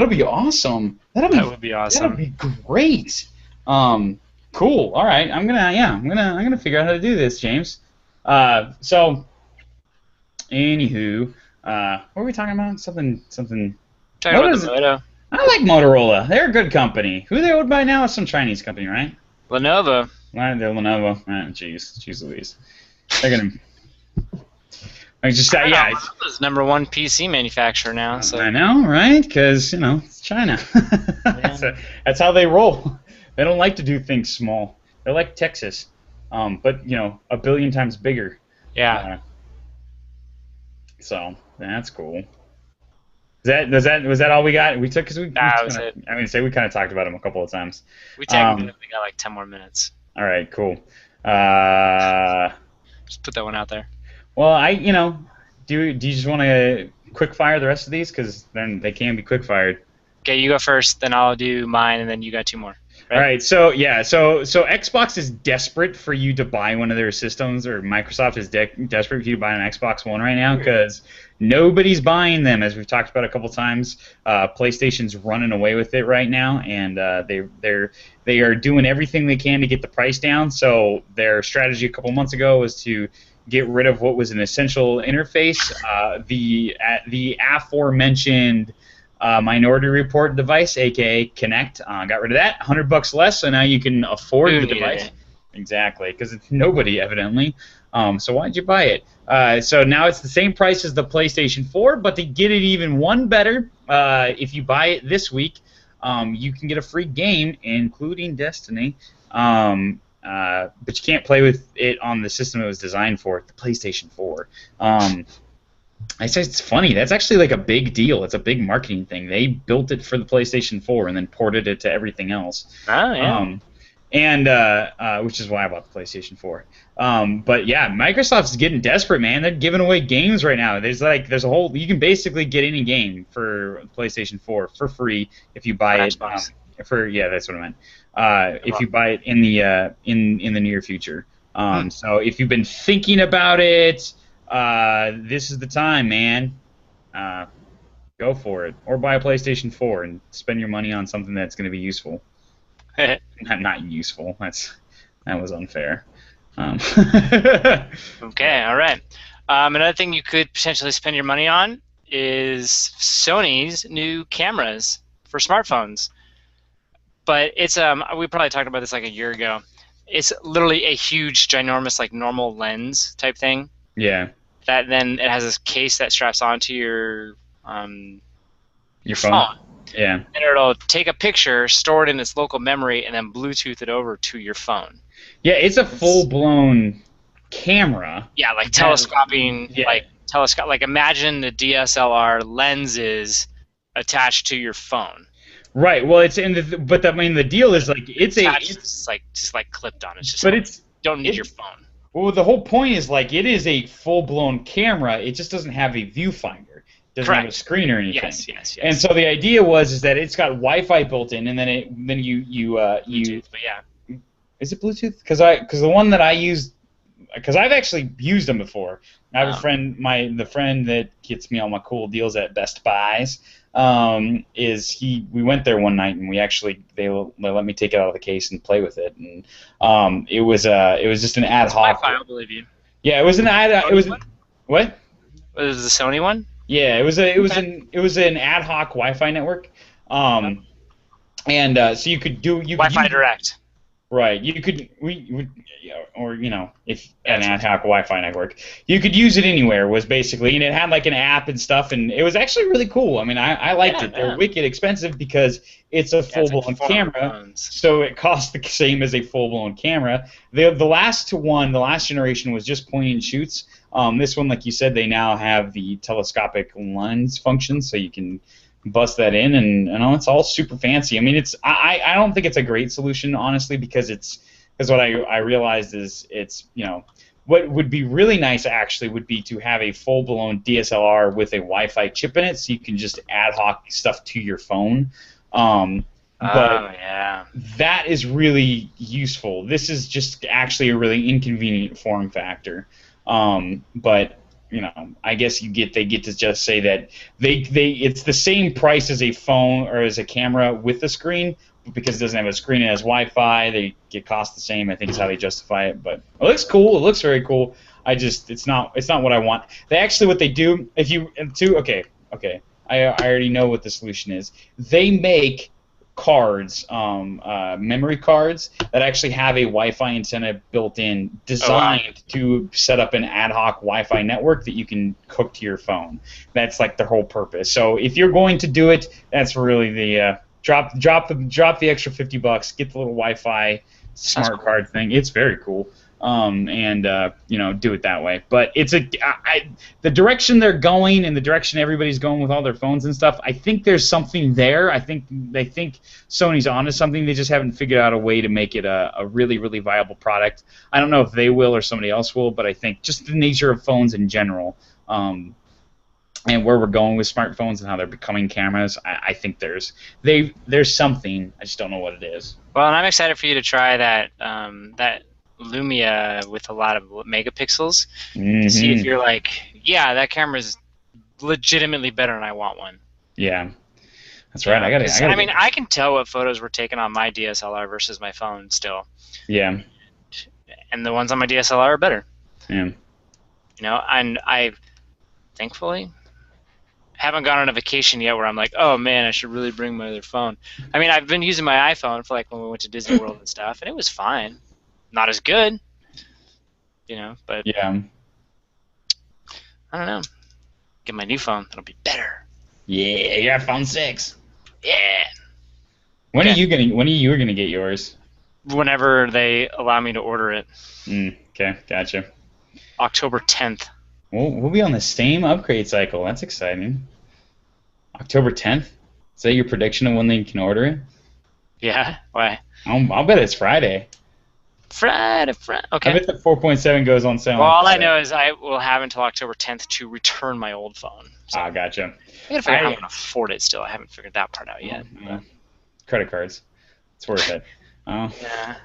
[SPEAKER 2] be awesome.
[SPEAKER 1] That would be awesome.
[SPEAKER 2] That'll be great. Cool. All right. I'm gonna figure out how to do this, James. So, anywho, what were we talking about? Something.
[SPEAKER 1] Talking about the Moto.
[SPEAKER 2] I like Motorola. They're a good company. Who they owned by now is some Chinese company, right?
[SPEAKER 1] Lenovo.
[SPEAKER 2] Right, they're Lenovo. Jeez Louise. They're gonna.
[SPEAKER 1] Lenovo's #1 PC manufacturer now. So
[SPEAKER 2] I know, right? Because it's China. That's how they roll. They don't like to do things small. They're like Texas, but a billion times bigger.
[SPEAKER 1] Yeah.
[SPEAKER 2] So that's cool. Was that all we got? We took because we.
[SPEAKER 1] That was it.
[SPEAKER 2] I mean, we kind of talked about them a couple of times.
[SPEAKER 1] We technically got like 10 more minutes.
[SPEAKER 2] All right, cool.
[SPEAKER 1] Just put that one out there.
[SPEAKER 2] Well, do you just want to quick fire the rest of these, because then they can be quick fired.
[SPEAKER 1] Okay, you go first, then I'll do mine, and then you got 2 more. Right?
[SPEAKER 2] All right, so Xbox is desperate for you to buy one of their systems, or Microsoft is desperate for you to buy an Xbox One right now, because nobody's buying them, as we've talked about a couple times. PlayStation's running away with it right now, and they are doing everything they can to get the price down. So their strategy a couple months ago was to get rid of what was an essential interface, the aforementioned Minority Report device, aka Kinect. Got rid of that, $100 less, so now you can afford the device. Exactly, because it's nobody evidently. So why'd you buy it? So now it's the same price as the PlayStation 4, but to get it even one better, if you buy it this week, you can get a free game, including Destiny. But you can't play with it on the system it was designed for, the PlayStation 4. I say it's funny. That's actually like a big deal. It's a big marketing thing. They built it for the PlayStation 4 and then ported it to everything else.
[SPEAKER 1] Oh yeah.
[SPEAKER 2] And which is why I bought the PlayStation 4. But yeah, Microsoft's getting desperate, man. They're giving away games right now. There's a whole, you can basically get any game for PlayStation 4 for free if you buy it. Yeah, that's what I meant. If you buy it in the near future. So if you've been thinking about it, this is the time, man. Go for it, or buy a PlayStation 4 and spend your money on something that's going to be useful. Not useful. That was unfair.
[SPEAKER 1] Okay, all right. Another thing you could potentially spend your money on is Sony's new cameras for smartphones. But it's we probably talked about this like a year ago. It's literally a huge, ginormous, like normal lens type thing.
[SPEAKER 2] Yeah.
[SPEAKER 1] That then it has this case that straps onto your
[SPEAKER 2] phone. Yeah.
[SPEAKER 1] And it'll take a picture, store it in its local memory, and then Bluetooth it over to your phone.
[SPEAKER 2] Yeah, it's a full-blown camera.
[SPEAKER 1] Yeah, like telescoping, like imagine the DSLR lenses attached to your phone.
[SPEAKER 2] Right. Well, it's in the deal is like it's
[SPEAKER 1] just clipped on. It's just don't need your phone.
[SPEAKER 2] Well, the whole point is like it is a full-blown camera. It just doesn't have a viewfinder. It doesn't have a screen or anything.
[SPEAKER 1] Yes.
[SPEAKER 2] And so the idea is that it's got Wi-Fi built in, and then you
[SPEAKER 1] Bluetooth, but yeah.
[SPEAKER 2] Is it Bluetooth? Because the one that I use, because I've actually used them before. I have a friend, the friend that gets me all my cool deals at Best Buys. We went there one night and they let me take it out of the case and play with it, and it was just an ad hoc.
[SPEAKER 1] Wi-Fi, I'll believe you.
[SPEAKER 2] Yeah, it was an ad. It was what?
[SPEAKER 1] Was it the Sony one?
[SPEAKER 2] Yeah, it was an ad hoc Wi-Fi network, and so you could
[SPEAKER 1] Wi-Fi Direct.
[SPEAKER 2] Right, you could if an ad hoc Wi-Fi network, you could use it anywhere. Was basically, and it had like an app and stuff, and it was actually really cool. I mean, I liked it. They're wicked expensive because it's a full-blown camera, so it costs the same as a full-blown camera. The last generation was just point and shoots. This one, like you said, they now have the telescopic lens function, so you can bust that in, and it's all super fancy. I mean, I don't think it's a great solution, honestly, because what I realized is what would be really nice actually would be to have a full-blown DSLR with a Wi-Fi chip in it, so you can just ad hoc stuff to your phone. But that is really useful. This is just actually a really inconvenient form factor. But I guess they get to just say that it's the same price as a phone or as a camera with a screen, but because it doesn't have a screen, it has Wi-Fi. They cost the same. I think is how they justify it. But it looks cool. It looks very cool. It's not what I want. What they do I already know what the solution is. They make cards, memory cards that actually have a Wi-Fi antenna built in, designed to set up an ad hoc Wi-Fi network that you can hook to your phone. That's like the whole purpose. So if you're going to do it, that's really the drop the extra $50, get the little Wi-Fi smart card thing. It's very cool. Do it that way. But it's the direction they're going and the direction everybody's going with all their phones and stuff. I think there's something there. I think they think Sony's onto something. They just haven't figured out a way to make it a really, really viable product. I don't know if they will or somebody else will, but I think just the nature of phones in general, and where we're going with smartphones and how they're becoming cameras, I think there's something. I just don't know what it is.
[SPEAKER 1] Well, and I'm excited for you to try that Lumia with a lot of megapixels to see if you're like, yeah, that camera is legitimately better and I want one.
[SPEAKER 2] Yeah, that's right.
[SPEAKER 1] I can tell what photos were taken on my DSLR versus my phone still.
[SPEAKER 2] Yeah.
[SPEAKER 1] And the ones on my DSLR are better.
[SPEAKER 2] Yeah.
[SPEAKER 1] And I thankfully haven't gone on a vacation yet where I'm like, oh man, I should really bring my other phone. I mean, I've been using my iPhone for like when we went to Disney World and stuff, and it was fine. Not as good, but
[SPEAKER 2] yeah.
[SPEAKER 1] I don't know. Get my new phone; it'll be better.
[SPEAKER 2] Yeah, your phone 6.
[SPEAKER 1] Yeah.
[SPEAKER 2] When are you gonna get yours?
[SPEAKER 1] Whenever they allow me to order it.
[SPEAKER 2] Okay, gotcha.
[SPEAKER 1] October 10th.
[SPEAKER 2] We'll be on the same upgrade cycle. That's exciting. October 10th? Is that your prediction of when they can order it?
[SPEAKER 1] Yeah. Why?
[SPEAKER 2] I'll bet it's Friday.
[SPEAKER 1] Friday. Okay.
[SPEAKER 2] I bet the 4.7 goes on sale.
[SPEAKER 1] Well,
[SPEAKER 2] on
[SPEAKER 1] all I
[SPEAKER 2] Friday.
[SPEAKER 1] know is I will have until October 10th to return my old phone. So
[SPEAKER 2] Ah, gotcha.
[SPEAKER 1] I gotta figure out how I'm gonna afford it still. I haven't figured that part out yet.
[SPEAKER 2] Credit cards. It's worth it. Oh.
[SPEAKER 1] Yeah.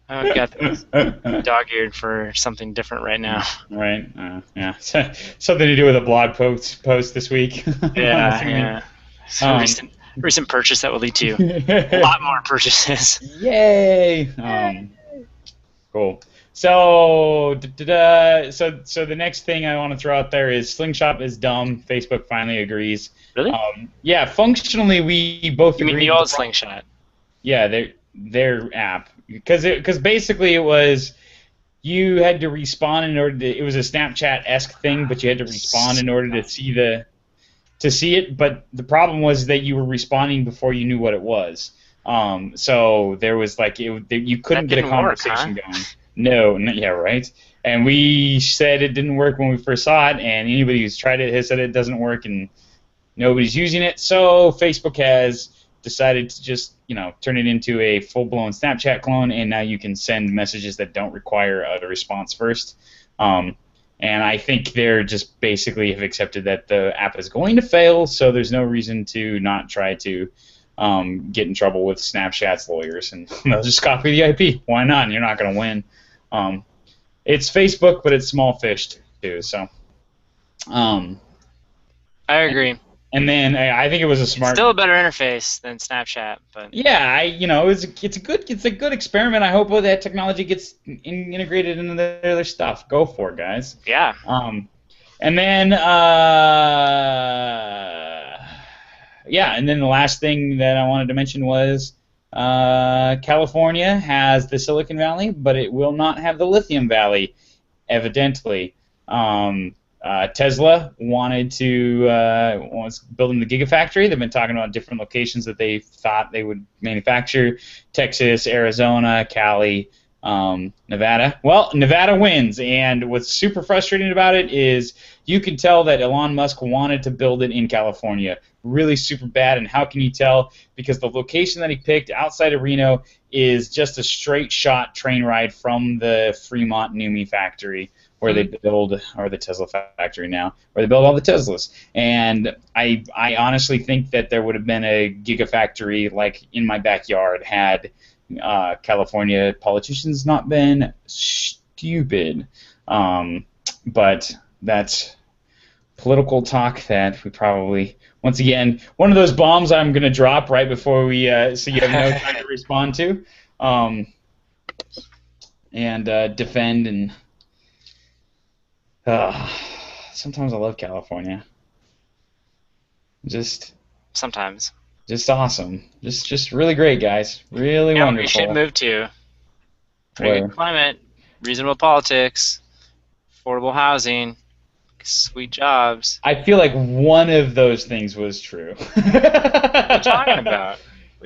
[SPEAKER 1] I've got dog-eared for something different right now.
[SPEAKER 2] Right. Yeah. Something to do with a blog post this week.
[SPEAKER 1] Yeah. Recent purchase that will lead to a lot more purchases.
[SPEAKER 2] Yay! Cool. So the next thing I want to throw out there is Slingshot is dumb. Facebook finally agrees.
[SPEAKER 1] Really?
[SPEAKER 2] Yeah. Functionally, we both
[SPEAKER 1] You mean
[SPEAKER 2] agree
[SPEAKER 1] the old Slingshot?
[SPEAKER 2] Yeah, their app, because basically it was you had to respawn in order to. It was a Snapchat-esque thing, but you had to respawn in order to see it. But the problem was that you were responding before you knew what it was. So there was you couldn't get a conversation going. No, yeah, right. And we said it didn't work when we first saw it, and anybody who's tried it has said it doesn't work, and nobody's using it. So Facebook has decided to just, turn it into a full-blown Snapchat clone, and now you can send messages that don't require a response first. And I think they're just basically have accepted that the app is going to fail, so there's no reason to not try to get in trouble with Snapchat's lawyers, and they'll just copy the IP. Why not? You're not going to win. It's Facebook, but it's small fish too. So.
[SPEAKER 1] I agree.
[SPEAKER 2] And then I think it was a smart.
[SPEAKER 1] It's still a better interface than Snapchat, but
[SPEAKER 2] yeah, it's a good experiment. I hope that technology gets integrated into their stuff. Go for it, guys.
[SPEAKER 1] Yeah.
[SPEAKER 2] And then and then the last thing that I wanted to mention was California has the Silicon Valley, but it will not have the Lithium Valley, evidently. Tesla was building the Gigafactory. They've been talking about different locations that they thought they would manufacture: Texas, Arizona, Cali, Nevada. Well, Nevada wins, and what's super frustrating about it is you can tell that Elon Musk wanted to build it in California. Really super bad, and how can you tell? Because the location that he picked outside of Reno is just a straight shot train ride from the Fremont NUMMI factory, where they build, or the Tesla factory now, where they build all the Teslas. And I honestly think that there would have been a Gigafactory like in my backyard had California politicians not been stupid. But that's political talk that we probably, once again, one of those bombs I'm going to drop right before we, so you have no time to respond to, and defend and. Sometimes I love California.
[SPEAKER 1] Sometimes.
[SPEAKER 2] Just awesome. Just really great, guys. Really wonderful.
[SPEAKER 1] We should move to pretty good climate, reasonable politics, affordable housing, sweet jobs.
[SPEAKER 2] I feel like one of those things was true.
[SPEAKER 1] What are you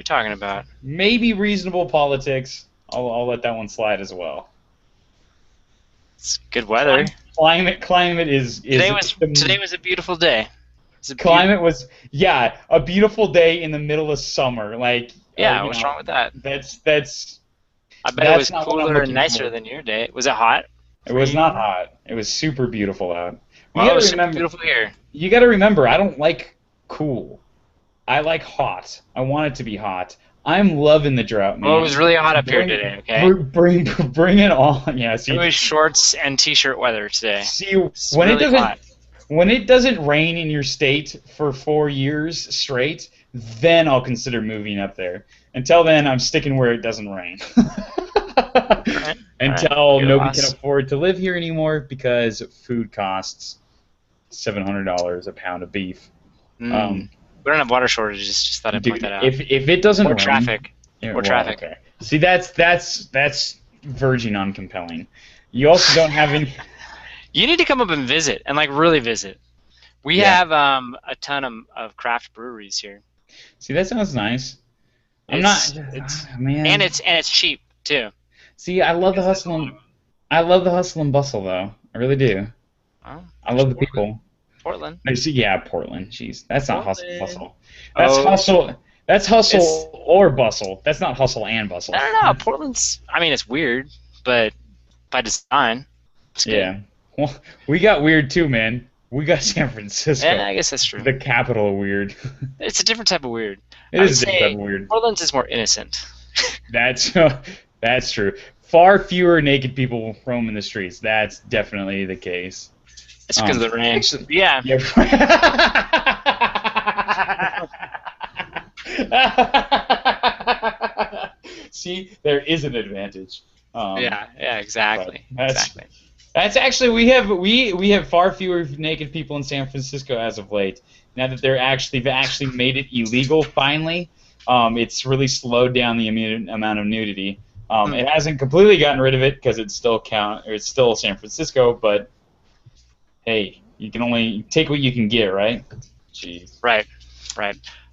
[SPEAKER 1] talking about? Maybe
[SPEAKER 2] reasonable politics. I'll let that one slide as well.
[SPEAKER 1] It's good weather.
[SPEAKER 2] Climate is
[SPEAKER 1] today was a beautiful day.
[SPEAKER 2] Was a beautiful day in the middle of summer.
[SPEAKER 1] What's wrong with that?
[SPEAKER 2] That's.
[SPEAKER 1] I bet it was cooler and nicer than your day. Was it hot?
[SPEAKER 2] It was not hot. It was super beautiful out.
[SPEAKER 1] Well, it was super beautiful here.
[SPEAKER 2] You got to remember, I don't like cool. I like hot. I want it to be hot. I'm loving the drought, man.
[SPEAKER 1] Well, it was really hot up here today, okay?
[SPEAKER 2] Bring it on. Yeah, see.
[SPEAKER 1] It was shorts and t-shirt weather today.
[SPEAKER 2] See, when it doesn't rain in your state for 4 years straight, then I'll consider moving up there. Until then, I'm sticking where it doesn't rain. Until nobody can afford to live here anymore because food costs $700 a pound of beef.
[SPEAKER 1] We don't have water shortages. Just thought I'd point that out.
[SPEAKER 2] If it doesn't rain,
[SPEAKER 1] traffic. Traffic.
[SPEAKER 2] Okay. See, that's verging on compelling. You also don't have any.
[SPEAKER 1] You need to come up and visit, and really visit. We have a ton of craft breweries here.
[SPEAKER 2] See, that sounds nice.
[SPEAKER 1] Man. And it's cheap too.
[SPEAKER 2] See, I love the hustle and bustle though. I really do.
[SPEAKER 1] Well,
[SPEAKER 2] I love the people.
[SPEAKER 1] Portland.
[SPEAKER 2] Yeah, Portland. Jeez, that's not
[SPEAKER 1] Portland.
[SPEAKER 2] hustle. That's hustle. That's hustle
[SPEAKER 1] It's,
[SPEAKER 2] or bustle. That's not hustle and bustle.
[SPEAKER 1] I don't know. Portland's. I mean, it's weird, but by design, it's good.
[SPEAKER 2] Yeah. Well, we got weird too, man. We got San Francisco.
[SPEAKER 1] Yeah, I guess that's true.
[SPEAKER 2] The capital of weird.
[SPEAKER 1] It's a different type of weird.
[SPEAKER 2] It is a different type of weird.
[SPEAKER 1] Portland's is more innocent.
[SPEAKER 2] That's true. Far fewer naked people roaming the streets. That's definitely the case.
[SPEAKER 1] It's because of the rain.
[SPEAKER 2] Actually,
[SPEAKER 1] Yeah.
[SPEAKER 2] See, there is an advantage.
[SPEAKER 1] Yeah, exactly.
[SPEAKER 2] That's actually we have far fewer naked people in San Francisco as of late. Now that they've actually made it illegal finally, it's really slowed down the amount of nudity. It hasn't completely gotten rid of it because it's still San Francisco, but hey, you can only take what you can get, right? Jeez.
[SPEAKER 1] Right.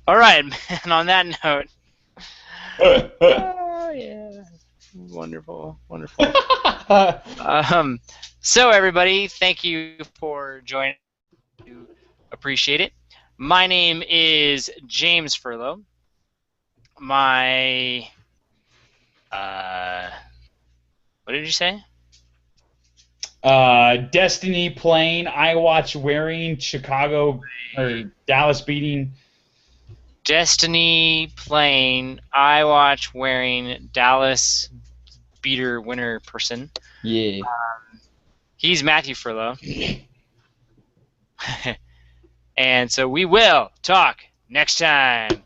[SPEAKER 1] All right, man. On that note. Oh yeah. Wonderful. So everybody, thank you for joining. Appreciate it. My name is James Furlo. My what did you say?
[SPEAKER 2] Destiny playing, iWatch wearing, Chicago or Dallas beating.
[SPEAKER 1] Destiny playing, iWatch wearing, Dallas beater winner person.
[SPEAKER 2] Yeah.
[SPEAKER 1] He's Matthew Furlo. And so we will talk next time.